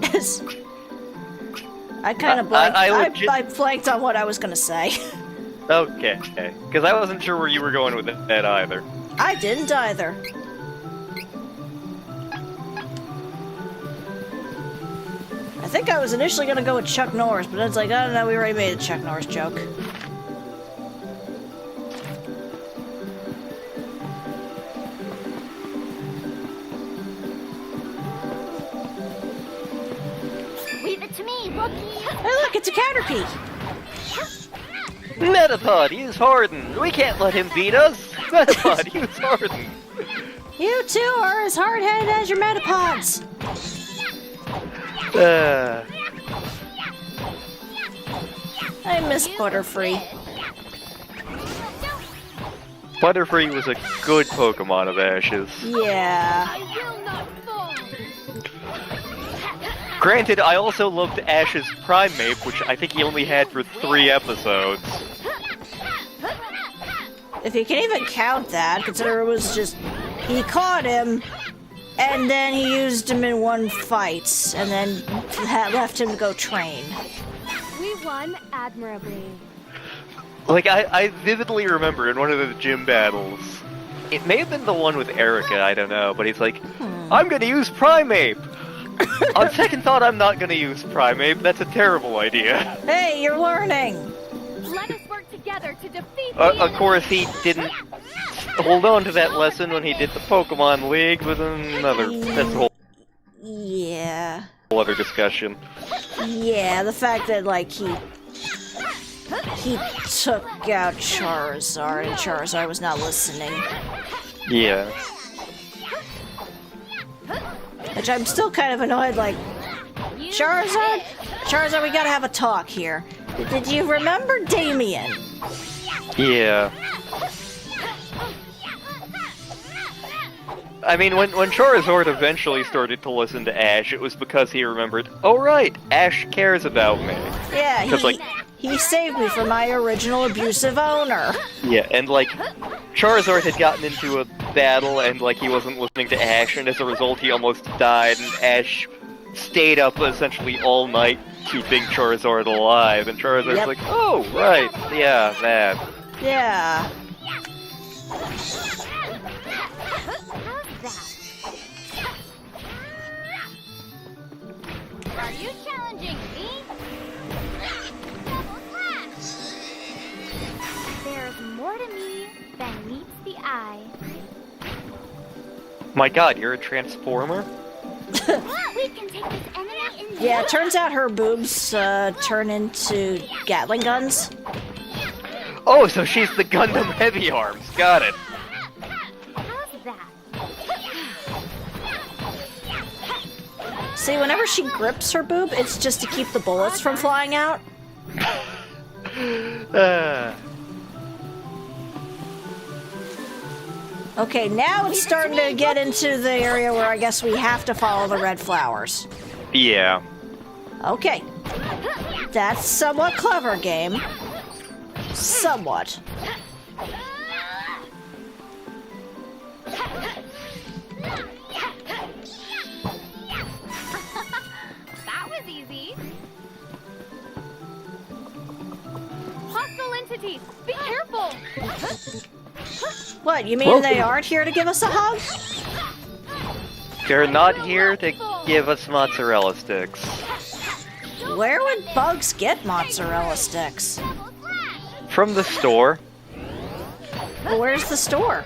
S2: I kind of blanked. I blanked on what I was gonna say.
S1: Okay, because I wasn't sure where you were going with that either.
S2: I didn't either. I think I was initially gonna go with Chuck Norris, but it's like, I don't know, we already made a Chuck Norris joke.
S3: Leave it to me, rookie!
S2: Hey look, it's a Caterpie!
S1: Metapod, use Harden! We can't let him beat us! Metapod, use Harden!
S2: You too are as hard-headed as your Metapods! I miss Butterfree.
S1: Butterfree was a good Pokemon of Ash's.
S2: Yeah.
S1: Granted, I also loved Ash's Primeape, which I think he only had for 3 episodes.
S2: If you can even count that, consider it was just... He caught him, and then he used him in one fight, and then left him to go train.
S5: We won admirably.
S1: Like, I vividly remember in one of the gym battles, it may have been the one with Erica, I don't know, but he's like, I'm gonna use Primeape! On second thought, I'm not gonna use Primeape, that's a terrible idea.
S2: Hey, you're learning!
S3: Let us work together to defeat the
S1: Of course, he didn't hold on to that lesson when he did the Pokemon League, but that's a whole
S2: Yeah.
S1: other discussion.
S2: Yeah, the fact that, like, he took out Charizard, and Charizard was not listening.
S1: Yeah.
S2: Which I'm still kind of annoyed, like, Charizard, we gotta have a talk here. Did you remember Damien?
S1: Yeah. I mean, when Charizard eventually started to listen to Ash, it was because he remembered, oh right, Ash cares about me.
S2: Yeah,
S1: like,
S2: he saved me from my original abusive owner.
S1: Yeah, and like, Charizard had gotten into a battle and like he wasn't listening to Ash, and as a result he almost died, and Ash stayed up essentially all night keeping Charizard alive, and Charizard's like, oh, right, yeah, that.
S2: Yeah.
S3: Are you challenging me? Double slash! There's more to me than meets the eye.
S1: My god, you're a Transformer?
S3: We can take this enemy in.
S2: Yeah, it turns out her boobs turn into Gatling guns.
S1: Oh, so she's the Gundam Heavy Arms, got it.
S3: How's that?
S2: See, whenever she grips her boob, it's just to keep the bullets from flying out. Okay, now it's starting to get into the area where I guess we have to follow the red flowers.
S1: Yeah.
S2: Okay. That's somewhat clever, game. Somewhat.
S3: That was easy. Hostile entities, be careful.
S2: What, you mean they aren't here to give us a hug?
S1: They're not here to give us mozzarella sticks.
S2: Where would bugs get mozzarella sticks?
S1: From the store.
S2: Well, where's the store?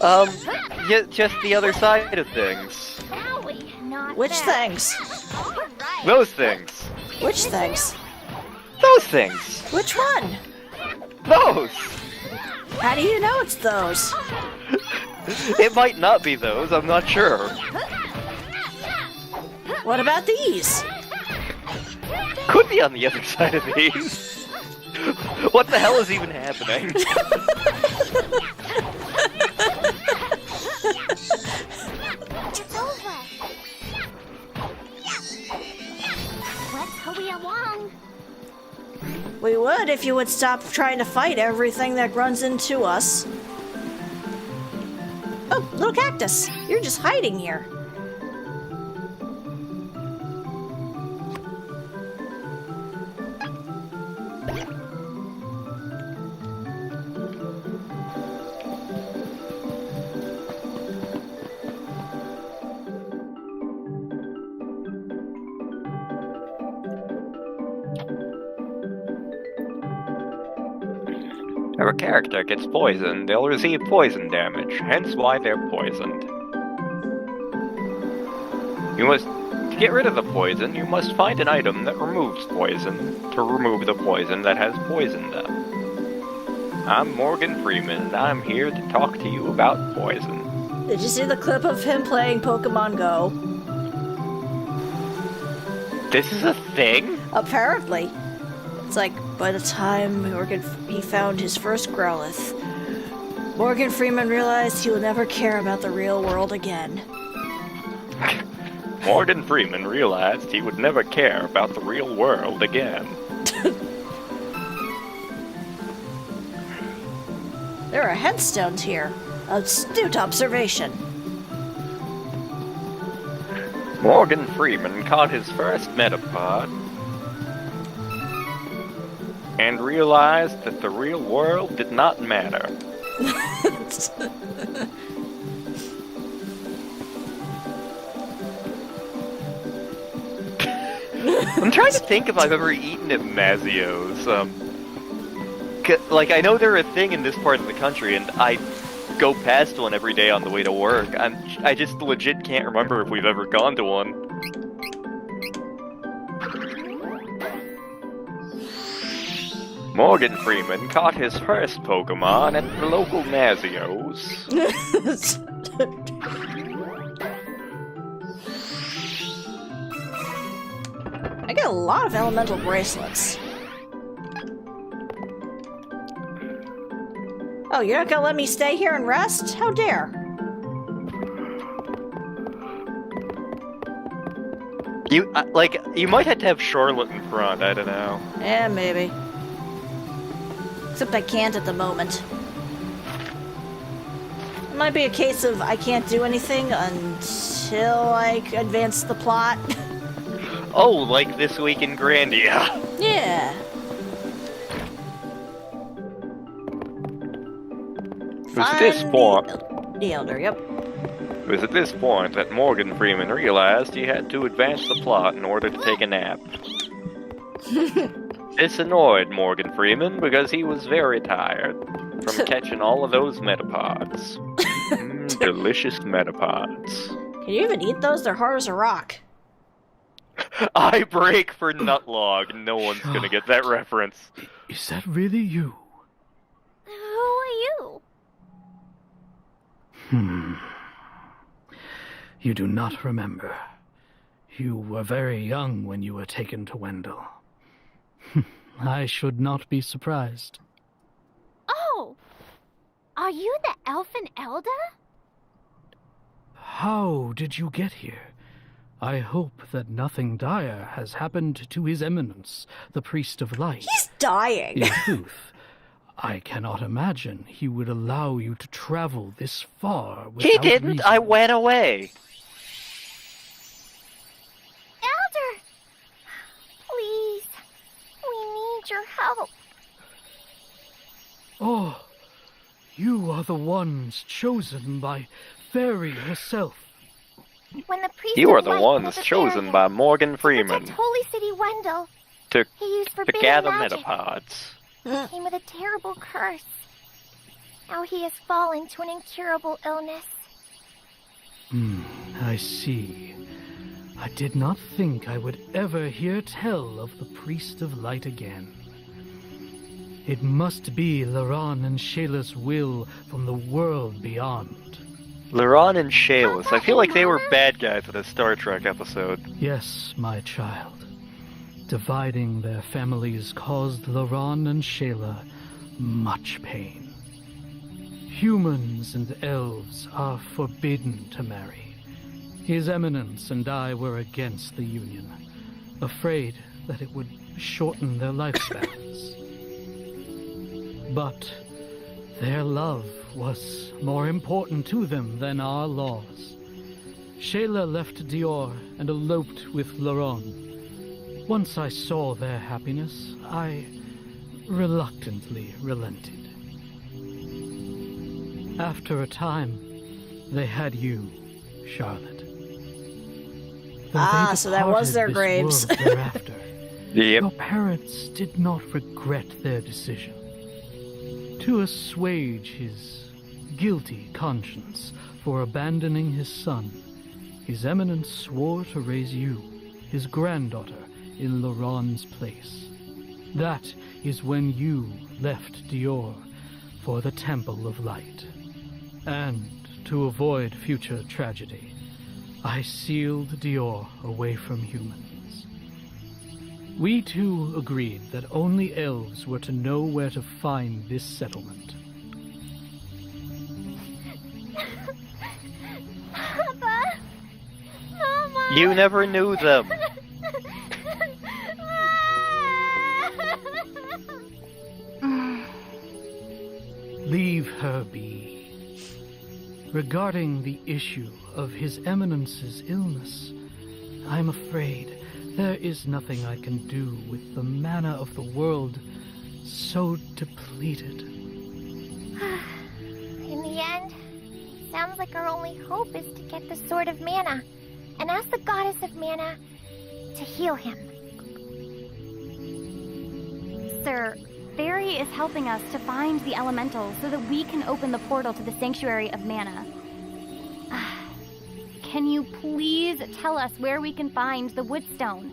S1: Yeah, just the other side of things.
S2: Which things?
S1: Those things.
S2: Which things?
S1: Those things.
S2: Which one?
S1: Those.
S2: How do you know it's those?
S1: It might not be those, I'm not sure.
S2: What about these?
S1: Could be on the other side of these. What the hell is even happening?
S3: It's over. Let's hurry along.
S2: We would if you would stop trying to fight everything that runs into us. Oh, little cactus. You're just hiding here.
S1: If a character gets poisoned, they'll receive poison damage, hence why they're poisoned. To get rid of the poison, you must find an item that removes poison, to remove the poison that has poisoned them. I'm Morgan Freeman, and I'm here to talk to you about poison.
S2: Did you see the clip of him playing Pokemon Go?
S1: This is a thing?
S2: Apparently. It's like, by the time he found his first Growlithe, Morgan Freeman realized he will never care about the real world again.
S1: Morgan Freeman realized he would never care about the real world again.
S2: There are headstones here. Astute observation.
S1: Morgan Freeman caught his first Metapod and realized that the real world did not matter. I'm trying to think if I've ever eaten at Mazio's. Like, I know they're a thing in this part of the country, and I go past one every day on the way to work. I just legit can't remember if we've ever gone to one. Morgan Freeman caught his first Pokemon at the local Mazio's.
S2: I get a lot of elemental bracelets. Oh, you're not gonna let me stay here and rest? How dare!
S1: You might have to have Charlotte in front, I don't know.
S2: Yeah, maybe. Except I can't at the moment. It might be a case of I can't do anything until I advance the plot.
S1: Oh, like this week in Grandia.
S2: Yeah.
S1: It was at this point.
S2: The Elder, yep.
S1: It was at this point that Morgan Freeman realized he had to advance the plot in order to take a nap. This annoyed Morgan Freeman because he was very tired from catching all of those Metapods. Delicious Metapods.
S2: Can you even eat those? They're hard as a rock.
S1: I break for Nutlog. No one's gonna get that reference.
S7: Is that really you?
S3: Who are you?
S7: You do not remember. You were very young when you were taken to Wendell. I should not be surprised.
S3: Oh! Are you the Elfin Elder?
S12: How did you get here? I hope that nothing dire has happened to His Eminence, the Priest of Light.
S2: He's dying!
S12: In truth, I cannot imagine he would allow you to travel this far without
S1: He didn't.
S12: reason.
S1: I went away.
S3: Elder! Please. We need your help.
S12: Oh, you are the ones chosen by Fairy herself.
S3: When the priest
S1: You are
S3: of
S1: the
S3: light
S1: ones
S3: pulled the
S1: chosen
S3: barrier
S1: by Morgan
S3: to
S1: Freeman
S3: protect Holy City Wendell,
S1: to
S3: he used forbidden
S1: gather
S3: magic.
S1: metapods.
S3: He came with a terrible curse. Now he has fallen to an incurable illness.
S12: I see. I did not think I would ever hear tell of the Priest of Light again. It must be Laron and Shayla's will from the world beyond.
S1: Laron and Shayless. I feel like they were bad guys in a Star Trek episode.
S12: Yes, my child. Dividing their families caused Laron and Shayla much pain. Humans and elves are forbidden to marry. His Eminence and I were against the union, afraid that it would shorten their lifespans. But their love was more important to them than our laws. Shayla left Dior and eloped with Laron. Once I saw their happiness, I reluctantly relented. After a time, they had you, Charlotte. Though they
S2: so that was
S12: departed
S2: their
S12: this
S2: graves.
S12: world thereafter,
S1: Yep.
S12: your parents did not regret their decision. To assuage his guilty conscience for abandoning his son, His Eminence swore to raise you, his granddaughter, in Laron's place. That is when you left Dior for the Temple of Light. And to avoid future tragedy, I sealed Dior away from humans. We two agreed that only elves were to know where to find this settlement.
S3: Papa! Mama!
S1: You never knew them.
S12: Leave her be. Regarding the issue of His Eminence's illness, I'm afraid there is nothing I can do with the mana of the world so depleted.
S3: In the end, sounds like our only hope is to get the Sword of Mana and ask the Goddess of Mana to heal him.
S10: Sir, Fairy is helping us to find the elemental so that we can open the portal to the Sanctuary of Mana. Can you please tell us where we can find the Woodstone?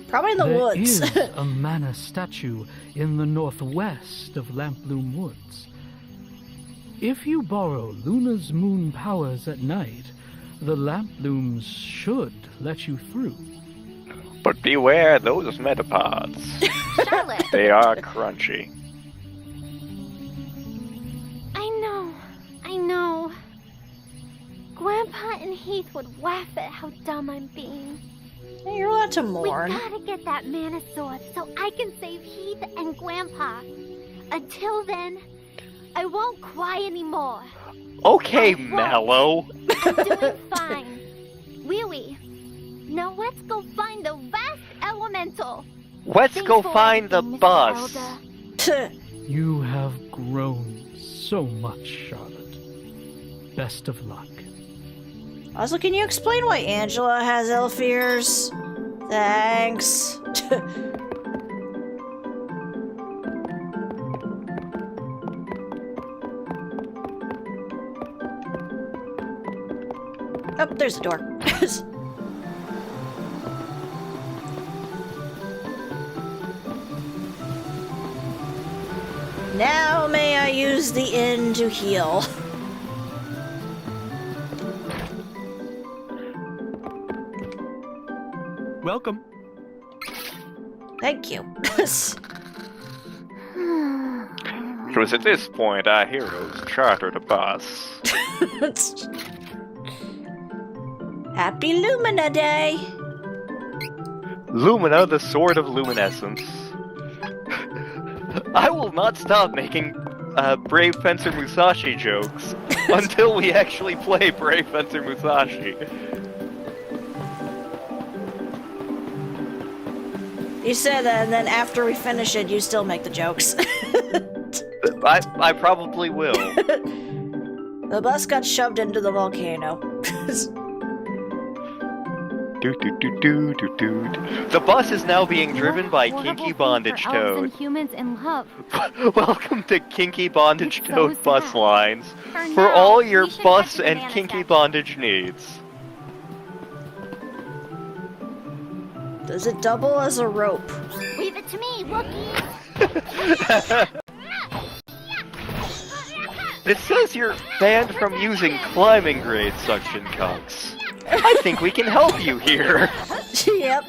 S2: Probably in the woods.
S12: There is a mana statue in the northwest of Lamploom Woods. If you borrow Luna's moon powers at night, the Lamplooms should let you through.
S1: But beware those metapods.
S3: Charlotte!
S1: They are crunchy.
S3: I know. Grandpa and Heath would laugh at how dumb I'm being.
S2: You're allowed to mourn.
S3: We gotta get that mana sword so I can save Heath and Grandpa. Until then, I won't cry anymore.
S1: Okay, Mallow.
S3: I'm doing fine. Wee-wee. Now let's go find the vast elemental.
S1: Let's
S3: Thanks
S1: go
S3: for
S1: find the
S3: everything, Mrs.
S1: bus.
S3: Elder.
S12: You have grown so much, Charlotte. Best of luck.
S2: Also, can you explain why Angela has elf ears? Thanks. Oh, there's a door. Now may I use the inn to heal.
S8: Welcome.
S2: Thank you.
S1: It was at this point our heroes chartered a bus.
S2: Happy Lumina Day!
S1: Lumina, the sword of luminescence. I will not stop making Brave Fencer Musashi jokes until we actually play Brave Fencer Musashi.
S2: You said that, and then after we finish it, you still make the jokes.
S1: I probably will.
S2: The bus got shoved into the volcano.
S1: The bus is now being driven by Kinky Bondage Toad.
S10: And humans in love.
S1: Welcome to Kinky Bondage
S10: It's so
S1: Toad bus
S10: sad.
S1: lines
S10: For
S1: for
S10: now,
S1: all your
S10: we should
S1: bus
S10: head to the
S1: and
S10: Mana
S1: kinky
S10: statue.
S1: bondage needs.
S2: Does it double as a rope?
S3: Leave it to me, Wookie!
S1: It says you're banned from using climbing grade suction cups. I think we can help you here.
S2: Yep.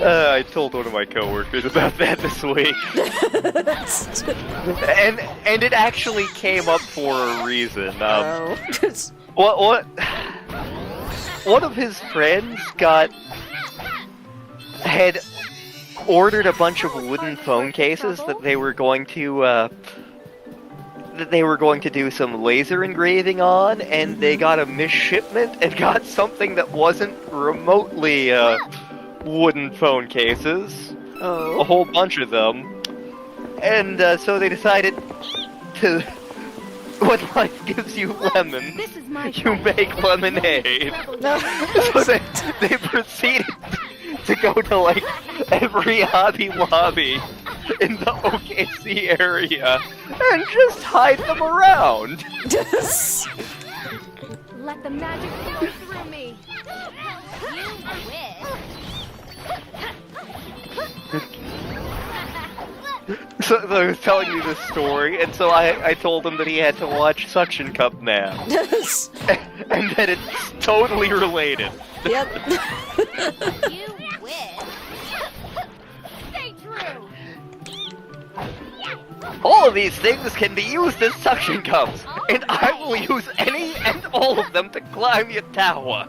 S1: I told one of my coworkers about that this week. and it actually came up for a reason. What? One of his friends had ordered a bunch of wooden phone cases that they were going to do some laser engraving on, and they got a misshipment and got something that wasn't remotely wooden phone cases.
S2: Oh.
S1: A whole bunch of them. And so they decided to, when life gives you lemons, you make lemonade. So they proceeded to go to like every Hobby Lobby in the OKC area and just hide them around.
S3: Let the magic flow through me!
S1: So I was telling you this story, and so I told him that he had to watch Suction Cup Man. And that it's totally related.
S2: Yep.
S3: You wish! Stay true!
S1: All of these things can be used as suction cups, and I will use any and all of them to climb your tower.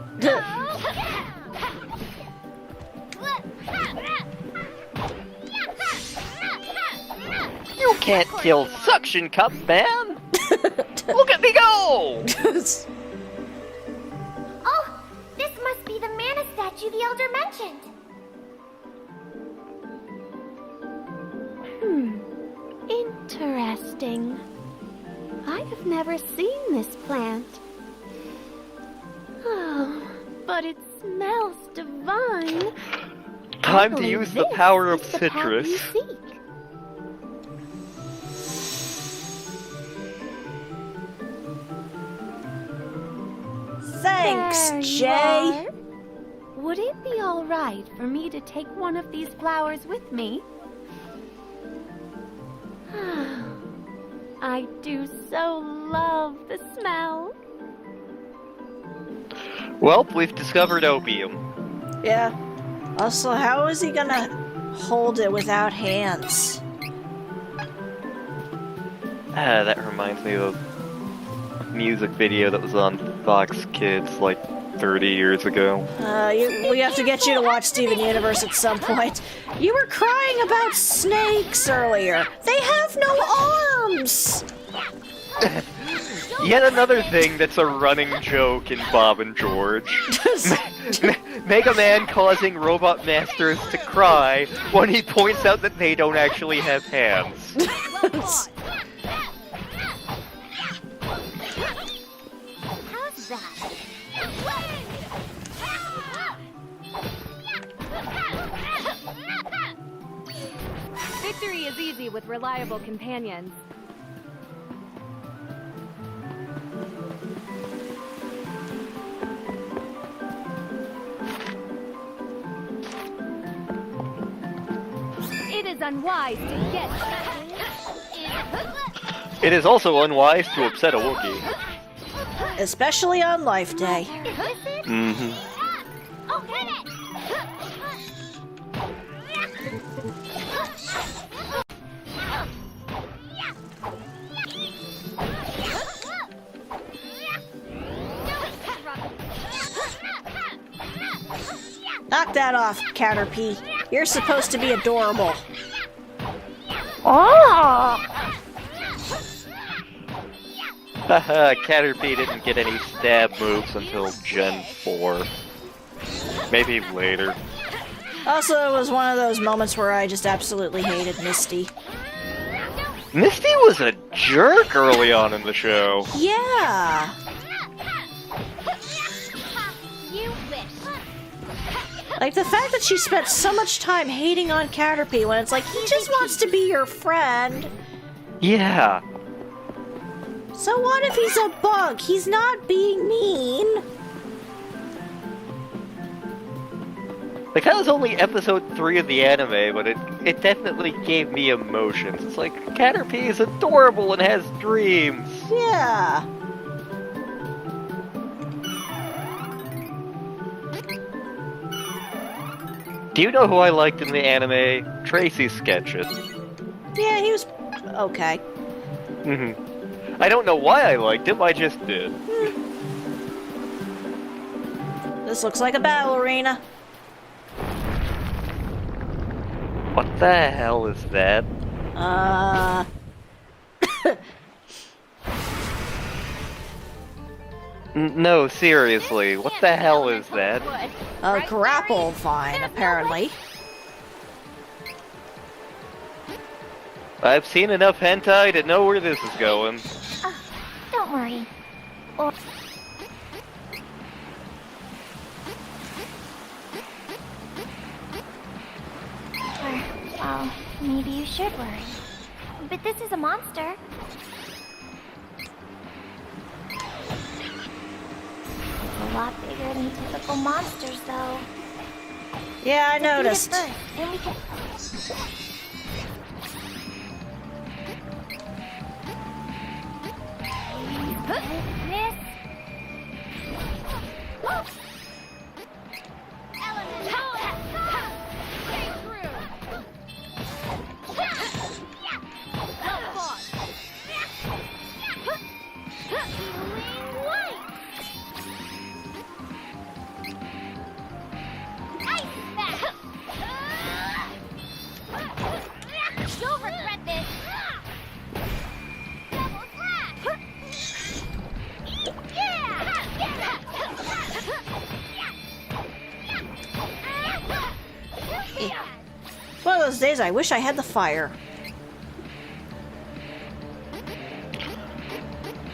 S1: You can't kill Suction Cup Man! Look at me go!
S3: Oh! This must be the mana statue the Elder mentioned! Interesting. I have never seen this plant. Oh, but it smells divine.
S1: Time to
S3: Luckily,
S1: use the
S3: this
S1: power of
S3: is the path
S1: citrus.
S3: you seek.
S2: Thanks,
S3: There you
S2: Jay.
S3: are. Would it be all right for me to take one of these flowers with me? I do so love the smell.
S1: Well, we've discovered opium.
S2: Yeah. Also, how is he gonna hold it without hands?
S1: That reminds me of a music video that was on Fox Kids like 30 years ago.
S2: We have to get you to watch Steven Universe at some point. You were crying about snakes earlier. They have no arms!
S1: Yet another thing that's a running joke in Bob and George. Mega Man causing Robot Masters to cry when he points out that they don't actually have hands.
S3: How's that?
S5: Victory is easy with reliable companions. It is unwise to get...
S1: It is also unwise to upset a Wookiee.
S2: Especially on Life Day.
S1: Mm-hmm.
S3: Oh, hit it!
S2: Knock that off, Caterpie. You're supposed to be adorable.
S3: Oh!
S1: Haha, Caterpie didn't get any stab moves until Gen 4. Maybe later.
S2: Also, it was one of those moments where I just absolutely hated Misty.
S1: Misty was a jerk early on in the show.
S2: Yeah! Like, the fact that she spent so much time hating on Caterpie when it's like, he just wants to be your friend.
S1: Yeah.
S2: So what if he's a bug? He's not being mean.
S1: Like, that was only episode 3 of the anime, but it definitely gave me emotions. It's like, Caterpie is adorable and has dreams.
S2: Yeah.
S1: Do you know who I liked in the anime? Tracy's sketches.
S2: Yeah, he was okay.
S1: I don't know why I liked him, I just did.
S2: This looks like a battle arena.
S1: What the hell is that? No, seriously, what the hell is that?
S2: A grapple vine, apparently.
S1: I've seen enough hentai to know where this is going.
S3: Don't worry. Well, maybe you should worry. But this is a monster. It's a lot bigger than typical monsters, though.
S2: Yeah, I noticed.
S3: First, then we can... Miss. You'll regret this. Double slash.
S2: It's one of those days I wish I had the fire.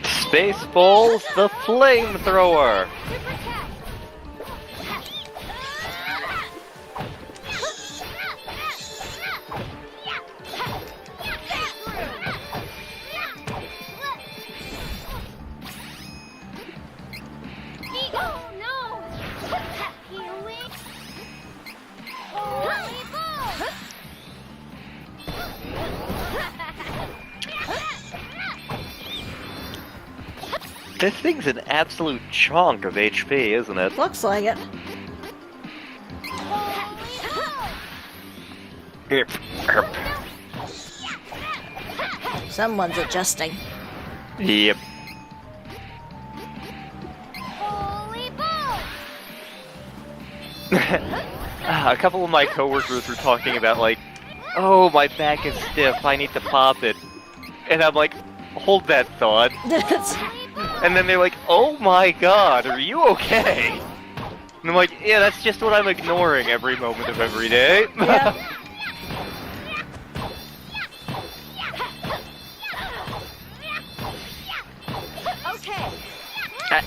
S1: Spaceballs the flamethrower! This thing's an absolute chunk of HP, isn't it?
S2: Looks like it. Someone's adjusting.
S1: Yep. A couple of my coworkers were talking about, like, oh, my back is stiff, I need to pop it. And I'm like, hold that thought. And then they're like, oh my god, are you okay? And I'm like, yeah, that's just what I'm ignoring every moment of every day.
S2: Yeah.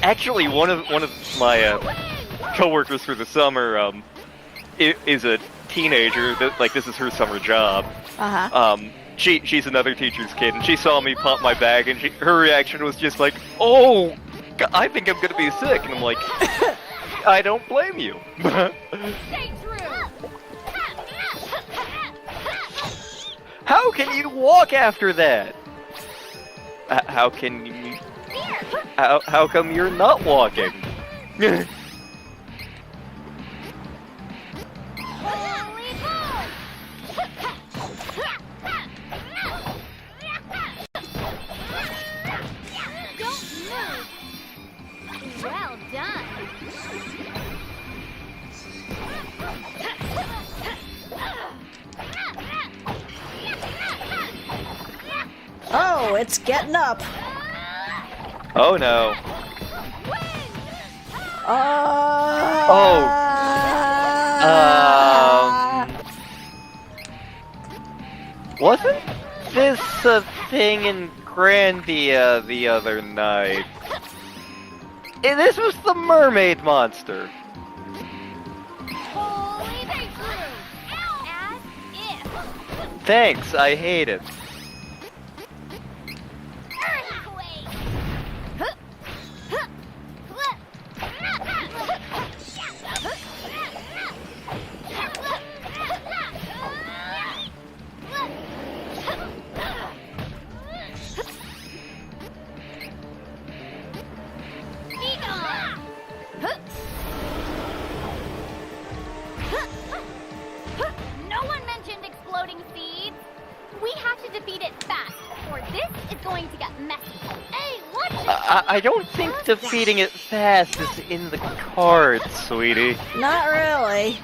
S1: Actually, one of my coworkers for the summer is a teenager. That, like, this is her summer job. She's another teacher's kid, and she saw me pop my bag, and her reaction was just like, "Oh, I think I'm gonna be sick," and I'm like, "I don't blame you." How can you walk after that? How can you? How come you're not walking?
S10: Well done.
S2: Oh, it's getting up.
S1: Oh no. Wasn't this a thing in Grandia the other night? This was the mermaid monster.
S3: Holy they grew! As if!
S1: Thanks, I hate it.
S3: Earthquake! No one mentioned exploding seeds. We have to defeat it fast, or this is going to get messy. Hey, what?
S1: I don't think defeating it fast is in the cards, sweetie.
S2: Not really.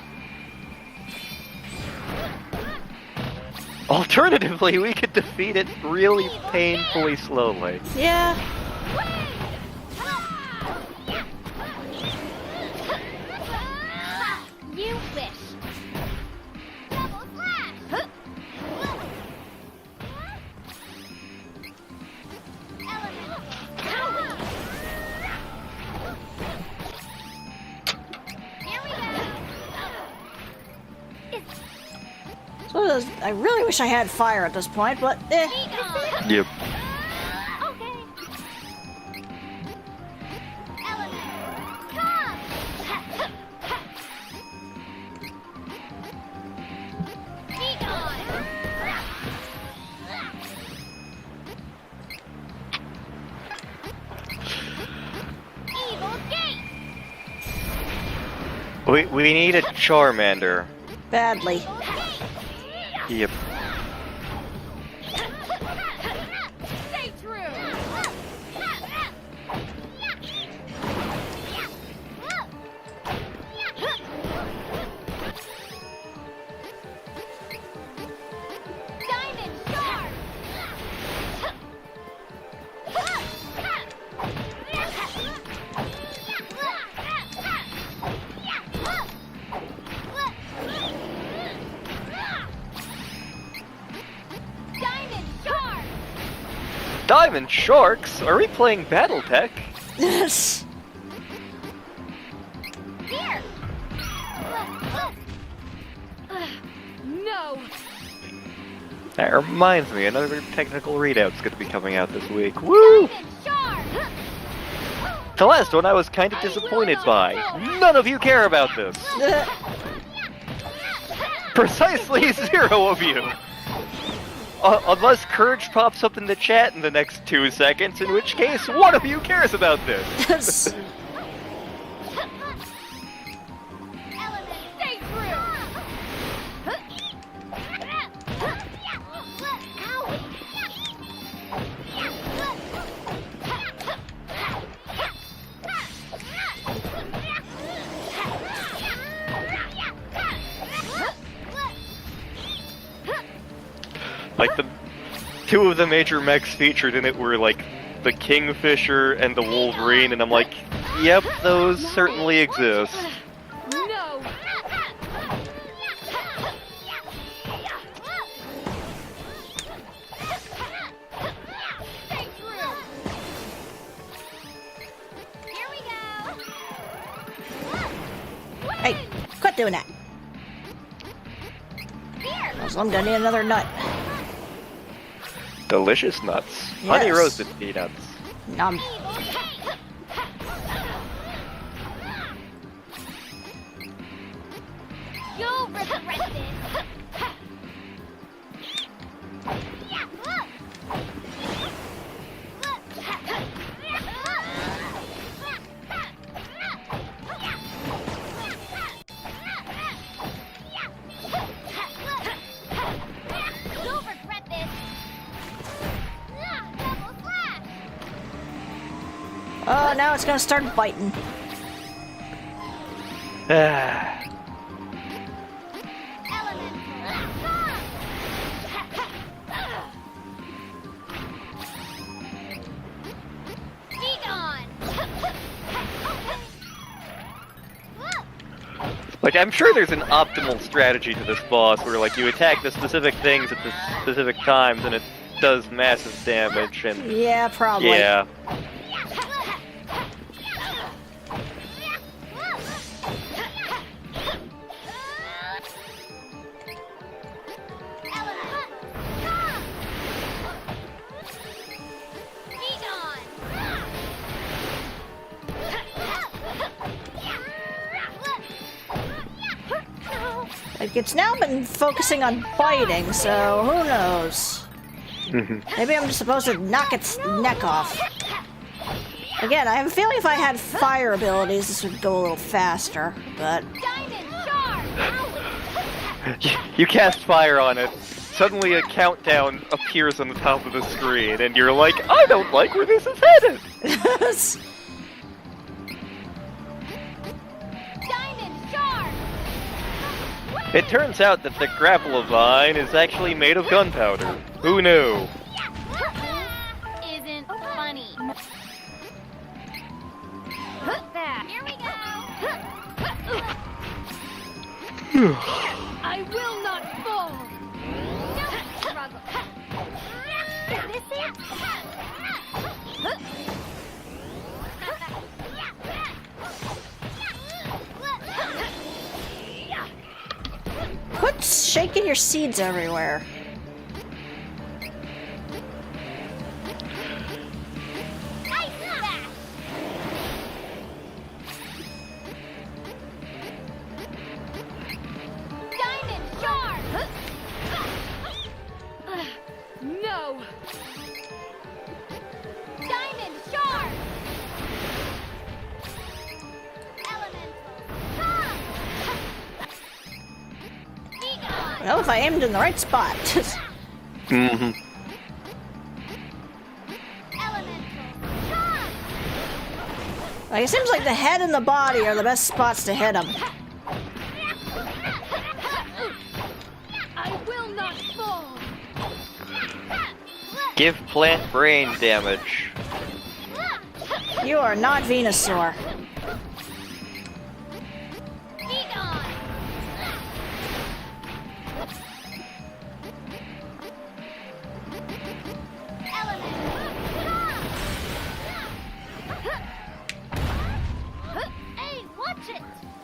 S1: Alternatively, we could defeat it really painfully slowly.
S2: Yeah.
S3: You wish. Double slash. Here we go.
S2: So I really wish I had fire at this point, but
S1: Yep.
S3: Okay. Come. Be gone. Evil gate.
S1: We need a Charmander.
S2: badly.
S1: Yep.
S3: Stay true. Diamond shark. Diamond shark.
S1: Diamond Sharks? Are we playing Battletech?
S2: Yes.
S3: Here.
S5: No!
S1: That reminds me, another technical readout's gonna be coming out this week. Woo!
S3: Diamond shark.
S1: The last one I was kind of disappointed by. None of you care about this. Precisely 0 of you. Unless Courage pops up in the chat in the next 2 seconds, in which case one of you cares about this.
S2: Yes.
S3: Stay true.
S1: Like, the 2 of the major mechs featured in it were, like, the Kingfisher and the Wolverine, and I'm like, yep, those certainly exist.
S5: No!
S3: Stay true. Here we go.
S2: Hey, quit doing that.
S3: Here.
S2: So I'm gonna need another nut.
S1: Delicious nuts. Honey
S2: Yes.
S1: roasted peanuts.
S2: Nom.
S3: Evil gate. You'll regret this. You'll regret this. Double slash.
S2: Oh, now it's gonna start biting.
S1: Ah. Like, I'm sure there's an optimal strategy to this boss where, like, you attack the specific things at the specific times and it does massive damage and...
S2: Yeah, probably.
S1: Yeah.
S2: Like, it's now been focusing on biting, so who knows? Maybe I'm just supposed to knock its neck off. Again, I have a feeling if I had fire abilities, this would go a little faster, but...
S1: You cast fire on it, suddenly a countdown appears on the top of the screen, and you're like, I don't like where this is headed! It turns out that the Grapple-A-Vine is actually made of gunpowder. Who knew?
S10: Isn't funny. Here we go.
S5: I will not fall!
S10: No struggle. Is this it?
S2: Quit shaking your seeds everywhere.
S5: No!
S10: Diamond sharp!
S2: Well, if I aimed in the right spot. Like, it seems like the head and the body are the best spots to hit them.
S5: I will not fall!
S1: Give plant brain damage.
S2: You are not Venusaur.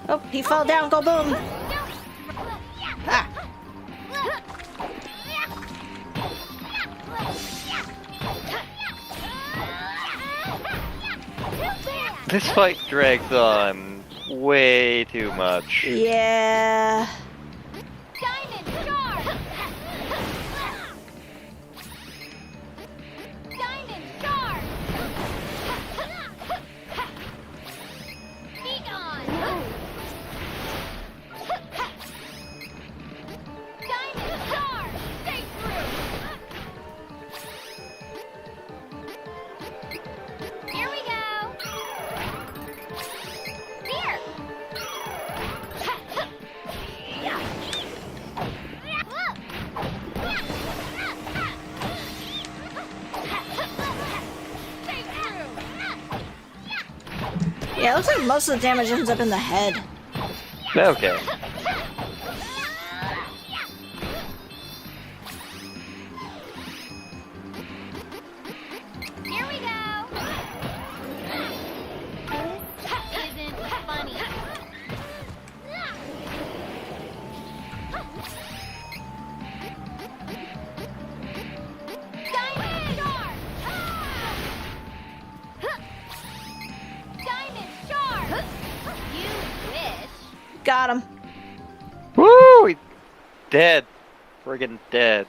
S2: Oh, he fell down, go boom! Ah.
S1: This fight drags on way too much.
S2: Yeah. Yeah, it looks like most of the damage ends up in the head.
S1: Okay.
S10: Here we go. This isn't funny. Diamond shark. Diamond shark. You wish.
S2: Got him.
S1: Woo! He's dead. Friggin' dead.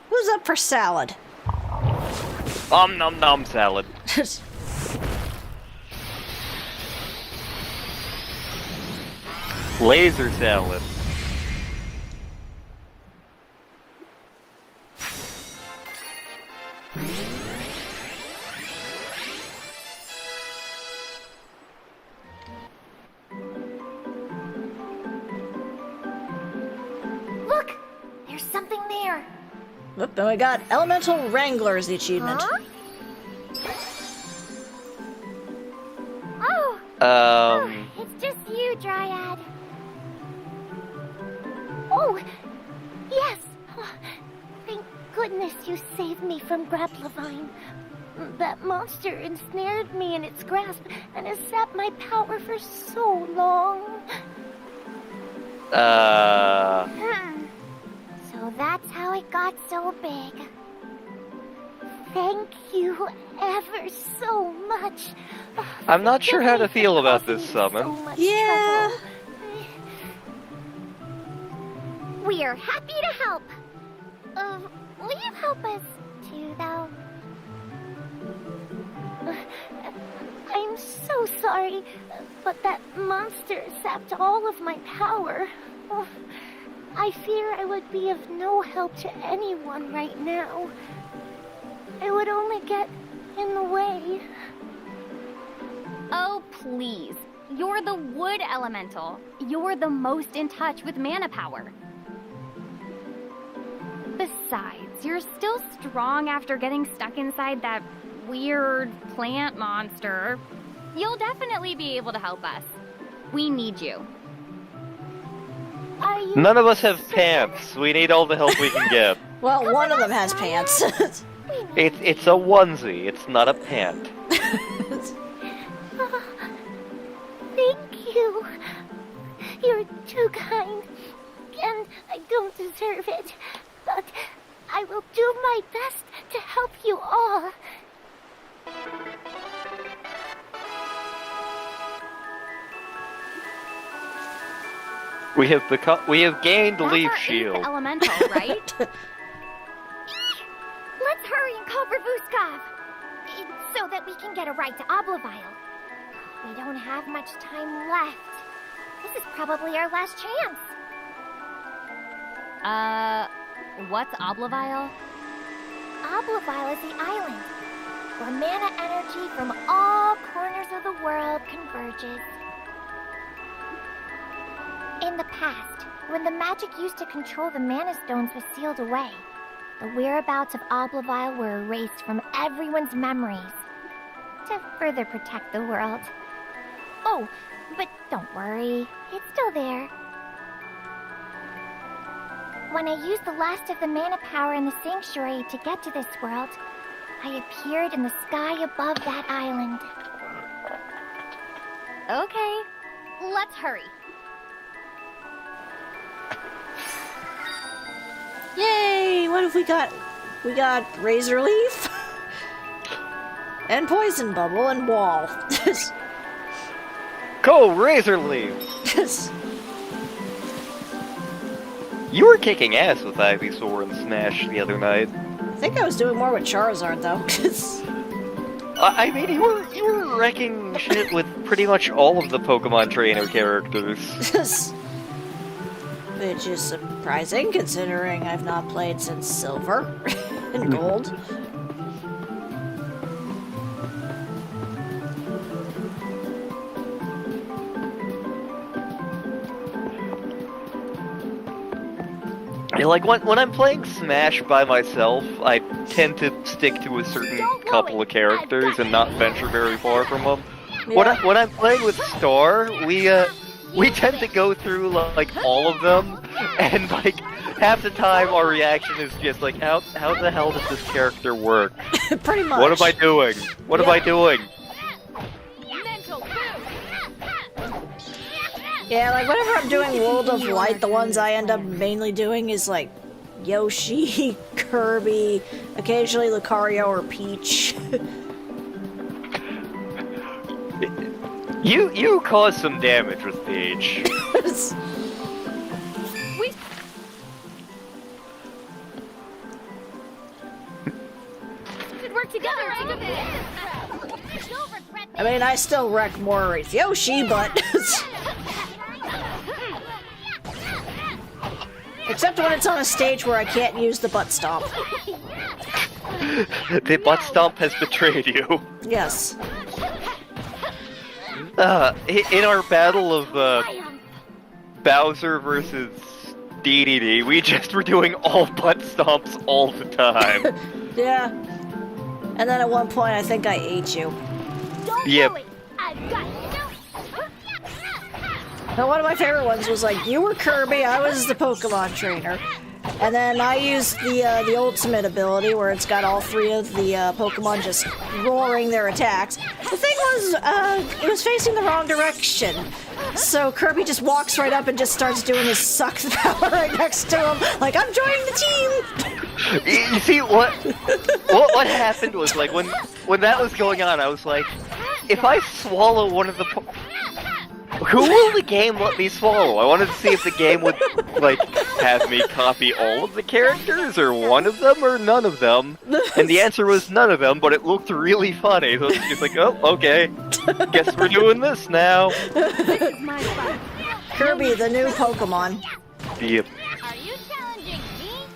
S2: Who's up for salad?
S1: Nom nom salad. Laser salad.
S3: Look! There's something there.
S2: Oop, and we got Elemental Wrangler's achievement.
S3: Huh? Oh!
S1: Um.
S3: It's just you, Dryad. Oh, yes. Thank goodness you saved me from Grapplavine. That monster ensnared me in its grasp and has sapped my power for so long. So that's how it got so big. Thank you ever so much.
S1: I'm not sure how to feel about this summon.
S2: Yeah.
S3: We're happy to help. Will you help us too, though? I'm so sorry, but that monster sapped all of my power. I fear I would be of no help to anyone right now. I would only get in the way.
S10: Oh, please. You're the wood elemental. You're the most in touch with mana power. Besides, you're still strong after getting stuck inside that weird plant monster. You'll definitely be able to help us. We need you.
S1: None of us have pants. We need all the help we can get.
S2: Well, one of them has pants.
S1: It's a onesie. It's not a pant.
S3: Thank you. You're too kind, and I don't deserve it. But I will do my best to help you all.
S1: We have gained
S10: That's
S1: Leaf
S10: our
S1: Shield.
S10: eighth elemental, right?
S3: Let's hurry and call Vervuskov, so that we can get a ride to Oblavile. We don't have much time left. This is probably our last chance.
S10: What's Oblavile?
S3: Oblavile is the island, where mana energy from all corners of the world converges. In the past, when the magic used to control the mana stones was sealed away, the whereabouts of Oblavile were erased from everyone's memories to further protect the world. Oh, but don't worry, it's still there. When I used the last of the mana power in the sanctuary to get to this world, I appeared in the sky above that island.
S10: Okay, let's hurry.
S2: Yay! What have we got? We got Razor Leaf and Poison Bubble and Wall.
S1: Go, Razor Leaf! You were kicking ass with Ivysaur and Smash the other night.
S2: I think I was doing more with Charizard though.
S1: I mean, you were wrecking shit with pretty much all of the Pokemon Trainer characters.
S2: Which is surprising, considering I've not played since Silver and Gold.
S1: Like, when I'm playing Smash by myself, I tend to stick to a certain couple of characters and not venture very far from them.
S2: Yeah.
S1: When I'm playing with Star, we tend to go through, like, all of them, and, like, half the time our reaction is just like, how the hell does this character work?
S2: Pretty much.
S1: What am I doing? What am I doing?
S2: Yeah, like, whenever I'm doing World of Light, the ones I end up mainly doing is, like, Yoshi, Kirby, occasionally Lucario or Peach.
S1: You caused some damage with Peach.
S3: We should work together.
S2: I mean, I still wreck more with Yoshi, but... Except when it's on a stage where I can't use the butt stomp.
S1: The butt stomp has betrayed you.
S2: Yes.
S1: In our battle of Bowser versus DDD, we just were doing all butt stomps all the time.
S2: Yeah. And then at one point, I think I ate you.
S1: Yep.
S2: But one of my favorite ones was like, you were Kirby, I was the Pokemon trainer. And then I used the ultimate ability where it's got all three of the Pokemon just roaring their attacks. The thing was, it was facing the wrong direction. So Kirby just walks right up and just starts doing his suck power right next to him. Like, I'm joining the team!
S1: You see, what happened was, like, when that was going on, I was like, if I swallow one of the who will the game let me swallow? I wanted to see if the game would, like, have me copy all of the characters, or one of them, or none of them. And the answer was none of them, but it looked really funny. So it's just like, oh, okay. Guess we're doing this now.
S2: Kirby, the new Pokemon.
S1: Yep.
S3: Are you challenging me?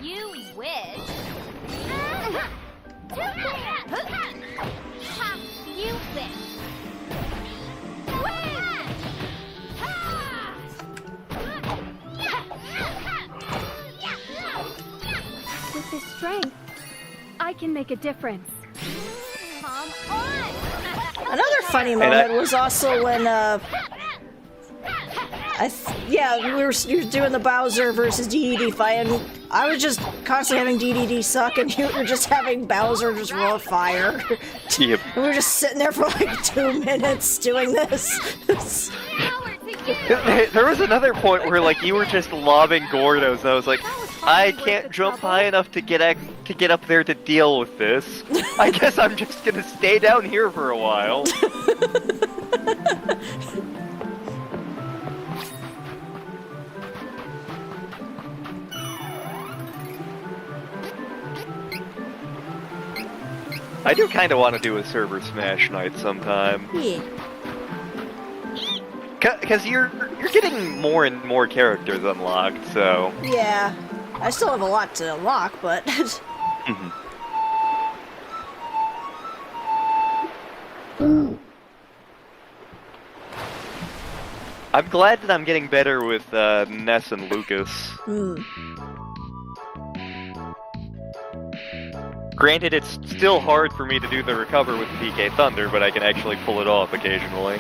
S3: You wish. You wish.
S5: With this strength, I can make a difference.
S3: Come on.
S2: Another funny moment was also when, we were doing the Bowser versus DDD fight, and I was just constantly having DDD suck, and you were just having Bowser just roar fire.
S1: Yep.
S2: We were just sitting there for like 2 minutes doing this.
S1: There was another point where, like, you were just lobbing Gordos, and I was like, I can't jump high enough to get up there to deal with this. I guess I'm just gonna stay down here for a while. I do kind of want to do a server smash night sometime.
S2: Yeah.
S1: Because you're getting more and more characters unlocked, so...
S2: Yeah. I still have a lot to unlock, but...
S1: I'm glad that I'm getting better with Ness and Lucas. Granted, it's still hard for me to do the recover with PK Thunder, but I can actually pull it off occasionally.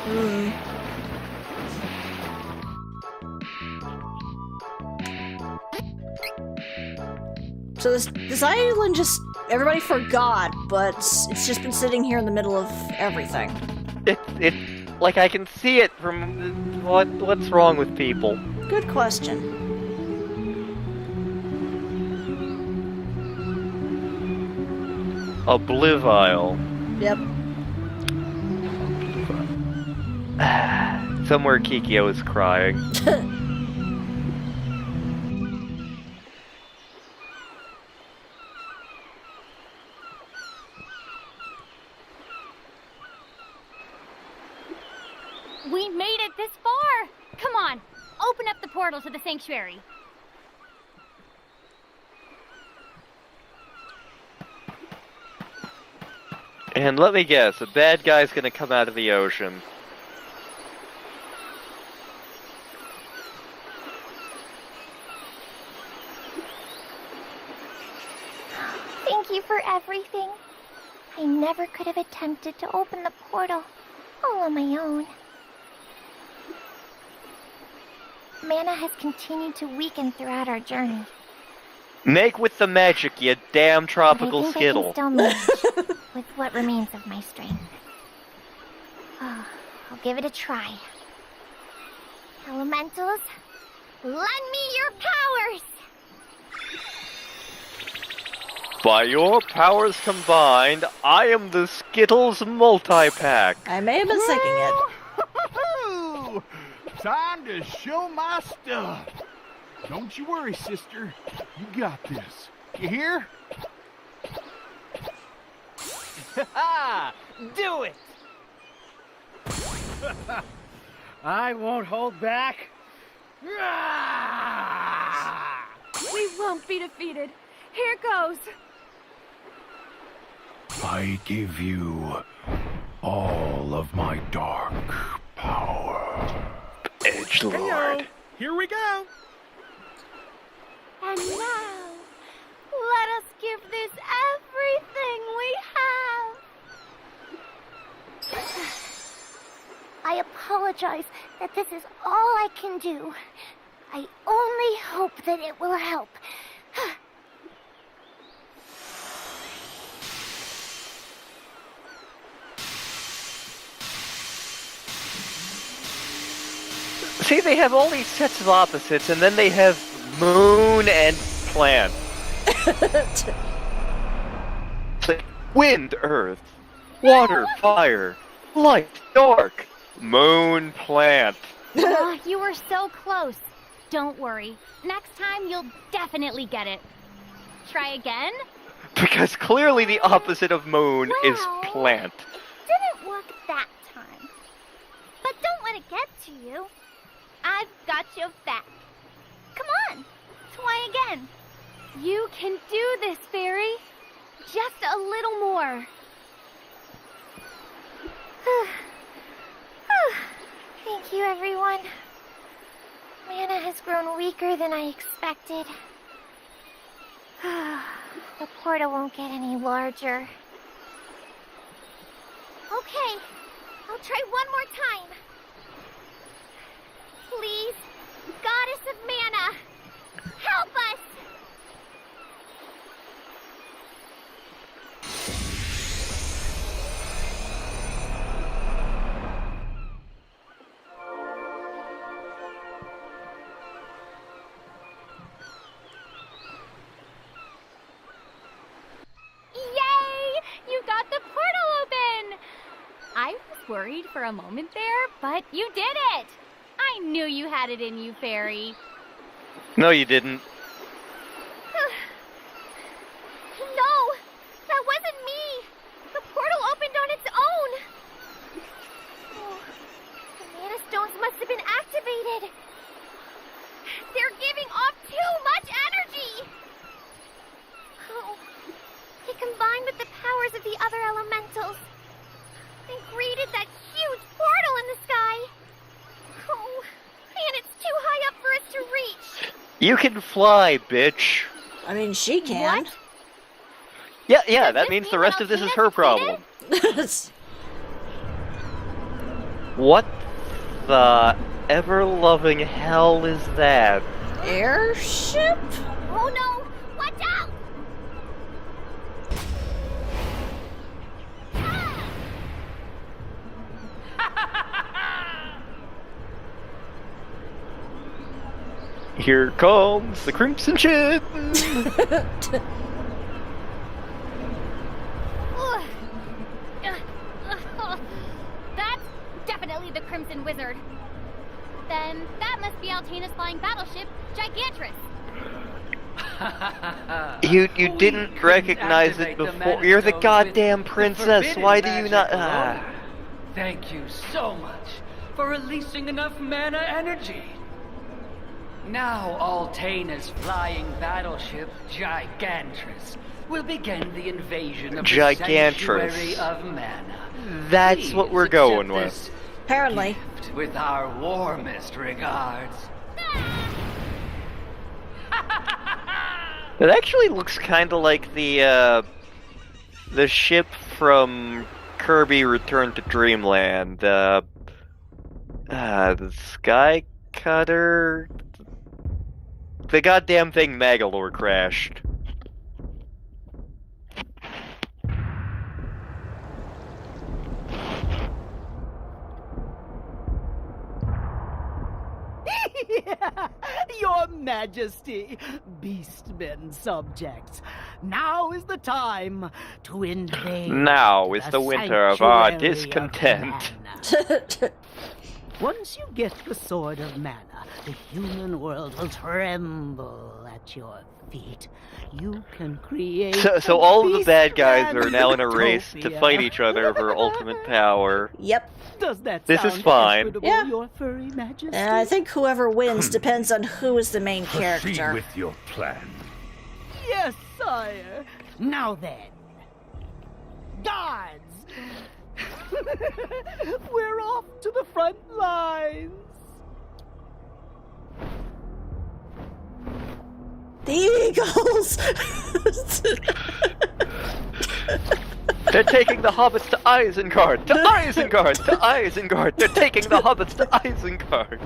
S2: So this island just... everybody forgot, but it's just been sitting here in the middle of everything.
S1: It like, I can see it from... what's wrong with people?
S2: Good question.
S1: Oblivile.
S2: Yep.
S1: Somewhere Kikyo is crying.
S10: We made it this far! Come on, open up the portal to the sanctuary.
S1: And let me guess, a bad guy's gonna come out of the ocean.
S3: Thank you for everything. I never could have attempted to open the portal all on my own. Mana has continued to weaken throughout our journey.
S1: Make with the magic, you damn tropical
S3: but I think
S1: skittle.
S3: I can still manage with what remains of my strength. Oh, I'll give it a try. Elementals, lend me your powers!
S1: By your powers combined, I am the Skittles multi-pack.
S2: I may have been singing it.
S13: Time to show my stuff. Don't you worry, sister. You got this. You hear?
S9: Do it!
S7: I won't hold back.
S5: We won't be defeated. Here goes.
S4: I give you all of my dark power.
S1: Edgelord.
S13: Here we go.
S3: And now, let us give this everything we have. I apologize that this is all I can do. I only hope that it will help.
S1: See, they have all these sets of opposites, and then they have moon and plant. It's like wind, earth, water, fire, light, dark, moon, plant.
S10: Oh, you were so close. Don't worry. Next time, you'll definitely get it. Try again?
S1: Because clearly the opposite of moon is plant.
S3: Didn't work that time. But don't let it get to you. I've got your back. Come on, try again.
S10: You can do this, Fairy. Just a little more.
S3: Thank you, everyone. Mana has grown weaker than I expected. The portal won't get any larger. Okay, I'll try one more time. Please, Goddess of Mana, help us!
S10: Yay! You got the portal open! I was worried for a moment there, but you did it! I knew you had it in you, Fairy.
S1: No, you didn't.
S3: No! That wasn't me! The portal opened on its own! Oh, the Mana Stones must have been activated! They're giving off too much energy! Oh, they combined with the powers of the other elementals and created that huge portal in the sky! Oh, and it's too high up for us to reach!
S1: You can fly, bitch.
S2: I mean, she can.
S3: What?
S1: Yeah, that means the rest of this is her problem. What the ever-loving hell is that?
S2: Airship?
S3: Oh no! Watch out!
S1: Here comes the Crimson Ship!
S10: That's definitely the Crimson Wizard. Then that must be Altena's flying battleship, Gigantress.
S1: You didn't recognize it before. You're the goddamn princess. Why do you not?
S14: Thank you so much for releasing enough mana energy. Now Altena's flying battleship, Gigantress, will begin the invasion of the Sanctuary of Mana.
S1: That's what we're going with.
S2: Apparently.
S14: With our warmest regards.
S1: It actually looks kind of like the ship from Kirby Return to Dreamland. The Sky Cutter. The goddamn thing Magalore crashed.
S11: Your Majesty, beastmen subjects, now is the time to invade.
S1: Now is the winter of our discontent.
S11: Once you get the Sword of Mana, the human world will tremble at your feet. You can create.
S1: So all of the bad guys are now in a race to fight each other for ultimate power.
S2: Yep.
S11: Does that
S1: this is fine.
S2: Yeah.
S11: Your furry majesty?
S2: And I think whoever wins depends on who is the main character.
S4: Proceed with your plan.
S11: Yes, sire. Now then, guards, we're off to the front lines.
S2: The Eagles!
S1: They're taking the hobbits to Isengard! To Isengard! To Isengard! They're taking the hobbits to Isengard!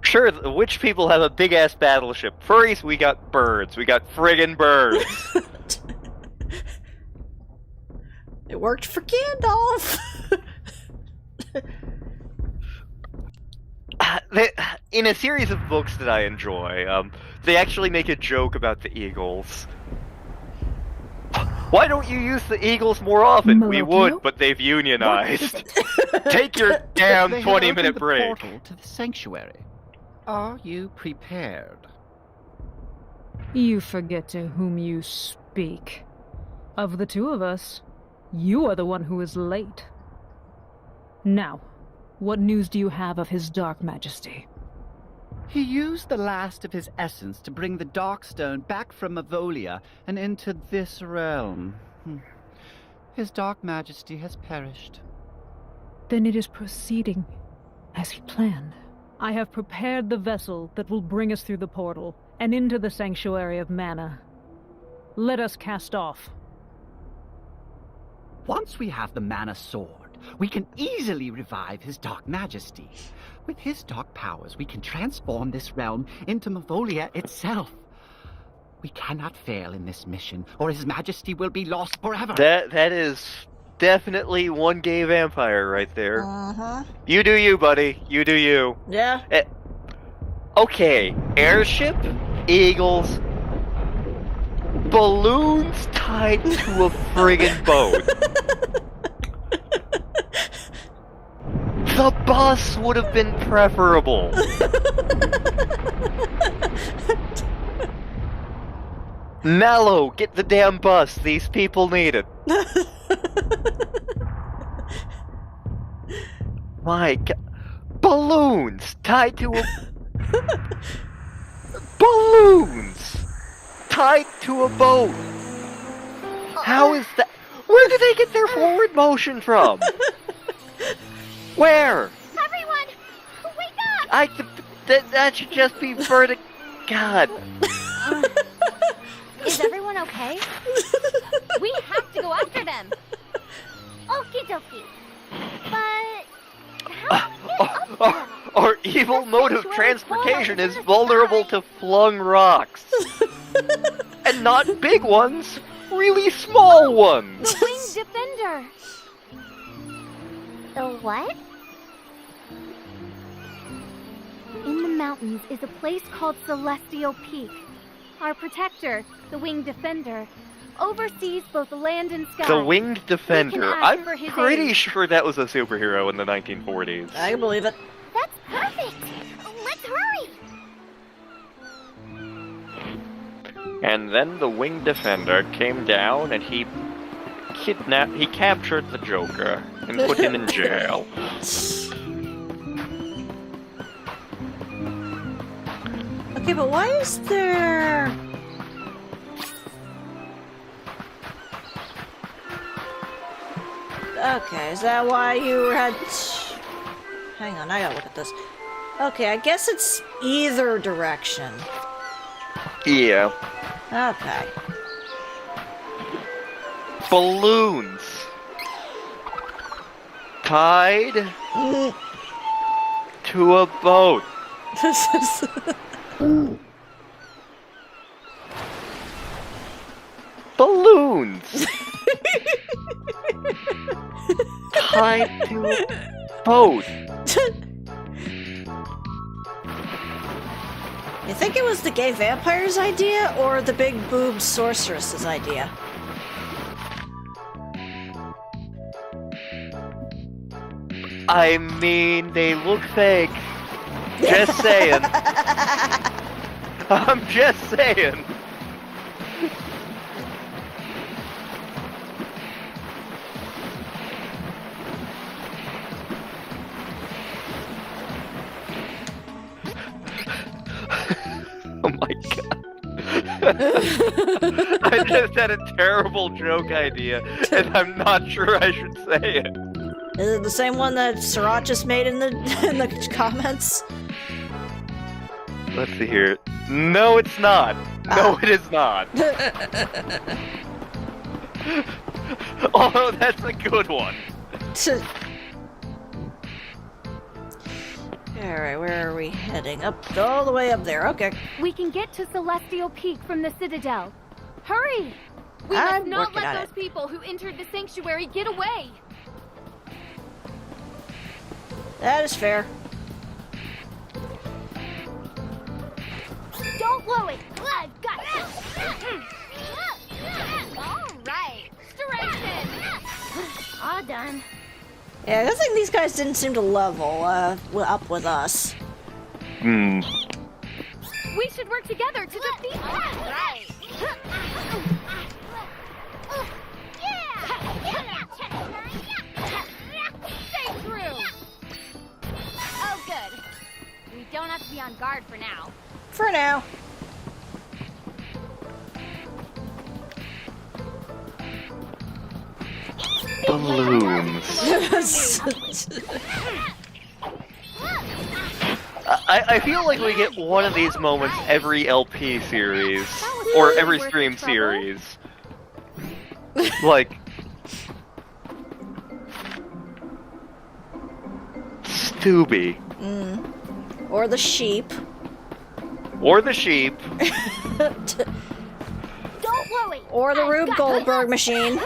S1: Sure, the witch people have a big-ass battleship. Furries, we got birds. We got friggin' birds.
S2: It worked for Gandalf!
S1: In a series of books that I enjoy, they actually make a joke about the eagles. Why don't you use the eagles more often? We would, but they've unionized. Take your damn 20-minute break.
S15: Portal to the sanctuary. Are you prepared?
S6: You forget to whom you speak. Of the two of us, you are the one who is late. Now, what news do you have of his Dark Majesty?
S15: He used the last of his essence to bring the Darkstone back from Mavolia and into this realm. His Dark Majesty has perished.
S6: Then it is proceeding as he planned. I have prepared the vessel that will bring us through the portal and into the Sanctuary of Mana. Let us cast off.
S15: Once we have the Mana Sword, we can easily revive his Dark Majesty. With his dark powers, we can transform this realm into Mavolia itself. We cannot fail in this mission, or his majesty will be lost forever.
S1: That is definitely one gay vampire right there.
S2: Uh-huh.
S1: You do you, buddy. You do you.
S2: Yeah.
S1: Okay, airship, eagles, balloons tied to a friggin' boat. The bus would have been preferable. Mallow, get the damn bus. These people need it. My God. Balloons tied to a... Balloons tied to a boat. How is that? Where do they get their forward motion from? Where?
S3: Everyone, wake up!
S1: That should just be vertical. God.
S3: Is everyone okay? We have to go after them. Okie dokie. But how
S1: Our evil mode of transportation is vulnerable to flung rocks. And not big ones, really small ones.
S3: The Winged Defender. The what? In the mountains is a place called Celestial Peak. Our protector, the Winged Defender, oversees both land and sky.
S1: The Winged Defender. I'm pretty
S3: aid.
S1: sure that was a superhero in the 1940s.
S2: I believe it.
S3: That's perfect! Let's hurry!
S1: And then the Winged Defender came down and he captured the Joker and put him in jail.
S2: Okay, but why is there... Okay, is that why you had... Hang on, I gotta look at this. Okay, I guess it's either direction.
S1: Yeah.
S2: Okay.
S1: Balloons. Tied to a boat.
S2: This is...
S1: Balloons. Tied to a boat.
S2: You think it was the gay vampire's idea or the big boob sorceress's idea?
S1: I mean, they look fake. Just saying. I'm just saying. Oh my God. I just had a terrible joke idea, and I'm not sure I should say it.
S2: Is it the same one that Sriracha just made in the comments?
S1: Let's see here. No, it's not. No, it is not. Oh, that's a good one.
S2: Alright, where are we heading? Up, all the way up there, okay.
S3: We can get to Celestial Peak from the Citadel. Hurry! We
S2: I'm
S3: must not
S2: working on
S3: let
S2: it.
S3: those people who entered the sanctuary get away.
S2: That is fair.
S3: Don't blow it! I've got it! Alright, direction! All done.
S2: Yeah, I think these guys didn't seem to level up with us.
S1: Hmm.
S3: We should work together to defeat them! Right! Stay true! Oh, good. We don't have to be on guard for now.
S2: For now.
S1: Balloons. I feel like we get one of these moments every LP series, or every stream series. Like... Stooby.
S2: Or the sheep.
S1: Or the sheep.
S3: Don't blow it!
S2: Or the Rube Goldberg machine.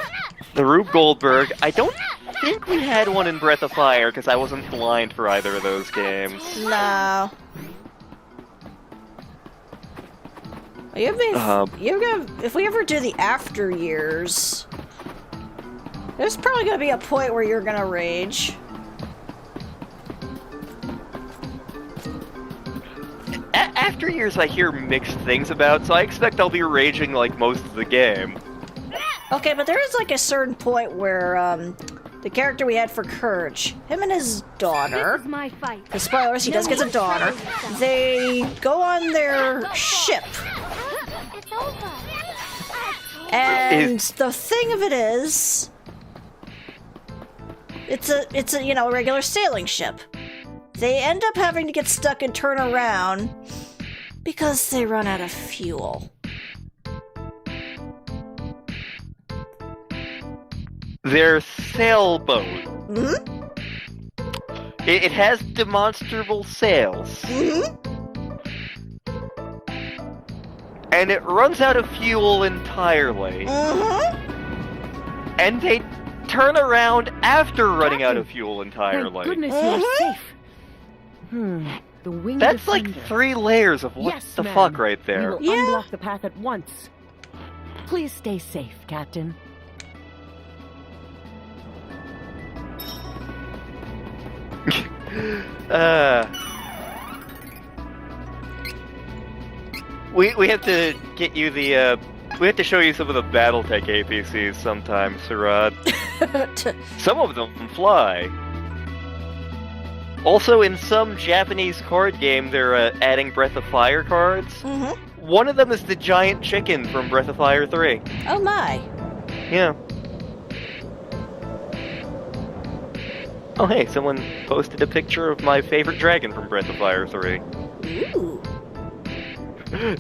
S1: The Rube Goldberg. I don't think we had one in Breath of Fire, because I wasn't blind for either of those games.
S2: No. If we ever do the after years, there's probably gonna be a point where you're gonna rage.
S1: After years, I hear mixed things about, so I expect I'll be raging like most of the game.
S2: Okay, but there is like a certain point where the character we had for Courage, him and his daughter,
S3: This is my fight.
S2: the spoilers, he does get a daughter, they go on their ship.
S3: It's over.
S2: And the thing of it is, it's a you know, regular sailing ship. They end up having to get stuck and turn around because they run out of fuel.
S1: Their sailboat.
S2: Mm-hmm.
S1: It has demonstrable sails.
S2: Mm-hmm.
S1: And it runs out of fuel entirely.
S2: Mm-hmm.
S1: And they turn around after running out of fuel entirely.
S6: Thank goodness you're safe. The winged
S1: That's like
S6: defender.
S1: 3 layers of what
S6: Yes,
S1: the
S6: ma'am.
S1: fuck right
S6: We
S1: there.
S6: will unblock the path at once. Please stay safe, Captain.
S1: We have to get you the, we have to show you some of the BattleTech APCs sometime, Sarad. Some of them fly. Also, in some Japanese card game, they're adding Breath of Fire cards.
S2: Mm-hmm.
S1: One of them is the giant chicken from Breath of Fire 3.
S2: Oh my.
S1: Yeah. Oh hey, someone posted a picture of my favorite dragon from Breath of Fire 3.
S2: Ooh.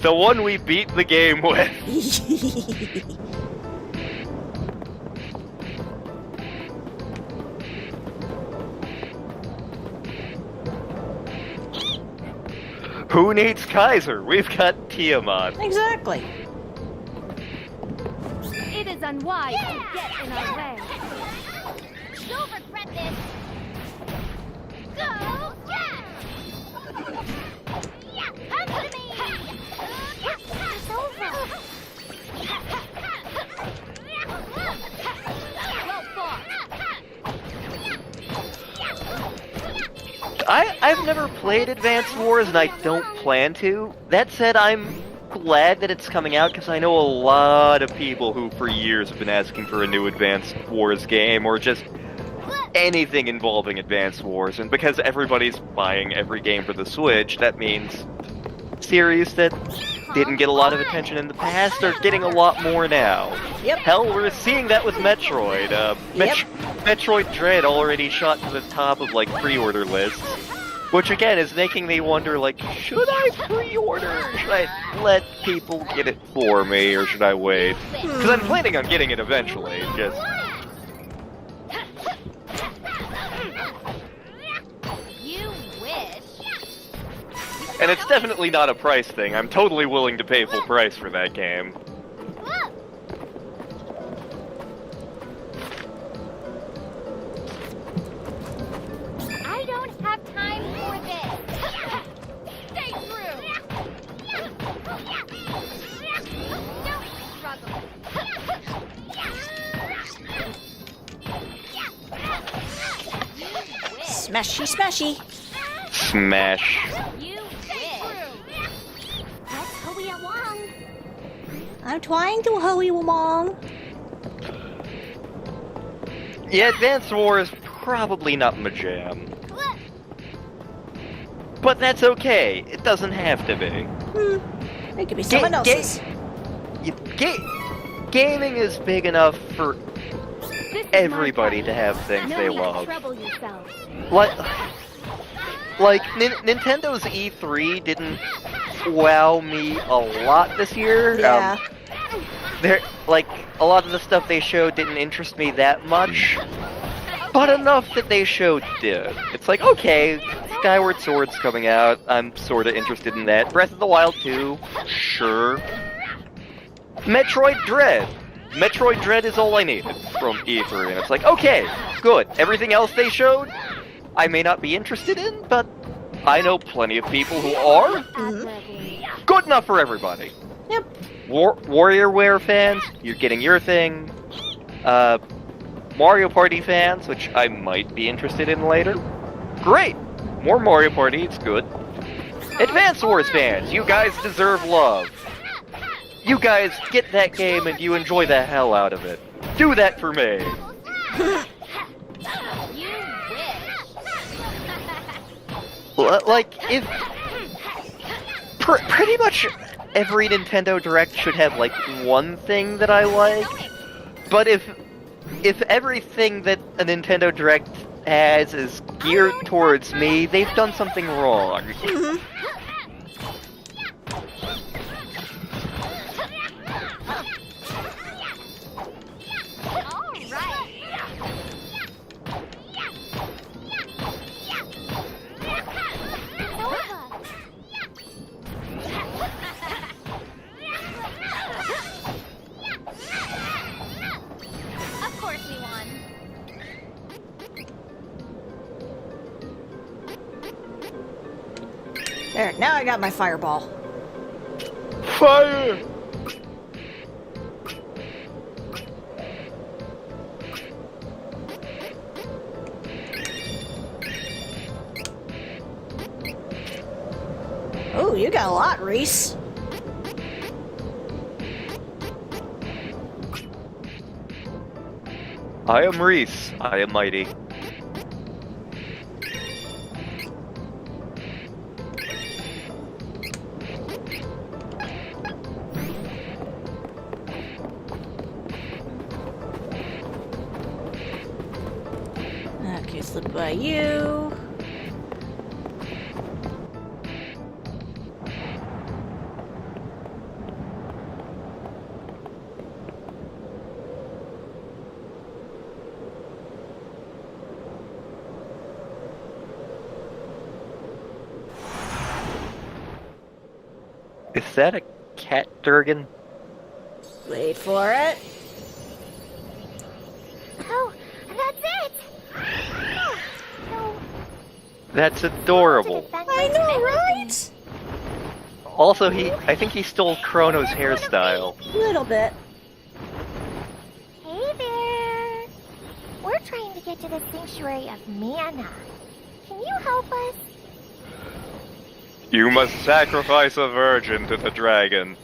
S1: The one we beat the game with. Who needs Kaiser? We've got Tiamat.
S2: Exactly.
S3: It is unwise to get in our way. You'll regret this. Go get! Come to me! It's over. Well fought.
S1: I've never played Advance Wars, and I don't plan to. That said, I'm glad that it's coming out, because I know a lot of people who for years have been asking for a new Advance Wars game, or just anything involving Advance Wars, and because everybody's buying every game for the Switch, that means series that didn't get a lot of attention in the past are getting a lot more now.
S2: Yep.
S1: Hell, we're seeing that with Metroid. Metroid Dread already shot to the top of, like, pre-order lists. Which again is making me wonder, like, should I pre-order? Should I let people get it for me, or should I wait? Because I'm planning on getting it eventually, just...
S3: You wish.
S1: And it's definitely not a price thing. I'm totally willing to pay full price for that game.
S3: I don't have time for this. Stay through. Don't struggle.
S2: Smashy, smashy.
S1: Smash.
S3: You wish. Let's hurry along.
S2: I'm trying to hurry along.
S1: Yeah, Advance War is probably not my jam. But that's okay. It doesn't have to be.
S2: It could be someone else's.
S1: Gaming is big enough for everybody to have things they love. Like Nintendo's E3 didn't wow me a lot this year.
S2: Yeah.
S1: Like, a lot of the stuff they showed didn't interest me that much, but enough that they showed did. It's like, okay, Skyward Sword's coming out, I'm sorta interested in that. Breath of the Wild 2, sure. Metroid Dread. Metroid Dread is all I needed from E3, and it's like, okay, good. Everything else they showed, I may not be interested in, but I know plenty of people who are. Good enough for everybody.
S2: Yep.
S1: WarriorWare fans, you're getting your thing. Mario Party fans, which I might be interested in later. Great! More Mario Party, it's good. Advance Wars fans, you guys deserve love. You guys get that game and you enjoy the hell out of it. Do that for me. Like, if... pretty much every Nintendo Direct should have, like, one thing that I like. But if everything that a Nintendo Direct has is geared towards me, they've done something wrong.
S2: There, now I got my fireball.
S1: Fire!
S2: Oh, you got a lot, Reese.
S1: I am Reese. I am mighty.
S2: Okay, slip by you.
S1: Is that a cat Durgan?
S2: Wait for it.
S3: Oh, that's it! No.
S1: That's adorable.
S2: I know, right?
S1: Also, I think he stole Chrono's hairstyle.
S2: A little bit.
S3: Hey there! We're trying to get to the Sanctuary of Mana. Can you help us?
S1: You must sacrifice a virgin to the dragon.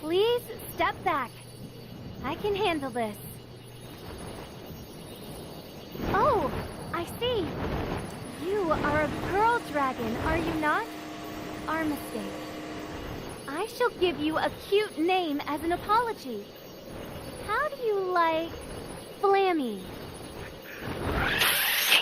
S3: Please step back. I can handle this. Oh, I see. You are a girl dragon, are you not? Our mistake. I shall give you a cute name as an apology. How do you like Flammy?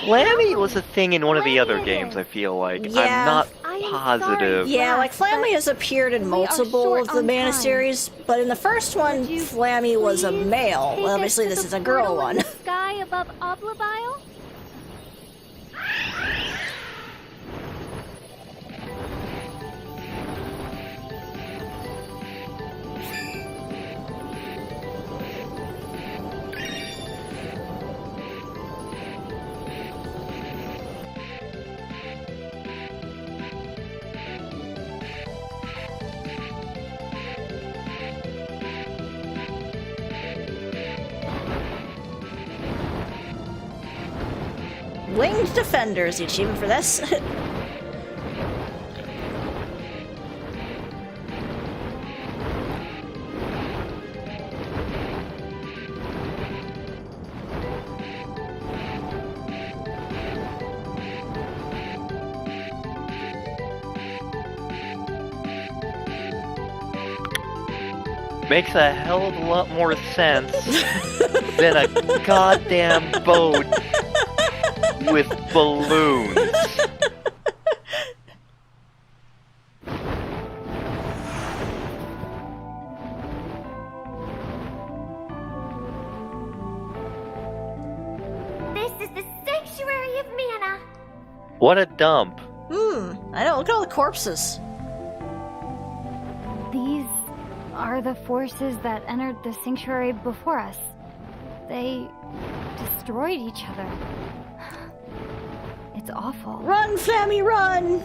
S1: Flammy was a thing in one of the other games, I feel like.
S2: Yeah.
S1: I'm not positive.
S2: Yeah, like Flammy has appeared in multiple of the Mana series, but in the first one, Flammy was a male. Well, obviously this is a girl one.
S3: Sky above Oblabile?
S2: Winged Defenders, the achievement for this.
S1: Makes a hell of a lot more sense than a goddamn boat with balloons.
S3: This is the Sanctuary of Mana.
S1: What a dump.
S2: I know, look at all the corpses.
S10: These are the forces that entered the sanctuary before us. They destroyed each other. It's awful.
S2: Run, Flammy, run!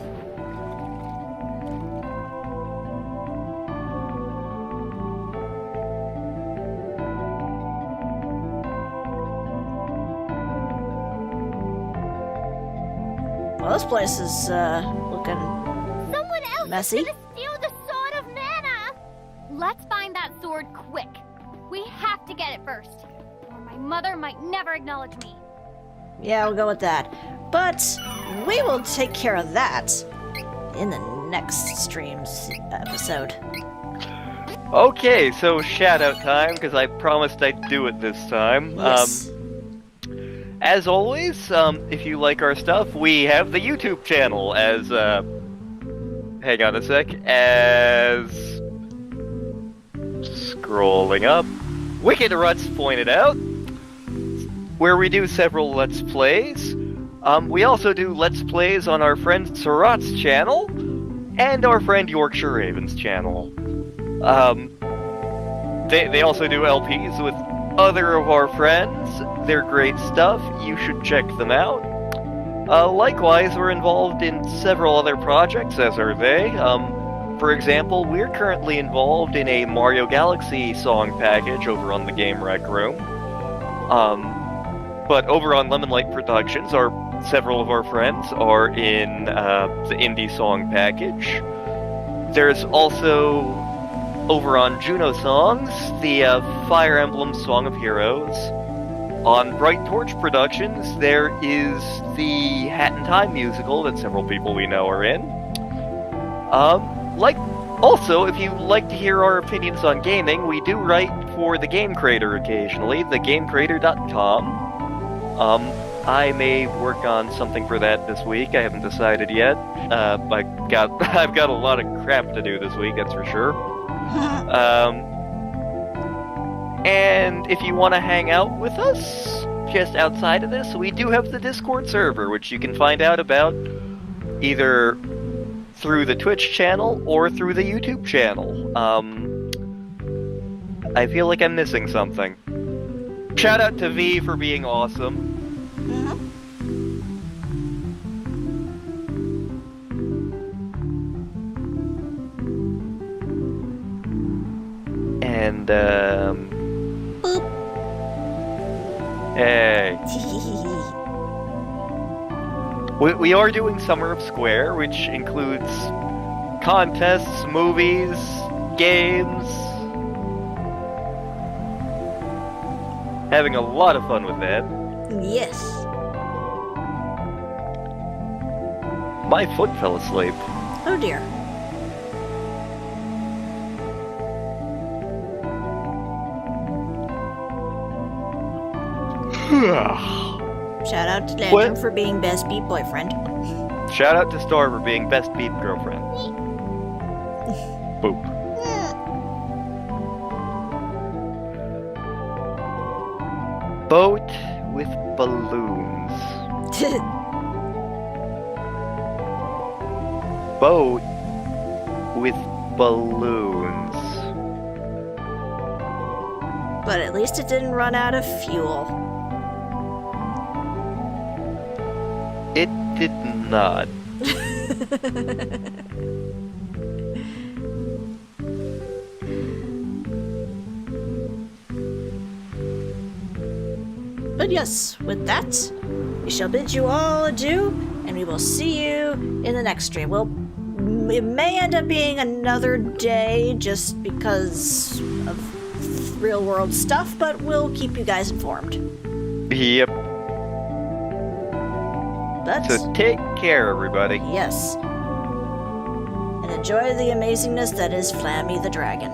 S2: Well, this place is, looking
S3: Someone else
S2: messy.
S3: is gonna steal the Sword of Mana!
S10: Let's find that sword quick. We have to get it first, or my mother might never acknowledge me.
S2: Yeah, we'll go with that. But we will take care of that in the next stream's episode.
S1: Okay, so shout-out time, because I promised I'd do it this time.
S2: Yes.
S1: As always, if you like our stuff, we have the YouTube channel as, hang on a sec, as... scrolling up. Wicked Ruts pointed out, where we do several Let's Plays. We also do Let's Plays on our friend Surat's channel, and our friend Yorkshire Raven's channel. They also do LPs with other of our friends. They're great stuff, you should check them out. Likewise, we're involved in several other projects, as are they. For example, we're currently involved in a Mario Galaxy song package over on the Game Rec Room. But over on Lemon Light Productions, several of our friends are in the indie song package. There's also, over on Juno Songs, the Fire Emblem Song of Heroes. On Bright Torch Productions, there is the Hat in Time musical that several people we know are in. Also, if you like to hear our opinions on gaming, we do write for The Game Creator occasionally, thegamecreator.com. I may work on something for that this week. I haven't decided yet. I've got a lot of crap to do this week, that's for sure. And if you want to hang out with us, just outside of this, we do have the Discord server, which you can find out about either through the Twitch channel or through the YouTube channel. I feel like I'm missing something. Shout out to V for being awesome. And, hey. We are doing Summer of Square, which includes contests, movies, games. Having a lot of fun with that.
S2: Yes.
S1: My foot fell asleep.
S2: Oh dear. Shout out to Lantern
S1: What?
S2: for being best beat boyfriend.
S1: Shout out to Star for being best beat girlfriend. Boop. Boat with balloons. Boat with balloons.
S2: But at least it didn't run out of fuel.
S1: It did not.
S2: But yes, with that, we shall bid you all adieu, and we will see you in the next stream. It may end up being another day just because of real world stuff, but we'll keep you guys informed.
S1: Yep.
S2: But,
S1: So take care, everybody.
S2: yes. And enjoy the amazingness that is Flammy the Dragon.